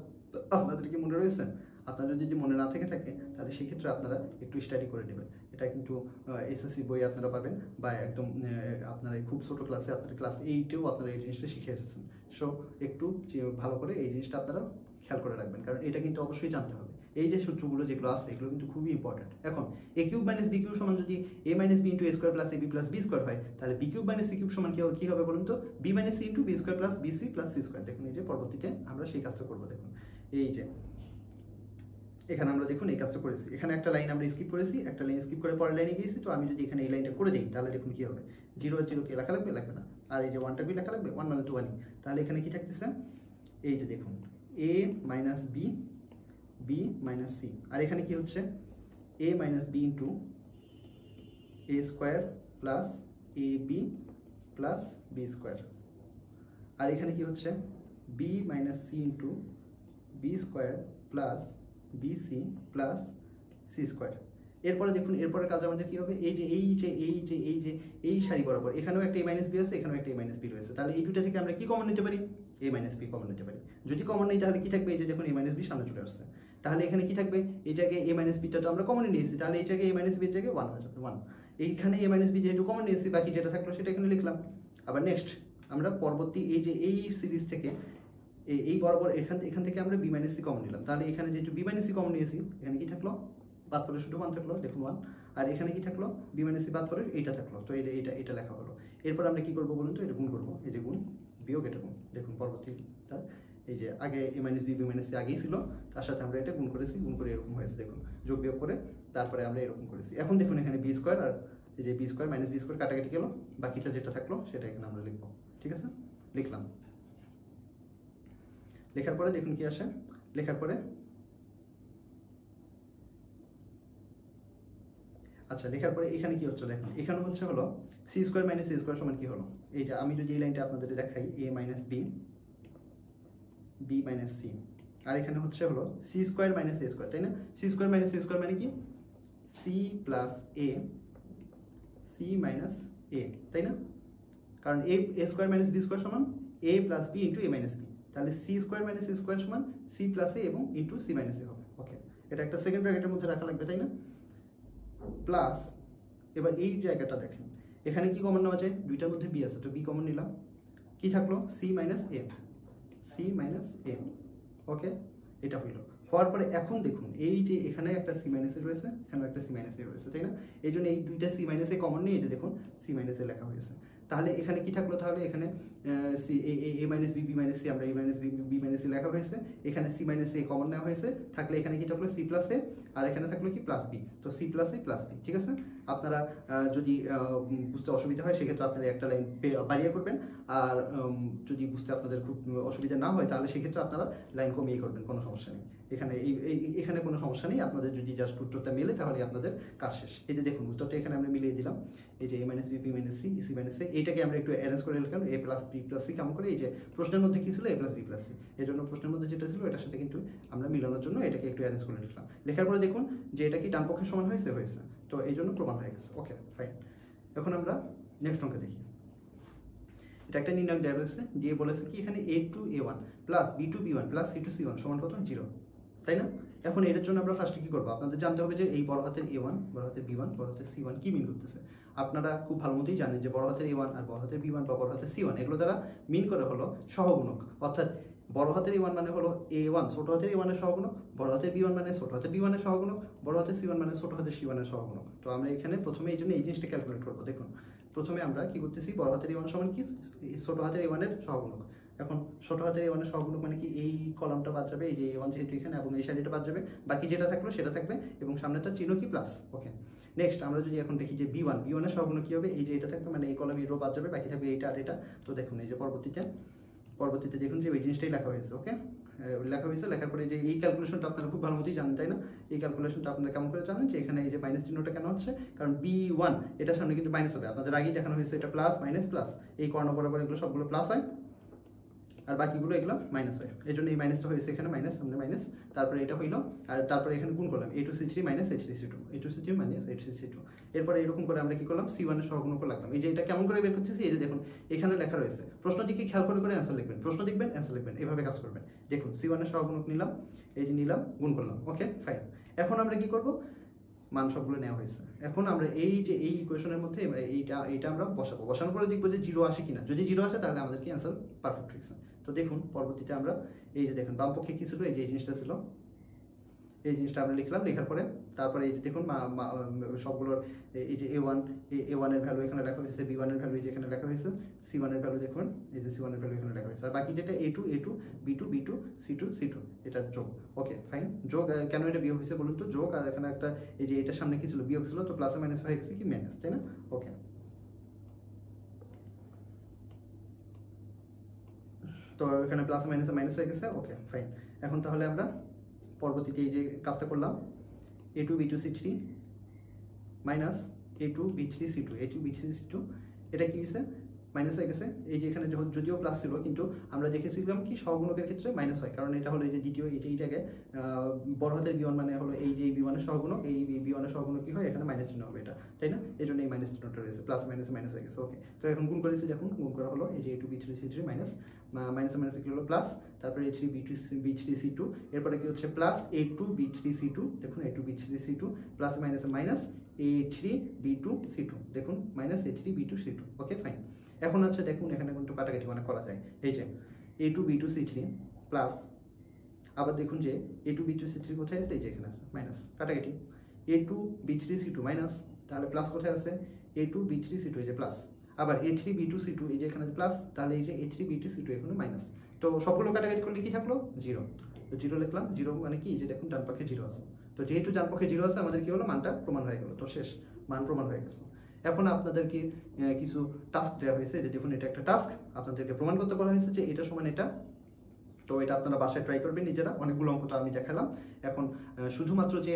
আপনাদের কি মনে রয়েছে? আপনাদের যদি মনে না থেকে থাকে তাহলে সেক্ষেত্রে আপনারা একটু স্টাডি করে নেবেন। এটা কিন্তু এসএসসি বই আপনারা পাবেন, বা একদম আপনারা খুব ছোটো ক্লাসে, আপনারা ক্লাস 8-এও আপনারা এই জিনিসটা শিখে এসেছেন। সো একটু ভালো করে এই জিনিসটা আপনারা খেয়াল করে রাখবেন, কারণ এটা কিন্তু অবশ্যই জানতে হবে। এই যে সূত্রগুলো যেগুলো আছে এগুলো কিন্তু খুবই ইম্পর্টেন্ট। এখন a³ - b³ সমান যদি a - b into a² plus ab plus b² হয়, তাহলে b³ - c³ সমান কি হবে বলুন তো, b - c into b² plus bc plus c²। দেখুন এই যে পরবর্তীতে আমরা সেই কাজটা করবো। দেখুন এই যে এখানে আমরা দেখুন এই কাজটা করেছি, এখানে একটা লাইন আমরা স্কিপ করেছি, একটা লাইন স্কিপ করে পরের লাইনে গিয়েছি। তো আমি যদি এখানে এই লাইনটা করে দিই তাহলে দেখুন কি হবে, 0 আর 0 কি লেখা লাগবে, লাগবে না। আর এই যে 1টা কি লেখা লাগবে, 1 - 2 1। তাহলে এখানে কি থাকতেছে, এই যে দেখুন a - b b - c, আর এখানে কি হচ্ছে a - b into a² plus ab plus b², আর এখানে কি হচ্ছে b - c into b² plus bc plus c²। এরপরে দেখুন এরপরের কাজ আমাদের কি হবে, এই সারি বরাবর এখানেও একটা a - b আছে, এখানেও একটা a - b রয়েছে। তাহলে এই দুটো থেকে আমরা কি কমন নিতে পারি, a - b কমন নিতে পারি। যদি কমন নেই তাহলে কি থাকবে, এই যে দেখুন a - b সামনে চলে আসছে, তাহলে এখানে কি থাকবে, এই জায়গায় a - bটা তো আমরা কমন নিয়েছি, তাহলে এই জায়গায় a - b এর জায়গায় 1 হয়ে যাবে, 1। এইখানে a - b যেহেতু কমন নিয়েছি, বাকি যেটা থাকলো সেটা এখানে লিখলাম। আবার নেক্সট আমরা পরবর্তী এই সিরিজ থেকে এই বরাবর এখান থেকে আমরা b - c কমন নিলাম, তাহলে এখানে যেহেতু b - c কমন নিয়েছি, এখানে কি থাকলো, বাদ পরে শুধু 1 থাকলো, দেখুন 1। আর এখানে কি থাকলো, b - c বাদ পরে এইটা থাকলো। তো এটা লেখা হলো। এরপর আমরা কি করবো বলুন তো, এটা গুণ করবো, এই যে গুণ বিয়োগ এটা গুণ। দেখুন পরবর্তীটা এই যে আগে a - b b - c আগেই ছিল, তার সাথে আমরা এটা গুণ করেছি, গুণ করে এরকম হয়েছে। দেখুন যোগ বিয়োগ করে তারপরে আমরা এরকম করেছি। এখন দেখুন এখানে b² আর এই যে b² - b² কাটাকাটি গেল, বাকিটা যেটা থাকলো সেটা এখানে আমরা লিখবো। ঠিক আছে, লিখলাম। লেখার পরে দেখুন কি আসে, লেখার পরে আচ্ছা লেখার পরে এখানে কি হচ্ছে দেখুন, এখানে হচ্ছে হলো c² - a² সমান কি হলো, এই যে আমি যদি এই লাইনটা আপনাদের দেখাই, a - b b - c, আর এখানে হচ্ছে হলো c² - a², তাই না? c² - a² মানে কি, c plus a, c minus a, তাই না? কারণ a² - b² সমান a plus b into a - b, তাহলে c² - c² সমান c প্লাস a এবং ইন্টু c - a হবে। ওকে, এটা একটা সেকেন্ড ব্র্যাকেটের মধ্যে রাখা লাগবে, তাই না? প্লাস এবার এই জায়গাটা দেখেন, এখানে কি কমন নেওয়া যায়, দুইটার মধ্যে b আছে, তো b কমন নিলাম। কি থাকলো সি মাইনাস এ, সি মাইনাস এ, ওকে এটা হইল। হওয়ার পরে এখন দেখুন এই যে এখানে একটা সি মাইনাস এ রয়েছে, এখানেও একটা সি মাইনাস এ রয়েছে, তাই না? এই জন্য এই দুইটা সি মাইনাস এ কমন নিয়ে এই যে দেখুন সি মাইনাস এ লেখা হয়েছে। তাহলে এখানে কি থাকলো, তাহলে এখানে C A minus B, B minus C, আমরা A minus B, B minus C লেখা হয়েছে, এখানে সি মাইনাস এ কমন নেওয়া হয়েছে, থাকলে এখানে কি থাকলো সি প্লাস এ, আর এখানে থাকলো কি প্লাস বি, তো সি প্লাস এ প্লাস বি, ঠিক আছে? আপনারা যদি বুঝতে অসুবিধা হয় সেক্ষেত্রে আপনারা একটা লাইন বাড়িয়ে করবেন, আর যদি বুঝতে আপনাদের খুব অসুবিধা না হয় তাহলে সেক্ষেত্রে আপনারা লাইন কমিয়ে করবেন, কোনো সমস্যা নেই। এখানে এখানে কোনো সমস্যা নেই, আপনাদের যদি জাস্ট উত্তরটা মেলে তাহলে আপনাদের কাজ শেষ। এই যে দেখুন উত্তরটা এখানে আমরা মিলিয়ে দিলাম, এই যে A minus B, B minus C, C minus A, এইটাকে আমরা একটু অ্যারেঞ্জ করে লিখলাম A plus B plus C, কেমন করে এই যে প্রশ্নের মধ্যে কি ছিল A plus B plus C, এই জন্য প্রশ্নের মধ্যে যেটা ছিল এটার সাথে কিন্তু আমরা মিলানোর জন্য এটাকে একটু অ্যারেঞ্জ করে লিখলাম। লেখার পরে দেখুন যে এটা কি ডান পক্ষের সমান হয়েছে, তো এই জন্য প্রমাণ হয়ে গেছে। Okay fine. এখন আমরা নেক্সট অঙ্কে দেখি। এটা একটা নির্ণায়ক দেওয়া রয়েছে, দিয়ে বলেছে কি এখানে A two A one plus B two B one plus C two C one সমান কত 0, তাই না? এখন এটার জন্য আমরা ফার্স্টে কি করবো, আপনাদের জানতে হবে যে এই বড় হাতের এ ওয়ান, বড় হাতের বি ওয়ান, বড় হাতের সি ওয়ান কি মিন করতেছে। আপনারা খুব ভালো মতোই জানেন যে বড় হাতের এ ওয়ান আর বড় হাতের বি ওয়ান বা বড় হাতের সি ওয়ান এগুলো দ্বারা মিন করে হলো সহগুণক, অর্থাৎ বড় হাতের এ ওয়ান মানে হলো এ ওয়ান ছোট হাতের এ ওয়ানের সহগুণক, বড় হাতের বি ওয়ান মানে ছোট হাতের বি ওয়ানের সহগুণক, বড় হাতের সি ওয়ান মানে ছোট হাতের সি ওয়ানের সহগুণক। তো আমরা এখানে প্রথমে এই জন্য এই জিনিসটা ক্যালকুলেট করবো। দেখুন প্রথমে আমরা কি করতেছি, বড় হাতের এ ওয়ান সমান কি ছোট হাতের এ ওয়ানের সহগুণক। এখন ছোট হাতের এ ওয়ানের সহগুণক মানে কি এই কলামটা বাদ যাবে, এই যে এ ওয়ান যেহেতু এখানে, এবং এই সাইডটা বাদ যাবে, বাকি যেটা থাকলো সেটা থাকবে, এবং সামনে তার চিহ্ন কি প্লাস। ওকে নেক্সট আমরা যদি এখন দেখি যে বি ওয়ান, বি ওয়ানের সহগুণক কি হবে, এই যে এটা থাকবে, মানে এই কলামে এই রো বাদ যাবে, বাকি থাকবে এইটা আর এটা। তো দেখুন এই যে পরবর্তীতে দেখুন যে ওই জিনিসটাই লেখা হয়েছে। ওকে লেখা হয়েছে, লেখার পরে যে এই ক্যালকুলেশনটা আপনারা খুব ভালো মতোই জানেন, তাই না? এই ক্যালকুলেশনটা আপনারা কেমন করে জানেন যে এখানে এই যে মাইনাস চিহ্নটা কেন হচ্ছে, কারণ বি ওয়ান এটার সামনে কিন্তু মাইনাস হবে, আপনাদের আগেই দেখানো হয়েছে এটা প্লাস মাইনাস প্লাস, এই কর্ণ বরাবর এগুলো সবগুলো প্লাস হয় আর বাকিগুলো এগুলো মাইনাস হয়, এই জন্য এই মাইনাসটা হয়েছে এখানে মাইনাস, সামনে মাইনাস, তারপরে এটা হইলো, আর তারপরে এখানে গুণ করলাম A two C three minus A three C two, A two C three minus A three C two. এরপরে এরকম করে আমরা কি করলাম সি ওয়ানের সহগুণক লাগলাম। এই যে এটা কেমন করে বের করতেছি, এই যে দেখুন এখানে লেখা রয়েছে, প্রশ্ন দিকে খেয়াল করে করে অ্যান্সার লিখবেন, প্রশ্ন দেখবেন অ্যান্সার লিখবেন, এভাবে কাজ করবেন। দেখুন সি ওয়ানের সহগুণক নিলাম, এই যে নিলাম, গুণ করলাম। ওকে ফাইন। এখন আমরা কি করব, মান সবগুলো নেওয়া হয়েছে, এখন আমরা এই যে এই ইকুয়েশনের মধ্যে এইটা আমরা বসাবো, বসানোর পরে দেখবো যে 0 আসে কিনা, যদি 0 আসে তাহলে আমাদের কি অ্যান্সার পারফেক্ট হয়েছে। তো দেখুন পরবর্তীতে আমরা এই যে দেখুন বাম পক্ষে কি ছিল, এই যে এই জিনিসটা ছিল, এই জিনিসটা আমরা লিখলাম, লেখার পরে তারপরে এই যে দেখুন সবগুলোর এই যে এ ওয়ানের ভ্যালু এখানে লেখা হয়েছে, বি ওয়ানের ভ্যালু এখানে লেখা হয়েছে, সি ওয়ানের ভ্যালু দেখুন এই যে সি ওয়ানের ভ্যালু এখানে লেখা হয়েছে, আর বাকি যেটা A two B two C two এটা যোগ। Okay fine. যোগ কেন এটা বিয়োগ হয়েছে বলুন তো, যোগ আর এখানে একটা এই যে এটার সামনে কি ছিল বিয়োগ ছিল, তো প্লাসে মাইনাস হয়ে গেছে কি মাইনাস, তাই না? ওকে তো এখানে প্লাস মাইনাসে মাইনাস হয়ে গেছে। Okay fine. এখন তাহলে আমরা পরবর্তীতে এই যে কাজটা করলাম, A two B two C three minus A two B three C two, A two B three C two, এটা কি হয়েছে মাইনাস হয়ে গেছে। এই যে এখানে যদিও প্লাস ছিল কিন্তু আমরা দেখেছিলাম কি সহগুণকের ক্ষেত্রে মাইনাস হয়, কারণ এটা হলো এই যে দ্বিতীয় এই যে এই জায়গায় বড় হাতের বিওয়ান মানে হলো এই যে এই বিওয়ানের সহগুণক, এই বিওয়ানের সহগুণক কি হয় এখানে মাইনাস চিহ্ন হবে এটা, তাই না? এই জন্য এই মাইনাস চিহ্নটা রয়েছে, প্লাস মাইনাস মাইনাস হয়ে গেছে। ওকে তো এখন গুণ করেছি, যখন গুণ করা হলো এই যে A two B three C three minus মাইনাসে মাইনাসে কি হলো প্লাস, তারপরে A three B three C two, এরপরে কি হচ্ছে plus A two B three C two, দেখুন A two B three C two plus মাইনাসে minus A three B two C two, দেখুন minus A three B two C two. Okay fine. এখন হচ্ছে দেখুন এখানে কিন্তু কাটাকাটি মানে করা যায়, এই যে A two B two C three plus, আবার দেখুন যে A two B two C three কোথায় আছে, এই যে এখানে আছে মাইনাস, কাটাকাটি A two B three C two minus, তাহলে প্লাস কোথায় আছে A two B three C two, এই যে প্লাস, আবার A three B two C two, এই যে এখানে প্লাস, তাহলে এই যে A three B two C two এখানে মাইনাস। তো সবগুলো কাটাকাটি করলে কি থাকলো 0, তো 0 লিখলাম। 0 মানে কি, যে দেখুন ডান পক্ষে 0 আছে, তো যেহেতু ডান পক্ষে 0 আছে আমাদের কি হলো মানটা প্রমাণ হয়ে গেল, তো শেষ, মান প্রমাণ হয়ে গেছে। এখন আপনাদেরকে কিছু টাস্ক দেওয়া হয়েছে, যে দেখুন এটা একটা টাস্ক, আপনাদেরকে প্রমাণ করতে বলা হয়েছে যে এটা সমান এটা, তো এটা আপনারা বাসায় ট্রাই করবেন নিজেরা, অনেকগুলো অঙ্ক তো আমি দেখালাম। এখন শুধুমাত্র যে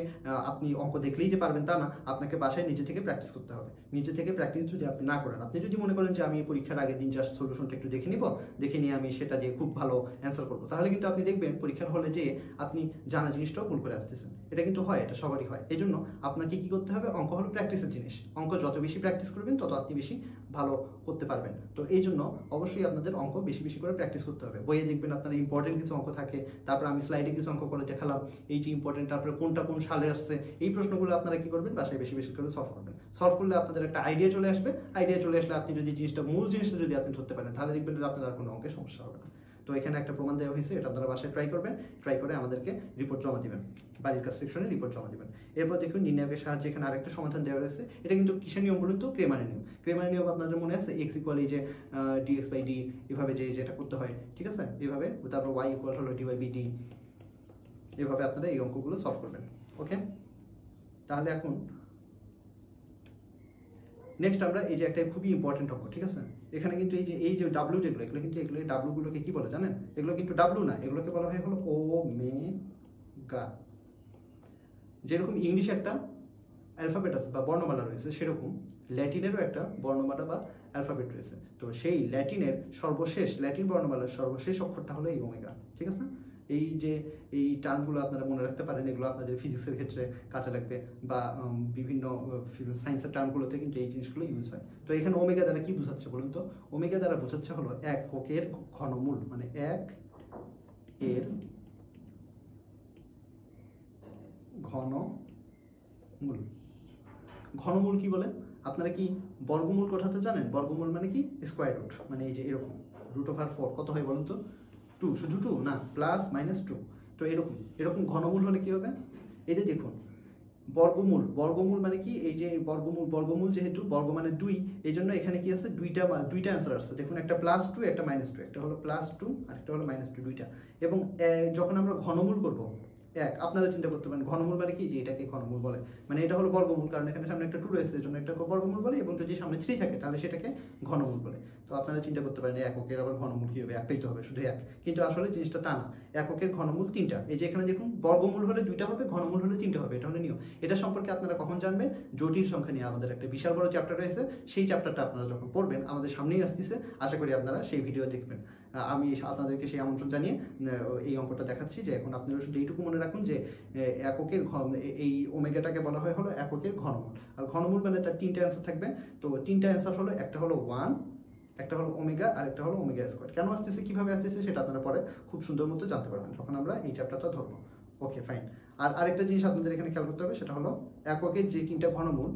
আপনি অঙ্ক দেখলেই যে পারবেন তা না, আপনাকে বাসায় নিজে থেকে প্র্যাকটিস করতে হবে। নিজে থেকে প্র্যাকটিস যদি আপনি না করেন, আপনি যদি মনে করেন যে আমি পরীক্ষার আগের দিন জাস্ট সলিউশনটা একটু দেখে নিব, দেখে নিয়ে আমি সেটা দিয়ে খুব ভালো অ্যান্সার করবো, তাহলে কিন্তু আপনি দেখবেন পরীক্ষার হলে যে আপনি জানা জিনিসটাও ভুল করে আসতেছেন। এটা কিন্তু হয়, এটা সবারই হয়। এই জন্য আপনাকে কি করতে হবে, অঙ্ক হলো প্র্যাকটিসের জিনিস, অঙ্ক যত বেশি প্র্যাকটিস করবেন তত আপনি বেশি ভালো করতে পারবেন। তো এই জন্য অবশ্যই আপনাদের অঙ্ক বেশি বেশি করে প্র্যাকটিস করতে হবে। বইয়ে দেখবেন আপনার ইম্পর্টেন্ট কিছু অঙ্ক থাকে, তারপর আমি স্লাইডে কিছু অঙ্ক করে দেখালাম, এই যে ইম্পর্টেন্ট, তারপরে কোনটা কোন সালে আসছে, এই প্রশ্নগুলো আপনারা কি করবেন, বাসায় বেশি বেশি করে সলভ করবেন। সলভ করলে আপনাদের একটা আইডিয়া চলে আসবে, আইডিয়া চলে আসলে আপনি যদি জিনিসটা, মূল জিনিসটা যদি আপনি ধরতে পারেন, তাহলে দেখবেন যে আপনার আর কোনো অঙ্কে সমস্যা হবে না। তো এখানে একটা প্রমাণ দেওয়া হয়েছে, এটা আপনারা বাসায় ট্রাই করবেন, ট্রাই করে আমাদেরকে রিপোর্ট জমা দিবেন, বাড়ির কাজ সেকশনে রিপোর্ট জমা দিবেন। এরপর দেখুন নির্ণায়কের সাহায্যে এখানে আরেকটা সমাধান দেওয়া রয়েছে। এটা কিন্তু কিসের নিয়ম বলুন তো? ক্রেমারের নিয়ম। ক্রেমারের নিয়ম আপনাদের মনে আছে, এক্স ইকুয়াল এই যে ডিএক্স বাই ডি, এভাবে যে যেটা করতে হয়, ঠিক আছে, এভাবে। তারপর ওয়াই ইকুয়াল হলো ডি বাই বি ডি, এভাবে আপনারা এই অঙ্কগুলো সলভ করবেন। ওকে, তাহলে এখন নেক্সট আমরা এই যে একটা খুবই ইম্পর্টেন্ট অঙ্ক, ঠিক আছে, এখানে কিন্তু এই যে ডাব্লিউ যেগুলো, এগুলো কিন্তু এই ডাব্লিউগুলোকে কি বলে জানেন? এগুলো কিন্তু ডাব্লিউ না, এগুলোকে বলা হয় হলো ওমেগা। যেরকম ইংলিশে একটা অ্যালফাবেট আছে বা বর্ণমালা রয়েছে, সেরকম ল্যাটিনেরও একটা বর্ণমালা বা অ্যালফাবেট রয়েছে। তো সেই ল্যাটিনের সর্বশেষ, ল্যাটিন বর্ণমালার সর্বশেষ অক্ষরটা হলো এই ওমেগা, ঠিক আছে। এই যে এই টার্মগুলো আপনারা মনে রাখতে পারেন, এগুলো আপনাদের ফিজিক্সের ক্ষেত্রে কাজে লাগবে, বা বিভিন্ন সায়েন্সের টার্মগুলোতে কিন্তু এই জিনিসগুলো ইউজ হয়। তো এখানে ওমেগা দ্বারা কি বোঝাচ্ছে বলুন তো? ওমেগা দ্বারা বোঝাচ্ছে হলো এককের ঘনমূল, মানে এক এর ঘনমূল। ঘনমূল কি বলে? আপনারা কি বর্গমূল কোথাতে জানেন? বর্গমূল মানে কি? স্কোয়ার রুট, মানে এই যে এরকম √4 কত হয় বলুন তো? 2, শুধু 2 না, প্লাস মাইনাস 2। তো এরকম এরকম ঘনমূল হলে কি হবে? এই যে দেখুন বর্গমূল, বর্গমূল মানে কি? এই যে বর্গমূল, বর্গমূল যেহেতু বর্গ মানে 2, এই জন্য এখানে কি আছে? দুইটা অ্যান্সার আসছে। দেখুন একটা +2, একটা -2, একটা হলো +2 আর একটা হলো -2, দুইটা। এবং যখন আমরা ঘনমূল করব এক, আপনারা চিন্তা করতে পারেন ঘনমূল মানে কি, যে এটাকে ঘনমূল বলে, মানে এটা হলো বর্গমূল, কারণ এখানে সামনে একটা 2 রয়েছে, এর জন্য একটা বর্গমূল বলে, এবং যদি সামনে 3 থাকে তাহলে সেটাকে ঘনমূল বলে। তো আপনারা চিন্তা করতে পারেন এককের আবার ঘনমূল কি হবে? একটাই তো হবে, শুধু এক। কিন্তু আসলে জিনিসটা তা না, এককের ঘনমূল 3টা। এই যে এখানে দেখুন বর্গমূল হলে 2টা হবে, ঘনমূল হলে 3টা হবে, এটা হলো নিয়ম। এটা সম্পর্কে আপনারা কখন জানবেন? জটিল সংখ্যা নিয়ে আমাদের একটা বিশাল বড় চ্যাপ্টার রয়েছে, সেই চ্যাপ্টারটা আপনারা যখন পড়বেন, আমাদের সামনেই আসতেছে, আশা করি আপনারা সেই ভিডিও দেখবেন। আমি আপনাদেরকে সেই আমন্ত্রণ জানিয়ে এই অঙ্কটা দেখাচ্ছি, যে এখন আপনারা শুধু এইটুকু মনে রাখুন যে এককের এই ওমেগাটাকে বলা হয় হলো এককের ঘনমূল। আর ঘনমূল মানে তার 3টা অ্যান্সার থাকবে। তো 3টা অ্যান্সার হলো, একটা হলো 1, একটা হলো ওমেগা, আর একটা হলো ওমেগা স্কোয়ার। কেন আসতেছে, কিভাবে আসতেছে, সেটা আপনারা পরে খুব সুন্দর মতো জানতে পারবেন যখন আমরা এই চ্যাপ্টারটা ধরবো। ওকে, ফাইন। আর আরেকটা জিনিস আপনাদের এখানে খেয়াল করতে হবে, সেটা হলো এককের যে 3টা ঘনমূল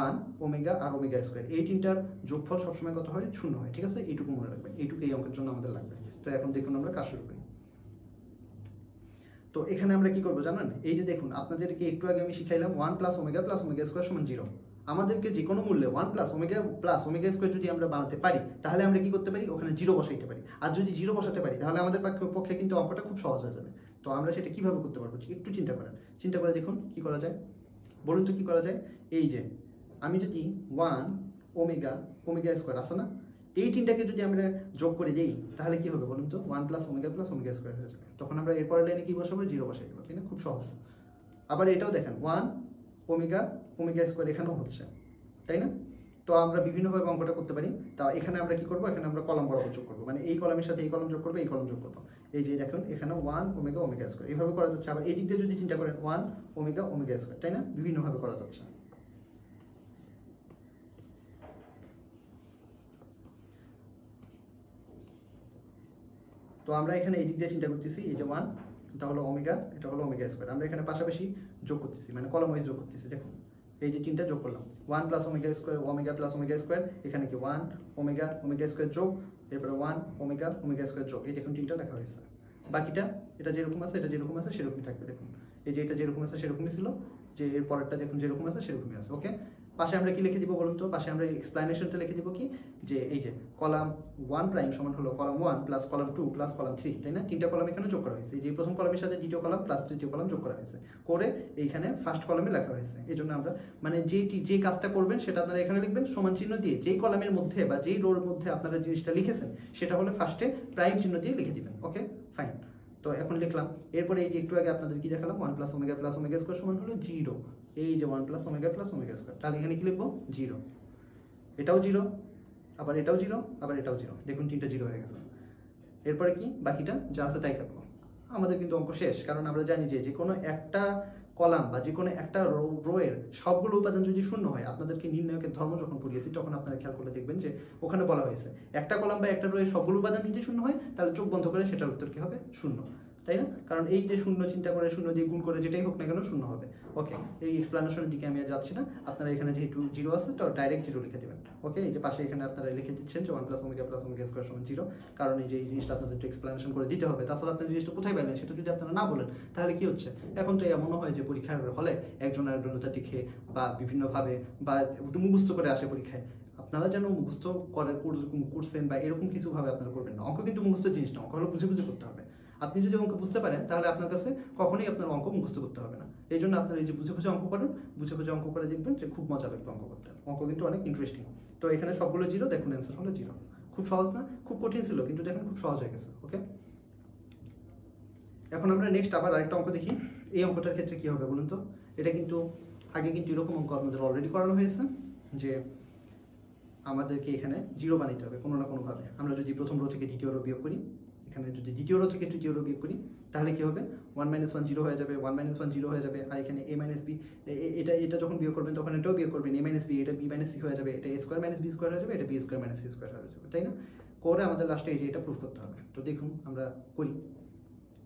1, ওমেগা আর ওমেগা স্কোয়ার, এই 3টার যোগফল সবসময় কত হয়? 0 হয়, ঠিক আছে। এইটুকু মনে রাখবেন, এইটুকু এই অঙ্কের জন্য আমাদের লাগবে। তো এখন দেখুন আমরা কাজ শুরু করি। তো এখানে আমরা কি করবো জানেন? এই যে দেখুন আপনাদেরকে একটু আগে আমি শিখাইলাম 1 + ওমেগা স্কোয়ার সমান 0। আমাদেরকে যে কোনো মূল্যে 1 + ওমেগা স্কোয়ার যদি আমরা বানাতে পারি, তাহলে আমরা কি করতে পারি? ওখানে 0 বসাইতে পারি। আর যদি 0 বসাতে পারি, তাহলে আমাদের পক্ষে কিন্তু অঙ্কটা খুব সহজ হয়ে যাবে। তো আমরা সেটা কিভাবে করতে পারবো? একটু চিন্তা করেন, চিন্তা করে দেখুন কি করা যায়। বলুন তো কি করা যায়? এই যে আমি যদি 1 ওমেগা স্কোয়ার আছে না, এই 3টাকে যদি আমরা যোগ করে দিই, তাহলে কি হবে বলুন তো? 1 + ওমেগা স্কোয়ার হয়ে যাবে। তখন আমরা এরপরের লাইনে কি বসাবো? 0 বসাই দেবো, তাই না? খুব সহজ। আবার এটাও দেখেন 1 ওমেগা স্কোয়ার এখানেও হচ্ছে, তাই না? তো আমরা বিভিন্নভাবে অঙ্কটা করতে পারি। তা এখানে আমরা কি করবো? এখানে আমরা কলাম বরাবর যোগ করবো, মানে এই কলামের সাথে এই কলাম যোগ করবো, এই কলাম যোগ করবো। এই যে দেখুন এখানে 1 ওমেগা স্কোয়ার এইভাবে করা যাচ্ছে। আবার এই দিক দিয়ে যদি চিন্তা করেন 1 ওমেগা স্কোয়ার, তাই না? বিভিন্নভাবে করা যাচ্ছে। তো আমরা এখানে এই দিক দিয়ে চিন্তা করতেছি, এই যে 1, এটা হলো ওমেগা, এটা হলো ওমেগা স্কোয়ার। আমরা এখানে পাশাপাশি যোগ করতেছি, মানে কলাম ওয়াইজ যোগ করতেছি। দেখুন এই যে 3টা যোগ করলাম, 1 + ওমেগা স্কোয়ার, ওমেগা স্কোয়ার, এখানে কি 1 ওমেগা স্কোয়ার যোগ, এরপরে 1 ওমেগা স্কোয়ার যোগ, এই দেখুন 3টা লেখা হয়েছে। বাকিটা এটা যেরকম আছে, এটা যেরকম আছে সেরকমই থাকবে। দেখুন এই যে এটা যেরকম আছে সেরকমই ছিল, যে এর পরেরটা দেখুন যেরকম আছে সেরকমই আছে। ওকে, পাশে আমরা কি লিখে দিব বলুন তো? পাশে আমরা এক্সপ্লানেশনটা লিখে দিব কি, যে এই যে কলাম 1 প্রাইম সমান হলো column 1 plus column 2 plus column 3, তাই না? 3টা কলাম এখানে যোগ করা হয়েছে। এই যে প্রথম কলামের সাথে দ্বিতীয় কলাম প্লাস তৃতীয় কলাম যোগ করা হয়েছে, করে এইখানে ফার্স্ট কলামে লেখা হয়েছে। এই জন্য আমরা মানে যে কাজটা করবেন সেটা আপনারা এখানে লিখবেন সমান চিহ্ন দিয়ে, যেই কলামের মধ্যে বা যেই রোর মধ্যে আপনারা জিনিসটা লিখেছেন সেটা হলে ফার্স্টে প্রাইম চিহ্ন দিয়ে লিখে দিবেন। ওকে, ফাইন। তো এখন লিখলাম। এরপরে এই যে একটু আগে আপনাদের কি দেখালাম, 1 + ওমেগা স্কোয়ার সমান হলো 0। এই যে 1 + ওমেগা স্কোয়ার, তাহলে এখানে কি লিখবো? 0। এটাও 0, আবার এটাও 0, আবার এটাও 0। দেখুন 3টা 0 হয়ে গেছে। এরপরে কি? বাকিটা যা আছে তাই থাকলো। আমাদের কিন্তু অঙ্ক শেষ, কারণ আমরা জানি যে কোনো একটা কলাম বা যে কোনো একটা রো এর সবগুলো উপাদান যদি শূন্য হয়, আপনাদেরকে নির্ণায়কের ধর্ম যখন পড়িয়েছি তখন আপনারা খেয়াল করে দেখবেন যে ওখানে বলা হয়েছে একটা কলাম বা একটা রো এর সবগুলো উপাদান যদি শূন্য হয় তাহলে চোখ বন্ধ করে সেটার উত্তর কি হবে? শূন্য, তাই না? কারণ এই যে শূন্য চিন্তা করে, শূন্য দিয়ে গুণ করে যেটাই হোক না কেন শূন্য হবে। ওকে, এই এক্সপ্লানেশনের দিকে আমি আর যাচ্ছি না, আপনারা এখানে যেহেতু জিরো আছে তো ডাইরেক্ট জিরো লিখে দেবেন। ওকে, এই যে পাশে এখানে আপনারা লিখে দিচ্ছেন যে 1 + ω স্কয়ার সমান 0, কারণ এই যে এই জিনিসটা আপনাদের একটু এক্সপ্লানেশন করে দিতে হবে। তাছাড়া আপনার জিনিসটা কোথায় পেলেন সেটা যদি আপনারা না বলেন তাহলে কি হচ্ছে, এখন তো এমনও হয় যে পরীক্ষার হলে একজন আরেকজনটা লিখে বা বিভিন্নভাবে বা একটু মুখস্থ করে আসে পরীক্ষায়। আপনারা যেন মুখস্থ করছেন বা এরকম কিছু ভাবে আপনারা করবেন না। অঙ্ক কিন্তু মুখস্থ জিনিস না, অঙ্ক হলো বুঝে বুঝে করতে হবে। আপনি যদি অঙ্ক বুঝতে পারেন তাহলে আপনার কাছে কখনোই আপনার অঙ্ক মুখস্থ করতে হবে না। এই জন্য আপনারা এই যে বুঝে বুঝে অঙ্ক করেন, বুঝে বুঝে অঙ্ক করে দেখবেন যে খুব মজা লাগবে অঙ্ক করতে। অঙ্ক কিন্তু অনেক ইন্টারেস্টিং। তো এখানে সবগুলো জিরো, দেখুন অ্যান্সার হলো জিরো। খুব সহজ না? খুব কঠিন ছিল কিন্তু দেখুন খুব সহজ হয়ে গেছে। ওকে, এখন আমরা নেক্সট আবার আরেকটা অঙ্ক দেখি। এই অঙ্কটার ক্ষেত্রে কি হবে বলুন তো? এটা কিন্তু আগে কিন্তু এরকম অঙ্ক আপনাদের অলরেডি করানো হয়েছে যে আমাদেরকে এখানে জিরো বানাইতে হবে কোনো না কোনোভাবে। আমরা যদি প্রথম রো থেকে দ্বিতীয় রো বিয়োগ করি, এখানে যদি দ্বিতীয় রো থেকে তৃতীয় রো বিয়োগ করি তাহলে কি হবে? 1 - 1 জিরো হয়ে যাবে, 1 - 1 জিরো হয়ে যাবে, আর এখানে a - b, এটা যখন বিয়োগ করবেন তখন এটাও বিয়োগ করবেন, a - b, এটা b - c হয়ে যাবে, এটা a স্কোয়ার - b স্কোয়ার হয়ে যাবে, এটা b স্কোয়ার - c স্কোয়ার হয়ে যাবে, তাই না? করে আমাদের লাস্টে এই যে এটা প্রুফ করতে হবে। তো দেখুন আমরা করি।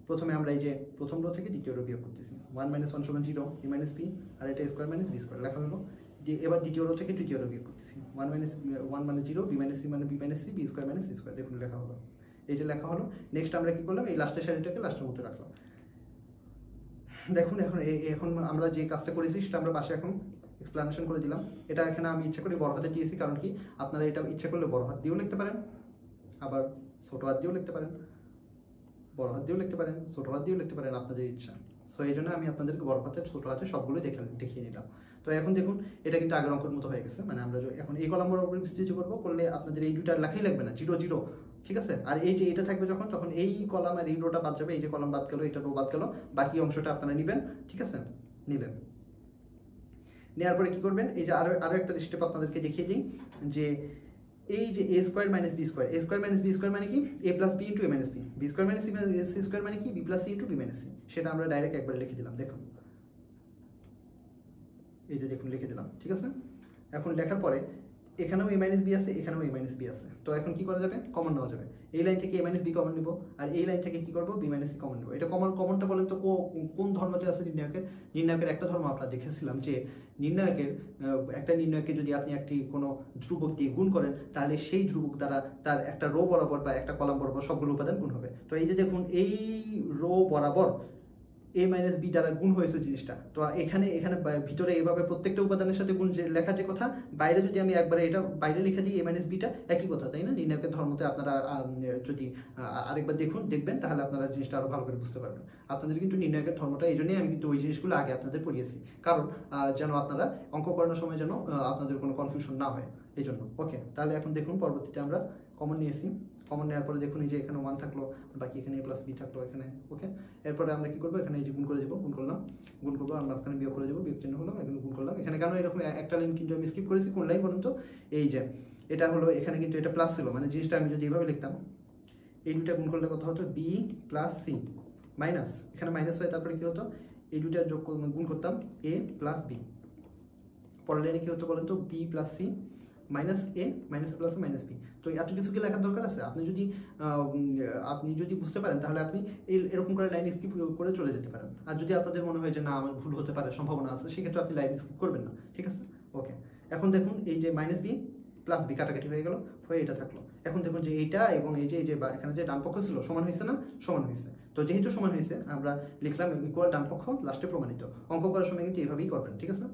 প্রথমে আমরা এই যে প্রথম রো থেকে দ্বিতীয় রো বিয়োগ করতেছি, 1 - 1 সমান 0, a - b, আর এটা স্কোয়ার - b স্কোয়ার লেখা হলো। এবার দ্বিতীয় রো থেকে তৃতীয় রো বিয়োগ করতেছি, 1 মানে 0, b - c মানে b - c, b square - c square, দেখুন লেখা হলো। এই যে লেখা হলো। নেক্সট আমরা কি করলাম? এই লাস্টের সারিটাকে লাস্টের মতো রাখলাম। দেখুন এখন আমরা যে কাজটা করেছি সেটা আমরা পাশে এখন এক্সপ্লানেশন করে দিলাম। এটা এখানে আমি ইচ্ছা করে বড় হাতে দিয়েছি, কারণ কি আপনারা এটা ইচ্ছা করলে বড় হাত দিয়েও লিখতে পারেন, আবার ছোট হাত দিয়েও লিখতে পারেন, বড় হাত দিয়েও লিখতে পারেন, ছোট হাত দিয়েও লিখতে পারেন, আপনাদের ইচ্ছা। সো এই জন্য আমি আপনাদেরকে বড় হাতে ছোট হাতে সবগুলো দেখিয়ে নিলাম। তো এখন দেখুন এটা কিন্তু আগের অঙ্কের মতো হয়ে গেছে। মানে আমরা এখন এই কলাম বরাবর বিস্তৃত করবো, করলে আপনাদের এই দুইটা লেখাই লাগবে না, 0 0, ঠিক আছে? আর এই যে এটা থাকবে যখন, তখন এই কলাম আর এই রোটা বাদ যাবে, এই যে কলাম বাদ গেল, এটা রো বাদ গেল, বাকি অংশটা আপনারা নেবেন, ঠিক আছে? নেবেন, নেওয়ার পরে কি করবেন? এই যে আরো একটা স্টেপ আপনাদেরকে দেখিয়ে দিই যে এই যে a square - b square, a square - b square মানে কি? a + b * a - b, b square - c square মানে কি? b + c * b - c। সেটা আমরা ডাইরেক্ট একবারে লিখে দিলাম, দেখুন এই যে দেখুন লিখে দিলাম, ঠিক আছে? এখন লেখার পরে এখানেও a - b আছে, এখানেও a - b আছে। তো এখন কি করা যাবে? কমন নেওয়া যাবে। এই লাইন থেকে a - b কমন নিব, আর এই লাইন থেকে কি করব? b - c কমন নিব। এটা কমনটা বলেন তো কোন ধর্মতে আছে নির্ণায়কের? নির্ণায়কের একটা ধর্ম আমরা দেখেছিলাম যে নির্ণায়কের একটা নির্ণায়কে যদি আপনি একটি কোনো ধ্রুবক দিয়ে গুণ করেন তাহলে সেই ধ্রুবক দ্বারা তার একটা রো বরাবর বা একটা কলাম বরাবর সবগুলো উপাদান গুণ হবে। তো এই যে দেখুন এই রো বরাবর a - b দ্বারা গুণ হয়েছে জিনিসটা। তো এখানে ভিতরে এভাবে প্রত্যেকটা উপাদানের সাথে গুণ যে লেখা যে কথা, বাইরে যদি আমি একবারে এটা বাইরে লিখে দিই a - b টা একই কথা, তাই না? নির্ণায়কের ধর্মতে আপনারা যদি আরেকবার দেখবেন তাহলে আপনারা জিনিসটা আরো ভালো করে বুঝতে পারবেন। আপনাদের কিন্তু নির্ণায়কের ধর্মটা এই জন্যই আমি কিন্তু ওই জিনিসগুলো আগে আপনাদের পড়িয়েছি, কারণ যেন আপনারা অঙ্ক করানোর সময় যেন আপনাদের কোনো কনফিউশন না হয়, এই জন্য। ওকে, তাহলে এখন দেখুন পরবর্তীতে আমরা কমন নিয়েছি। কমন নেওয়ার পরে দেখুন এই যে এখানে 1 থাকলো, বাকি এখানে a + b থাকলো এখানে। ওকে, এরপরে আমরা কি করবো? এখানে এই যে গুণ করে দেবো, গুণ করলাম, গুণ করবো, আর মাঝখানে বিয়োগ করে দেবো, বিয়োগ চিহ্ন হলো, এখানে গুণ করলাম। এখানে কেন এরকম একটা লাইন কিন্তু আমি স্কিপ করেছি? কোন লাইন বলুন তো? এই যে এটা হলো, এখানে কিন্তু এটা প্লাস ছিল, মানে জিনিসটা আমি যদি এইভাবে লিখতাম, এই দুইটা গুণ করলে কত হতো? b + c মাইনাস, এখানে মাইনাস হয়, তারপরে কি হতো? এই দুইটা গুণ করতাম a + b। পরের লাইনে কি হতো বলেন তো? b + c minus a minus plus minus b. তো এত কিছু কি লেখার দরকার আছে? আপনি যদি বুঝতে পারেন তাহলে আপনি এরকম করে লাইন স্কিপ করে চলে যেতে পারেন। আর যদি আপনাদের মনে হয় যে না আমার ভুল হতে পারে, সম্ভাবনা আছে, সেক্ষেত্রে আপনি লাইন স্কিপ করবেন না, ঠিক আছে? ওকে, এখন দেখুন এই যে -b + b কাটাকাটি হয়ে গেল, হয়ে এটা থাকলো। এখন দেখুন যে এইটা এবং এই যে এখানে যে ডান পক্ষ ছিল সমান হয়েছে না? সমান হয়েছে। তো যেহেতু সমান হয়েছে আমরা লিখলাম ইকুয়াল ডান পক্ষ লাস্টে প্রমাণিত। অঙ্ক করার সময় কিন্তু এইভাবেই করবেন, ঠিক আছে?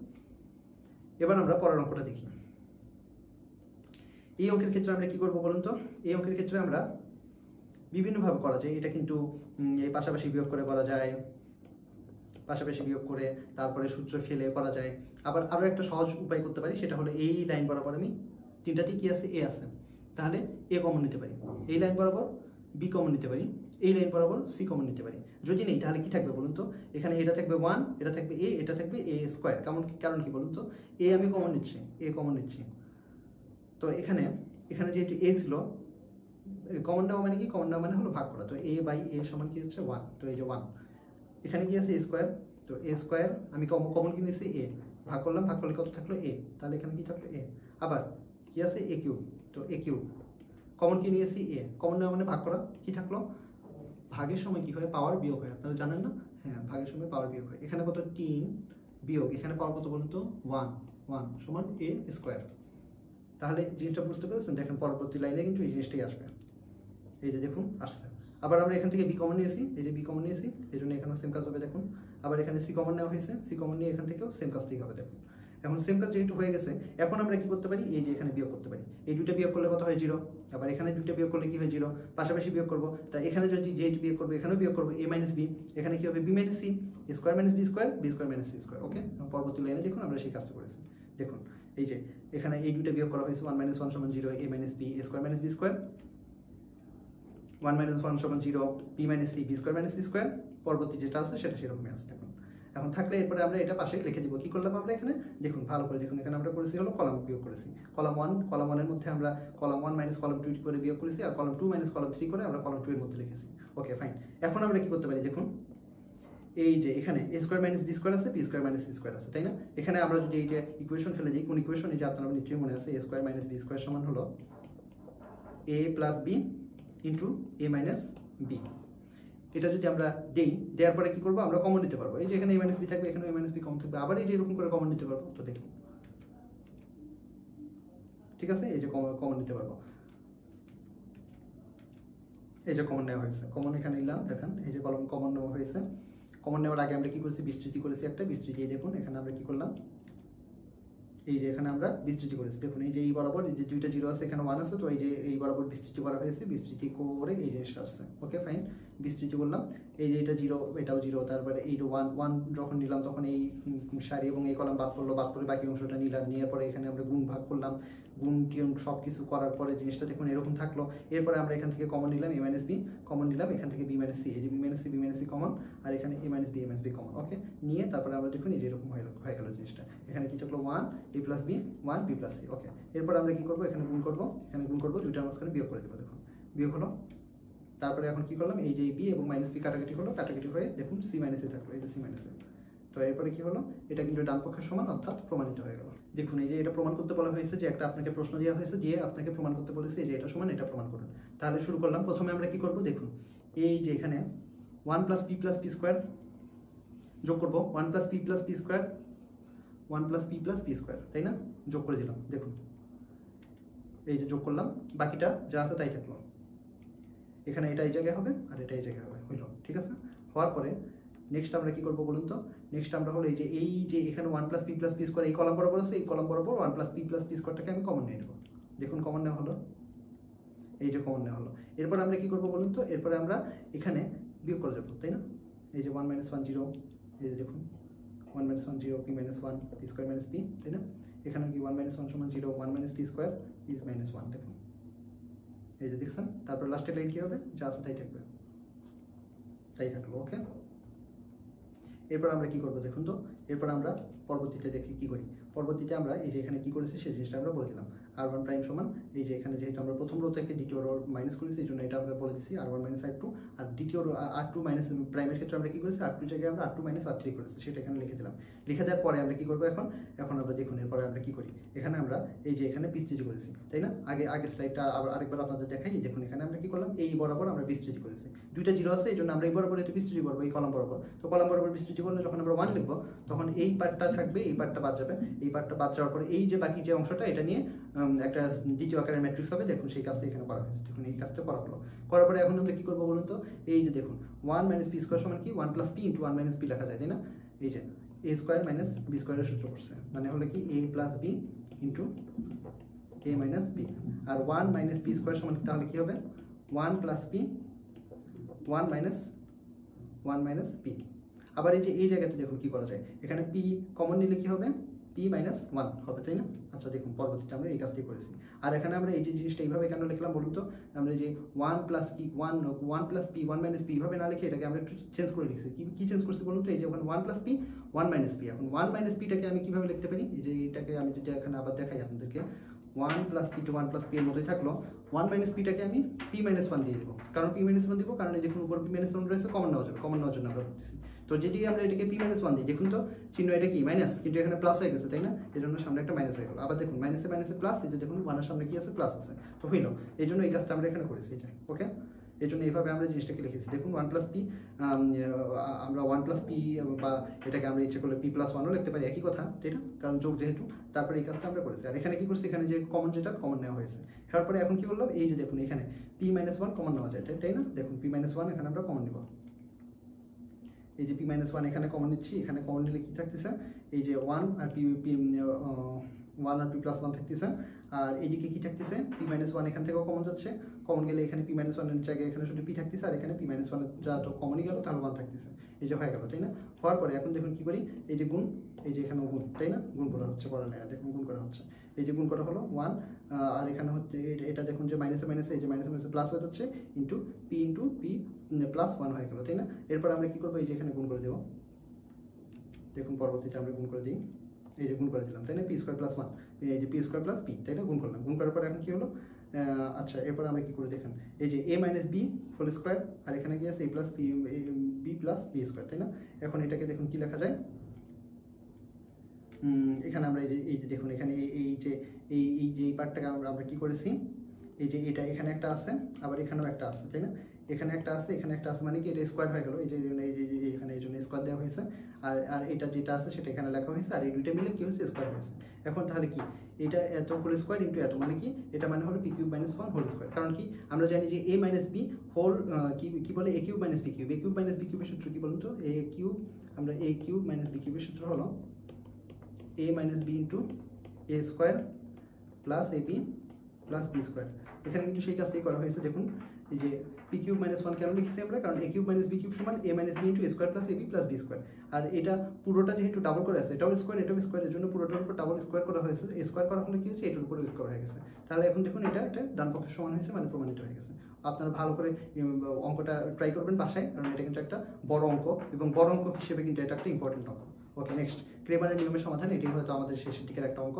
এবার আমরা পরের অঙ্কটা দেখি। এই অঙ্কের ক্ষেত্রে আমরা কি করবো বলুন তো? এই অঙ্কের ক্ষেত্রে আমরা বিভিন্নভাবে করা যায়। এটা কিন্তু এই পাশাপাশি বিয়োগ করে করা যায়, পাশাপাশি বিয়োগ করে তারপরে সূত্র ফেলে করা যায়। আবার আরও একটা সহজ উপায় করতে পারি, সেটা হলো এই লাইন বরাবর আমি তিনটাতেই কি আছে? এ আছে, তাহলে এ কমন নিতে পারি, এই লাইন বরাবর বি কমন নিতে পারি, এই লাইন বরাবর সি কমন নিতে পারি। যদি নেই তাহলে কি থাকবে বলুন তো? এখানে এটা থাকবে 1, এটা থাকবে এ, এটা থাকবে এ স্কোয়ার। কারণ কি বলুন তো? এ আমি কমন নিচ্ছি, এ কমন নিচ্ছি। তো এখানে যেহেতু এ ছিল, কমন নেওয়া মানে কি? কমন নেওয়া মানে হলো ভাগ করা। তো a/a সমান কি হচ্ছে? 1। তো এই যে 1, এখানে কি আছে? a স্কোয়ার, তো এ স্কোয়ার আমি কমন কি নিয়েছি এ, ভাগ করলাম, ভাগ করলে কত থাকলো এ, তাহলে এখানে কি থাকলো এ। আবার কি আছে এ কিউব, তো এ কিউব কমন কি নিয়েছি এ, কমন নেওয়া মানে ভাগ করা, কি থাকলো ভাগের সময় কি হয় পাওয়ার বিয়োগ হয়, আপনারা জানেন না? হ্যাঁ, ভাগের সময় পাওয়ার বিয়োগ হয়। এখানে কত 3 বিয়োগ এখানে পাওয়ার কত বলুন তো 1 1 সমান এ স্কোয়ার। তাহলে জিনিসটা বুঝতে পেরেছেন? দেখেন পরবর্তী লাইনে কিন্তু এই জিনিসটাই আসবে, এই যে দেখুন আসছে। আবার আমরা এখান থেকে বি কমন নিয়েছি, এই যে বি কমন নিয়েছি, এই জন্য এখানেও সেম কাজ হবে দেখুন। আবার এখানে সি কমন নেওয়া হয়েছে, সি কমন নিয়ে এখান থেকেও সেম কাজটাই হবে দেখুন। এখন সেম কাজ যেহেতু হয়ে গেছে, এখন আমরা কি করতে পারি, এই যে এখানে বিয়োগ করতে পারি। এই দুটো বিয়োগ করলে কত হয় 0, আবার এখানে দুটো বিয়োগ করলে কি হয় 0, পাশাপাশি বিয়োগ করবো। তা এখানে যদি যেহেতু বিয়োগ করবো এখানেও বিয়োগ করবো, a মাইনাস বি, এখানে কি হবে b minus C, square minus B square, B square minus C square. Okay, পরবর্তী লাইনে দেখুন আমরা সেই কাজটা করেছি। দেখুন এই যে এখানে এই দুটো বিয়োগ করা হয়েছে, 1 মাইনাস 1 সমান 0, a minus B, square minus B square, 1 minus 1 সমান 0, b minus c, b square minus C square. পরবর্তী যেটা আছে সেটা সেরকমই আছে দেখুন। এখন থাকলে এরপরে আমরা এটা পাশে লিখে দিব। কি করলাম আমরা এখানে দেখুন, ভালো করে দেখুন, এখানে আমরা করেছি হলো কলাম বিয়োগ করেছি। কলাম 1 এর মধ্যে আমরা কলাম 1 মাইনাস কলাম 2 করে বিয়োগ করেছি, আর কলাম 2 মাইনাস কলাম 3 করে আমরা কলাম 2 এর মধ্যে লিখেছি। Okay fine. এখন আমরা কি করতে পারি দেখুন, এই যে এখানে a square minus B square আছে, b square minus C square আছে, তাই না? এখানে আমরা যদি এইটা ইকুয়েশন ফেলে দিই, কোন ইকুয়েশন, এই যে আপনারা নিশ্চয়ই মনে আছে, এ স্কোয়ার মাইনাস বি স্কোয়ার সমান হলো এ প্লাস বি ইন্টু এ মাইনাস বি। এটা যদি আমরা দেওয়ার পরে কি করবো, আমরা কমন নিতে পারবো। এই যে এখানে এ মাইনাস বি থাকবে, এখানে এ মাইনাস বি কমন থাকবে, আবার এই যে এরকম করে কমন নিতে পারবো। তো দেখুন ঠিক আছে, এই যে কমন নিতে পারবো, এই যে কমন নেওয়া হয়েছে, কমন এখানে নিলাম দেখেন, এই যে কমন নেওয়া হয়েছে। কমন নেওয়ার আগে আমরা কি করেছি, বিস্তৃতি করেছি একটা, বিস্তৃতি দেখুন এখানে আমরা কি করলাম, এই যে এখানে আমরা বিস্তৃতি করেছি দেখুন, এই যে এই বরাবর এই যে দুইটা 0 আছে, এখানে 1 আছে, তো এই যে এই বরাবর বিস্তৃতি করা হয়েছে, বিস্তৃতি করে এই জিনিসটা আসছে। ওকে ফাইন, বিস্তৃতি করলাম, এই যে এটা 0 এটাও 0, তারপরে এই 1 যখন নিলাম তখন এই সারি এবং এই কলাম বাদ পড়লো, বাদ পড়ে বাকি অংশটা নিলাম, নেওয়ার পরে এখানে আমরা গুণ ভাগ করলাম, গুণ টিউন সব কিছু করার পরে জিনিসটা দেখুন এরকম থাকলো। এরপরে আমরা এখান থেকে কমন নিলাম, এ মাইনাস বি কমন নিলাম, এখান থেকে বি মাইনাস সি, এই যে বি মাইনাস সি কমন, আর এখানে এ মাইনাস বি কমন। ওকে, নিয়ে তারপরে আমরা দেখুন এই যে এরকম হয়ে গেল জিনিসটা। এখানে কি থাকলো 1 A plus B, 1 B plus C. Okay, এরপর আমরা কি করবো, এখানে গুণ করবো, দুইটার মাঝখানে বিয়োগ করে দেবো দেখুন, বিয়োগ হলো। তারপরে এখন কি করলাম, এই যে বি এবং মাইনাস বি কাটাকাটি হলো, কাটাকাটি হয়ে দেখুন সি মাইনাসে থাকলো, এই যে সি মাইনাসে। তো এরপরে কি হলো, এটা কিন্তু ডান পক্ষের সমান, অর্থাৎ প্রমাণিত হয়ে গেল। দেখুন এই যে এটা প্রমাণ করতে বলা হয়েছে, যে একটা আপনাকে প্রশ্ন দেওয়া হয়েছে, দিয়ে আপনাকে প্রমাণ করতে বলেছে যে এটা সমান, এটা প্রমাণ করুন। তাহলে শুরু করলাম। প্রথমে আমরা কি করব দেখুন, এই যে এখানে 1 plus P plus P square যোগ করবো, 1 plus P plus P square, 1 plus P plus P square, তাই না? যোগ করে দিলাম দেখুন, এই যে যোগ করলাম, বাকিটা যা আছে তাই থাকলো। এখানে এটা এই জায়গায় হবে আর এটা এই জায়গায় হবে, হইলো ঠিক আছে। হওয়ার পরে নেক্সট আমরা কি করবো বলুন তো, নেক্সট আমরা হলো এই যে এখানে 1 plus P plus P square, এই কলাম বরাবর আছে, এই কলাম বরাবর 1 প্লাস পি প্লাস পি স্কোয়ারটাকে আমি কমন নিয়ে নেবো। দেখুন কমন নেওয়া হলো, এই যে কমন নেওয়া হলো। এরপর আমরা কি করবো বলুন তো, এরপরে আমরা এখানে বিয়োগ করে যাবো, তাই না? এই যে 1 মাইনাস 1 0, এই যে দেখুন 1 minus 1 0, P minus 1 P square minus P, তাই না? এখানে কি 1 মাইনাস 1 সমান 0, 1 minus P square P minus 1, দেখুন এই যে দেখছেন। তারপর লাস্টের লাইন কি হবে, যা আছে তাই থাকবে, তাই থাকলো। ওকে, এরপর আমরা কি করবো দেখুন তো, এরপর আমরা পরবর্তীতে দেখি কি করি। পরবর্তীতে আমরা এই যে এখানে কি করেছি সেই জিনিসটা আমরা বলে দিলাম। r1 প্রাইম সমান, এই যে এখানে যেহেতু আমরা প্রথম রো থেকে দ্বিতীয় রো মাইনাস করেছি, এই জন্য এটা আমরা বলে দিচ্ছি r1 মাইনাস r2, আর দ্বিতীয় রো r2 মাইনাস প্রাইমের ক্ষেত্রে আমরা কি করেছি, r2 জায়গায় আমরা r2 মাইনাস r3 করেছি, সেটা এখানে লিখে দিলাম। লিখে দেওয়ার পরে আমরা কি করবো এখন আমরা দেখুন এরপরে আমরা কি করি। এখানে আমরা এই যে এখানে বিস্তৃতি করেছি, তাই না? আগের স্লাইডটা আরেকবার আপনাদের দেখাই। দেখুন এখানে আমরা কি করলাম, এই বরাবর আমরা বিস্তৃতি করেছি, দুইটা 0 আছে, এই জন্য আমরা এই বরাবর একটু বিস্তৃতি করবো, এই কলাম বরাবর। তো কলাম বরাবর বিস্তৃতি করলে যখন আমরা 1 লিখবো, তখন এই পার্টটা থাকবে, এই পার্টটা বাদ যাবে, এই পার্টটা বাদ যাওয়ার পরে এই যে বাকি যে অংশটা, এটা নিয়ে একটা দ্বিতীয় আকারের ম্যাট্রিক্স হবে। দেখুন সেই কাজটা এখানে করা হয়েছে, দেখুন এই কাজটা করা হলো। করার পরে এখন আমরা কি করবো বলুন তো, এই যে দেখুন 1 মাইনাস পি স্কোয়ার সমান কি 1 plus P into 1 minus P লেখা যায়, তাই না? এই যে এ স্কোয়ার মাইনাস বি স্কোয়ারের সূত্র করছে, মানে হলো কি এ প্লাস বি ইন্টু এ মাইনাস বি। আর 1 মাইনাস পি স্কোয়ার সমান তাহলে কি হবে, 1 প্লাস পি 1 মাইনাস পি। আবার এই যে এই জায়গাতে দেখুন কি করা যায়, এখানে পি কমন নিলে কি হবে, পি মাইনাস 1 হবে, তাই না? আচ্ছা দেখুন পরবর্তীতে আমরা এই কাজটি করেছি। আর এখানে আমরা এই যে জিনিসটা এইভাবে কেন লিখলাম বলুন তো, আমরা যে 1 plus P 1 plus P 1 minus P এইভাবে না লিখে এটাকে আমরা একটু চেঞ্জ করে লিখছি। কি চেঞ্জ করছি বলুন তো, এই যে ওখানে 1 প্লাস পি 1 মাইনাস পি, এখন 1 মাইনাস পিটাকে আমি কিভাবে লিখতে পারি, এই যে এটাকে আমি যদি এখানে আবার দেখাই আপনাদেরকে, 1 plus p to 1 plus p এর মতোই থাকলো। 1 মাইনাস পিটাকে আমি পি মাইনাস 1 দিয়ে দেবো, কারণ পি মাইনাস 1 দিব, কারণ এই দেখুন উপর পি মাইনাস 1 রয়েছে, কমন নেওয়া যাবে, কমন নেওয়ার জন্য আমরা করতেছি। তো যদি আমরা এটাকে পি মাইনাস 1 দিই, দেখুন তো চিহ্ন এটা কি মাইনাস, কিন্তু এখানে প্লাস হয়ে গেছে, তাই না? এই জন্য সামনে একটা মাইনাস হয়ে গেল। আবার দেখুন মাইনাসে মাইনাসে প্লাস, এই যে দেখুন 1 এর সামনে কি আছে, প্লাস আছে, তো হইলো। এই জন্য এই কাজটা আমরা এখানে করেছি, এটা ওকে। এই জন্য এইভাবে আমরা জিনিসটাকে লিখেছি। দেখুন 1 প্লাস পি, আমরা 1 প্লাস পি বা এটাকে আমরা ইচ্ছে করলে পি প্লাস 1ও লিখতে পারি, একই কথা, তাই না? কারণ যোগ যেহেতু, তারপরে এই কাজটা আমরা করেছি। আর এখানে কি করছি, এখানে যে কমন, যেটা কমন নেওয়া হয়েছে, তারপরে এখন কি করলাম, এই যে দেখুন এখানে পি মাইনাস 1 কমন নেওয়া যায়, তাই না? দেখুন পি মাইনাস 1 এখানে আমরা কমন নিব, এই যে পি মাইনাস 1 এখানে কমন নিচ্ছি, এখানে কমন নিলে কি থাকতেছে, এই যে 1 আর পি 1 আর পি প্লাস 1 থাকতেছে, আর এইদিকে কি থাকতেছে, পি মাইনাস 1 এখান থেকেও কমন যাচ্ছে, কমন গেলে এখানে পি মাইনাস 1 এর জায়গায় এখানে শুধু পি থাকতেছে, আর এখানে পি মাইনাস 1 যা তো কমনই গেল, তাহলে 1 থাকতেছে, এই যে হয়ে গেল, তাই না? হওয়ার পরে এখন দেখুন কি করি, এই যে গুণ, এই যে এখানেও গুণ, তাই না? গুণ করা হচ্ছে, পড়া নেই, দেখুন গুণ করা হচ্ছে, এই যে গুণ করা হলো 1, আর এখানে হচ্ছে এটা দেখুন যে মাইনাসে মাইনাসে, এই যে মাইনাসে মাইনাসে প্লাস হয়ে যাচ্ছে, ইন্টু পি প্লাস 1 হয়ে গেল, তাই না? এরপর আমরা কি করবো, এই যে এখানে গুণ করে দেবো, দেখুন পরবর্তীতে আমরা গুণ করে দিই, এই যে গুণ করে দিলাম, তাই না? পি স্কোয়ার প্লাস 1, এই যে পি স্কোয়ার প্লাস পি, তাই না? গুণ করলাম, গুণ করার পর এখন কি হলো, আচ্ছা এরপর আমরা কি করে দেখেন, এই যে A minus B whole square, আর এখানে কি আছে, A plus B plus B square, তাই না? এখন এটাকে দেখুন কি লেখা যায়, এখানে আমরা এই যে দেখুন এখানে এই যে পার্টটাকে আমরা কি করেছি, এই যে এটা এখানে একটা আছে, আবার এখানেও একটা আছে, তাই না? এখানে একটা আছে, এখানে একটা আছে, মানে কি এটা স্কোয়ার হয়ে গেল, এই যে এখানে এই জন্য স্কোয়ার দেওয়া হয়েছে, আর এটা যেটা আছে সেটা এখানে লেখা হয়েছে, আর এই দুইটা মিলে কি হয়েছে, স্কোয়ার হয়েছে। এখন তাহলে কি, এটা এত হোল স্কোয়ার ইন্টু এত, মানে কি এটা মানে হলো p cube minus 1 whole square. কারণ কি আমরা জানি যে এ মাইনাস বি হোল কি বলে, এ কিউব মাইনাস বি কিউব, এ কিউব মাইনাস বি কিউবের সূত্র কি বলুন তো, এ কিউব, আমরা এ কিউব মাইনাস বি কিউবের সূত্র হলো a minus b into a square plus a b plus B square. এখানে কিন্তু সেই কাজটাই করা হয়েছে, দেখুন এই যে পি কিউব মাইনাস 1 কেন লিখছি আমরা, কারণ এ কিউব মাইনাস বি কিউব সমান এ minus b into a square plus a b plus B square. আর এটা পুরোটা যেহেতু ডাবল করে আছে, এটাও স্কোয়ার এটাও স্কোয়ার, এর জন্য পুরোটার উপর ডাবল স্কোয়ার করা হয়েছে, স্কোয়ার করা হলে কি হচ্ছে, এটার উপরে স্কোয়ার হয়ে গেছে। তাহলে এখন দেখুন এটা ডান পক্ষের সমান হয়েছে, মানে প্রমাণিত হয়ে গেছে। আপনারা ভালো করে অঙ্কটা ট্রাই করবেন বাসায়, কারণ এটা কিন্তু একটা বড় অঙ্ক, এবং বড় অঙ্ক হিসেবে কিন্তু এটা একটা ইম্পর্টেন্ট অঙ্ক। ওকে, নেক্সট ক্রেমারের নিয়মের সমাধান। এটি হয়তো আমাদের শেষের দিকের একটা অঙ্ক,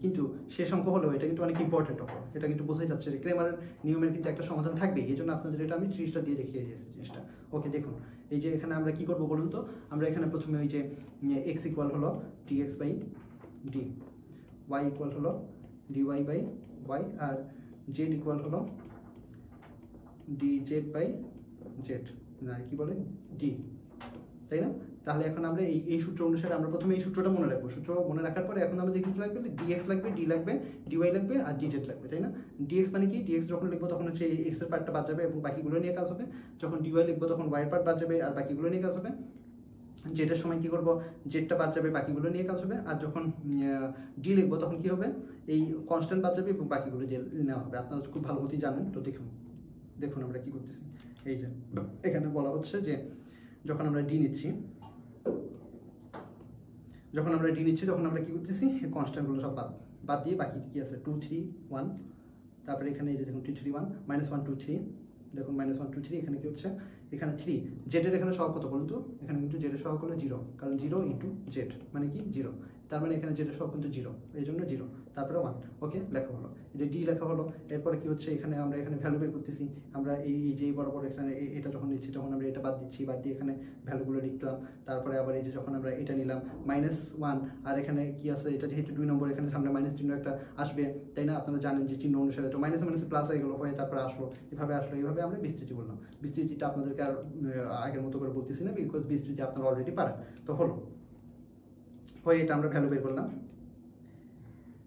কিন্তু শেষ অঙ্ক হলেও এটা কিন্তু অনেক ইম্পর্টেন্ট অঙ্ক। এটা কিন্তু বোঝাই যাচ্ছে যে ক্রেমারের নিয়মের কিন্তু একটা সমাধান থাকবে, এই জন্য আপনাদের এটা আমি 30টা দিয়ে দেখিয়ে দিয়েছি জিনিসটা। ওকে, দেখুন এই যে এখানে আমরা কি করবো বলুন তো, আমরা এখানে প্রথমে ওই যে এক্স ইকুয়াল হলো D X by D, Y equal হলো ডিওয়াই বাই ওয়াই, আর জেড ইকুয়াল হলো ডি জেড বাই জেড, না কি বলে ডি, তাই না? তাহলে এখন আমরা এই সূত্র অনুসারে আমরা প্রথমে এই সূত্রটা মনে রাখবো। সূত্র মনে রাখার পরে এখন আমাদের কি লাগবে, ডিএক্স লাগবে, ডি লাগবে, ডিওয়াই লাগবে, আর ডিজেড লাগবে, তাই না? ডিএক্স মানে কি, ডিএক্স যখন লিখবো তখন হচ্ছে এক্স এর পার্টটা বাদ যাবে এবং বাকিগুলো নিয়ে কাজ হবে। যখন ডিওয়াই লিখবো তখন ওয়াই এর পার্ট বাদ যাবে আর বাকিগুলো নিয়ে কাজ হবে। জেডের সময় কি করবো, জেডটা বাদ যাবে, বাকিগুলো নিয়ে কাজ হবে। আর যখন ডি লিখবো তখন কি হবে, এই কনস্ট্যান্ট বাদ যাবে এবং বাকিগুলো যে নেওয়া হবে। আপনারা খুব ভালো মতোই জানেন। তো দেখুন আমরা কি করতেছি, এই যে এখানে বলা হচ্ছে যে যখন আমরা ডি নিচ্ছি তখন আমরা কি করতেছি, কনস্ট্যান্টগুলো সব বাদ দিয়ে বাকি কি আছে 2 3 1, তারপরে এখানে এই যে দেখুন 2 3 1 -1 2 3, দেখুন -1 2 3, এখানে কি হচ্ছে, এখানে 3, জেডের এখানে সহগ কত বলুন তো, এখানে কিন্তু জেডের সহগ হলো 0, কারণ 0 ইন্টু জেড মানে কি 0, তার মানে এখানে জেডের সহগ কিন্তু 0, এই জন্য 0, তারপরে 1। ওকে, লেখা হলো, এটা ডি লেখা হলো। এরপরে কি হচ্ছে, এখানে আমরা এখানে ভ্যালু বের করতেছি। আমরা এই যে বরাবর এখানে এটা যখন নিচ্ছি তখন আমরা এটা বাদ দিচ্ছি, বাদ দিয়ে এখানে ভ্যালুগুলো লিখলাম। তারপরে আবার এই যে যখন আমরা এটা নিলাম -1, আর এখানে কি আছে, এটা যেহেতু 2 নম্বর, এখানে সামনে মাইনাস চিহ্ন একটা আসবে, তাই না? আপনারা জানেন যে চিহ্ন অনুসারে তো মাইনাসে মাইনাসে প্লাস হয়ে গেলো, হয়ে তারপরে আসলো, এইভাবে আমরা বিস্তৃতি বললাম। বিস্তৃতিটা আপনাদেরকে আর আগের মতো করে বলতেছি না, বিকজ বিস্তৃতি আপনারা অলরেডি পারেন। তো হলো হয়ে এটা আমরা ভ্যালু বের করলাম,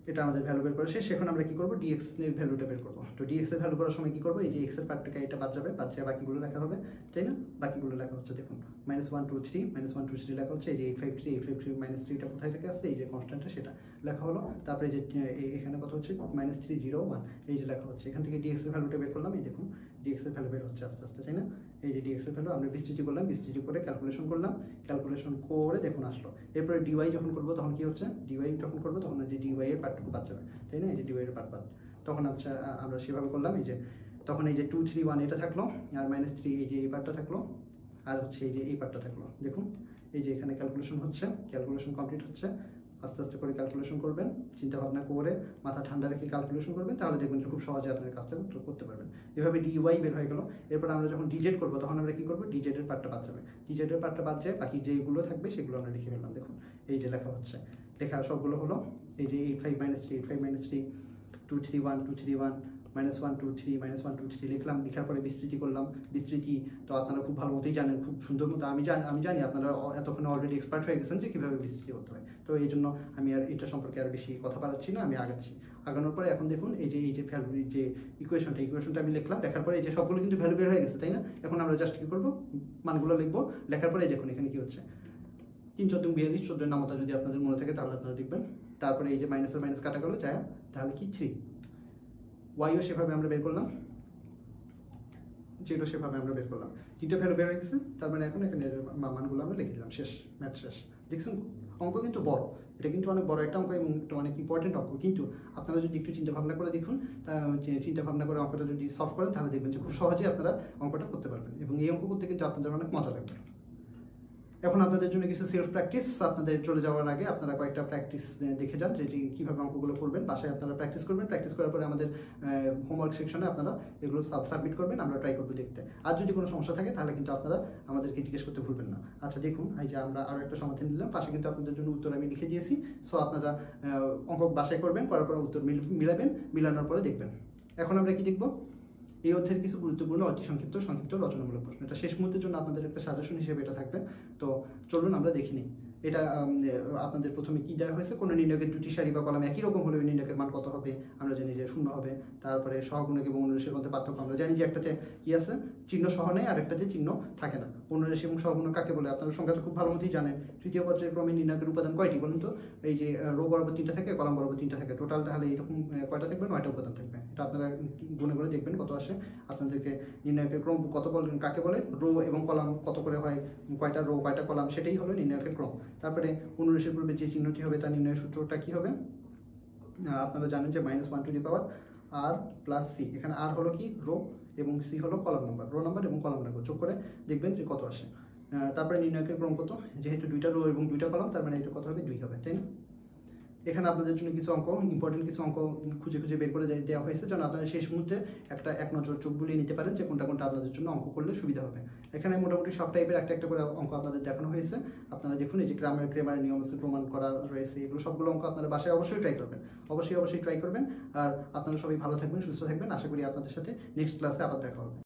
এটা আমাদের ভ্যালু বের করে শেষ। এখন আমরা কি করবো, ডিএক্স এর ভ্যালুটা বের করবো। তো ডিএক্স এর ভ্যালু করার সময় কি করবো, এই যে এক্স এর পার্টটাকে এটা বাদ যাবে, বাদ যায় বাকিগুলো লেখা হবে, তাই না? বাকিগুলো লেখা হচ্ছে, দেখুন -1 2 3 -1 2 3 লেখা হচ্ছে। এই যে 853 -3টা কোথায় থেকে আসছে, এই যে কনস্ট্যান্টটা সেটা লেখা হলো। তারপরে যে এখানে কত হচ্ছে -3 0 1, এই যে লেখা হচ্ছে। এখান থেকে ডিএক্স এর ভ্যালুটা বের করলাম, এই দেখুন ডিএক্স এর ভ্যালু বের হচ্ছে আস্তে আস্তে, তাই না? এই যে ডিএক্স এর ভ্যালু আমরা বিস্তৃতি করলাম, বিস্তৃতি করে ক্যালকুলেশন করলাম, ক্যালকুলেশন করে দেখুন আসলো। এরপরে ডিওয়াই যখন করবো তখন কি হচ্ছে, ডিওয়াই যখন করবো তখন যে ডিওয়াই এর পার্টটুকু বাদ যাবে, তাই না? এই যে ডিওয়াই এর পার্ট বাদ, তখন আচ্ছা আমরা সেভাবে করলাম। এই যে তখন এই যে 2 3 1 এটা থাকলো, আর -3 এই যে এই পার্টটা থাকলো, আর হচ্ছে এই যে এই পার্টটা থাকলো। দেখুন এই যে এখানে ক্যালকুলেশন হচ্ছে, ক্যালকুলেশন কমপ্লিট হচ্ছে। আস্তে আস্তে করে ক্যালকুলেশন করবেন, চিন্তা ভাবনা করে মাথা ঠান্ডা রেখে ক্যালকুলেশন করবেন, তাহলে দেখবেন যে খুব সহজে আপনার কাজটা করতে পারবেন। এভাবে ডিওয়াই বের হয়ে গেল। এরপর আমরা যখন ডিজেড করবো তখন আমরা কি করবো, ডিজেডের পার্টটা বাদ যাবে, ডিজেডের পার্টটা বাদ যায়, বাকি যেগুলো থাকবে সেগুলো আমরা লিখে ফেললাম। দেখুন এই যে লেখা হচ্ছে, লেখা সবগুলো হলো এই যে 85 - 3, 85 - 3, 231, 231, -1 2 3, -1 2 3 লিখলাম। লেখার পরে বিস্তৃতি করলাম। বিস্তৃতি তো আপনারা খুব ভালো মতোই জানেন, খুব সুন্দর মতো আমি জানি আপনারা এতক্ষণে অলরেডি এক্সপার্ট হয়ে গেছেন যে কীভাবে বিস্তৃতি করতে হয়। তো এই জন্য আমি আর এটা সম্পর্কে আর বেশি কথা বাড়াচ্ছি না, আমি আগাচ্ছি। আগানোর পরে এখন দেখুন এই যে ভ্যালু যে ইকুয়েশনটা আমি লিখলাম। লেখার পরে এই যে সবগুলো কিন্তু ভ্যালু বের হয়ে গেছে, তাই না? এখন আমরা জাস্ট কী করবো, মানগুলো লিখবো। লেখার পরে দেখুন এখানে কী হচ্ছে, 3 × 4 = 42, 14 নামতা যদি আপনাদের মনে থাকে তাহলে আপনারা দেখবেন। তারপরে এই যে মাইনাসের মাইনাস কাটা গেলো যায়, তাহলে কি 3। ওয়াইও সেভাবে আমরা বের করলাম, জেডও সেভাবে আমরা বের করলাম। 3টা ভ্যালু বের হয়ে গেছে, তার মানে এখন এখানে মানগুলো আমরা লিখে দিলাম। শেষ, ম্যাথ শেষ। দেখছেন অঙ্ক কিন্তু বড়, এটা কিন্তু অনেক বড় একটা অঙ্ক এবং একটা অনেক ইম্পর্টেন্ট অঙ্ক। কিন্তু আপনারা যদি একটু চিন্তা ভাবনা করে দেখুন, চিন্তা ভাবনা করে অঙ্কটা যদি সলভ করেন তাহলে দেখবেন যে খুব সহজেই আপনারা অঙ্কটা করতে পারবেন এবং এই অঙ্ক করতে কিন্তু আপনাদের অনেক মজা লাগবে। এখন আপনাদের জন্য কিছু সেলফ প্র্যাকটিস, আপনাদের চলে যাওয়ার আগে আপনারা কয়েকটা প্র্যাকটিস দেখে যান যে কীভাবে অঙ্কগুলো করবেন। বাসায় আপনারা প্র্যাকটিস করবেন, প্র্যাকটিস করার পরে আমাদের হোমওয়ার্ক সেকশনে আপনারা এগুলো সাবমিট করবেন, আমরা ট্রাই করবো দেখতে। আর যদি কোনো সমস্যা থাকে তাহলে কিন্তু আপনারা আমাদেরকে জিজ্ঞেস করতে ভুলবেন না। আচ্ছা দেখুন এই যে আমরা আরও একটা সমাধান দিলাম, পাশে কিন্তু আপনাদের জন্য উত্তর আমি লিখে দিয়েছি। সো আপনারা অঙ্ক বাসায় করবেন, করার পরে উত্তর মিলাবেন, মিলানোর পরে দেখবেন। এখন আমরা কি দেখবো, এই অধ্যায়ের কিছু গুরুত্বপূর্ণ অতি সংক্ষিপ্ত রচনামূলক প্রশ্ন। এটা শেষ মুহূর্তের জন্য আপনাদের একটা সাজেশন হিসেবে এটা থাকবে। তো চলুন আমরা দেখে নিই। এটা আপনাদের প্রথমে কি দেওয়া হয়েছে, কোনো নির্ণয়কের দুটি সারি বা কলাম একই রকম হলে ওই নির্ণয়কের মান কত হবে, আমরা জানি যে 0 হবে। তারপরে সহগুণক এবং অনুরাশির মধ্যে পার্থক্য, আমরা জানি যে একটাতে কি আছে, চিহ্ন সহ নেই, আর একটাতে চিহ্ন থাকে না। অনুরাশি এবং সহগুণক কাকে বলে আপনারা সংখ্যাটা খুব ভালো মতোই জানেন। তৃতীয় পর্যায়ক্রমে নির্ণয়কের উপাদান কয়টি বলুন তো? এই যে রো বরাবর 3টা থাকে, কলাম বরাবর 3টা থাকে, টোটাল তাহলে এরকম কয়টা থাকবে, 9টা উপাদান থাকবে। এটা আপনারা গুণে করে দেখবেন কত আসে। আপনাদেরকে নির্ণয়কের ক্রম কত বলেন, কাকে বলে, রো এবং কলাম কত করে হয়, কয়টা রো কয়টা কলাম, সেটাই হলো নির্ণয়কের ক্রম। তারপরে অনুরাশির পূর্বে যে চিহ্নটি হবে তার নির্ণয়ের সূত্রটা কি হবে, আপনারা জানেন যে -1 to the power r plus c। এখানে r হলো কি, রো, এবং c হলো কলাম নাম্বার, রো নাম্বার এবং কলাম নাম্বার যোগ করে দেখবেন যে কত আসে। তারপরে নির্ণয়কের ক্রম কত, যেহেতু 2টা রো এবং 2টা কলাম, তার মানে এটা কত হবে, 2 হবে, তাই না? এখানে আপনাদের জন্য কিছু অঙ্ক, ইম্পর্টেন্ট কিছু অঙ্ক খুঁজে বের করে দেওয়া হয়েছে, যেন আপনারা শেষ মুহূর্তে একটা এক নজর চোখ বুলিয়ে নিতে পারেন যে কোনটা আপনাদের জন্য অঙ্ক করলে সুবিধা হবে। এখানে মোটামুটি সব টাইপের একটা করে অঙ্ক আপনাদের দেখানো হয়েছে। আপনারা দেখুন এই যে গ্রামারের নিয়ম আছে, প্রমাণ করা রয়েছে, এগুলো সবগুলো অঙ্ক আপনারা বাসায় অবশ্যই ট্রাই করবেন, অবশ্যই ট্রাই করবেন। আর আপনারা সবাই ভালো থাকবেন, সুস্থ থাকবেন। আশা করি আপনাদের সাথে নেক্সট ক্লাসে আবার দেখা হবে।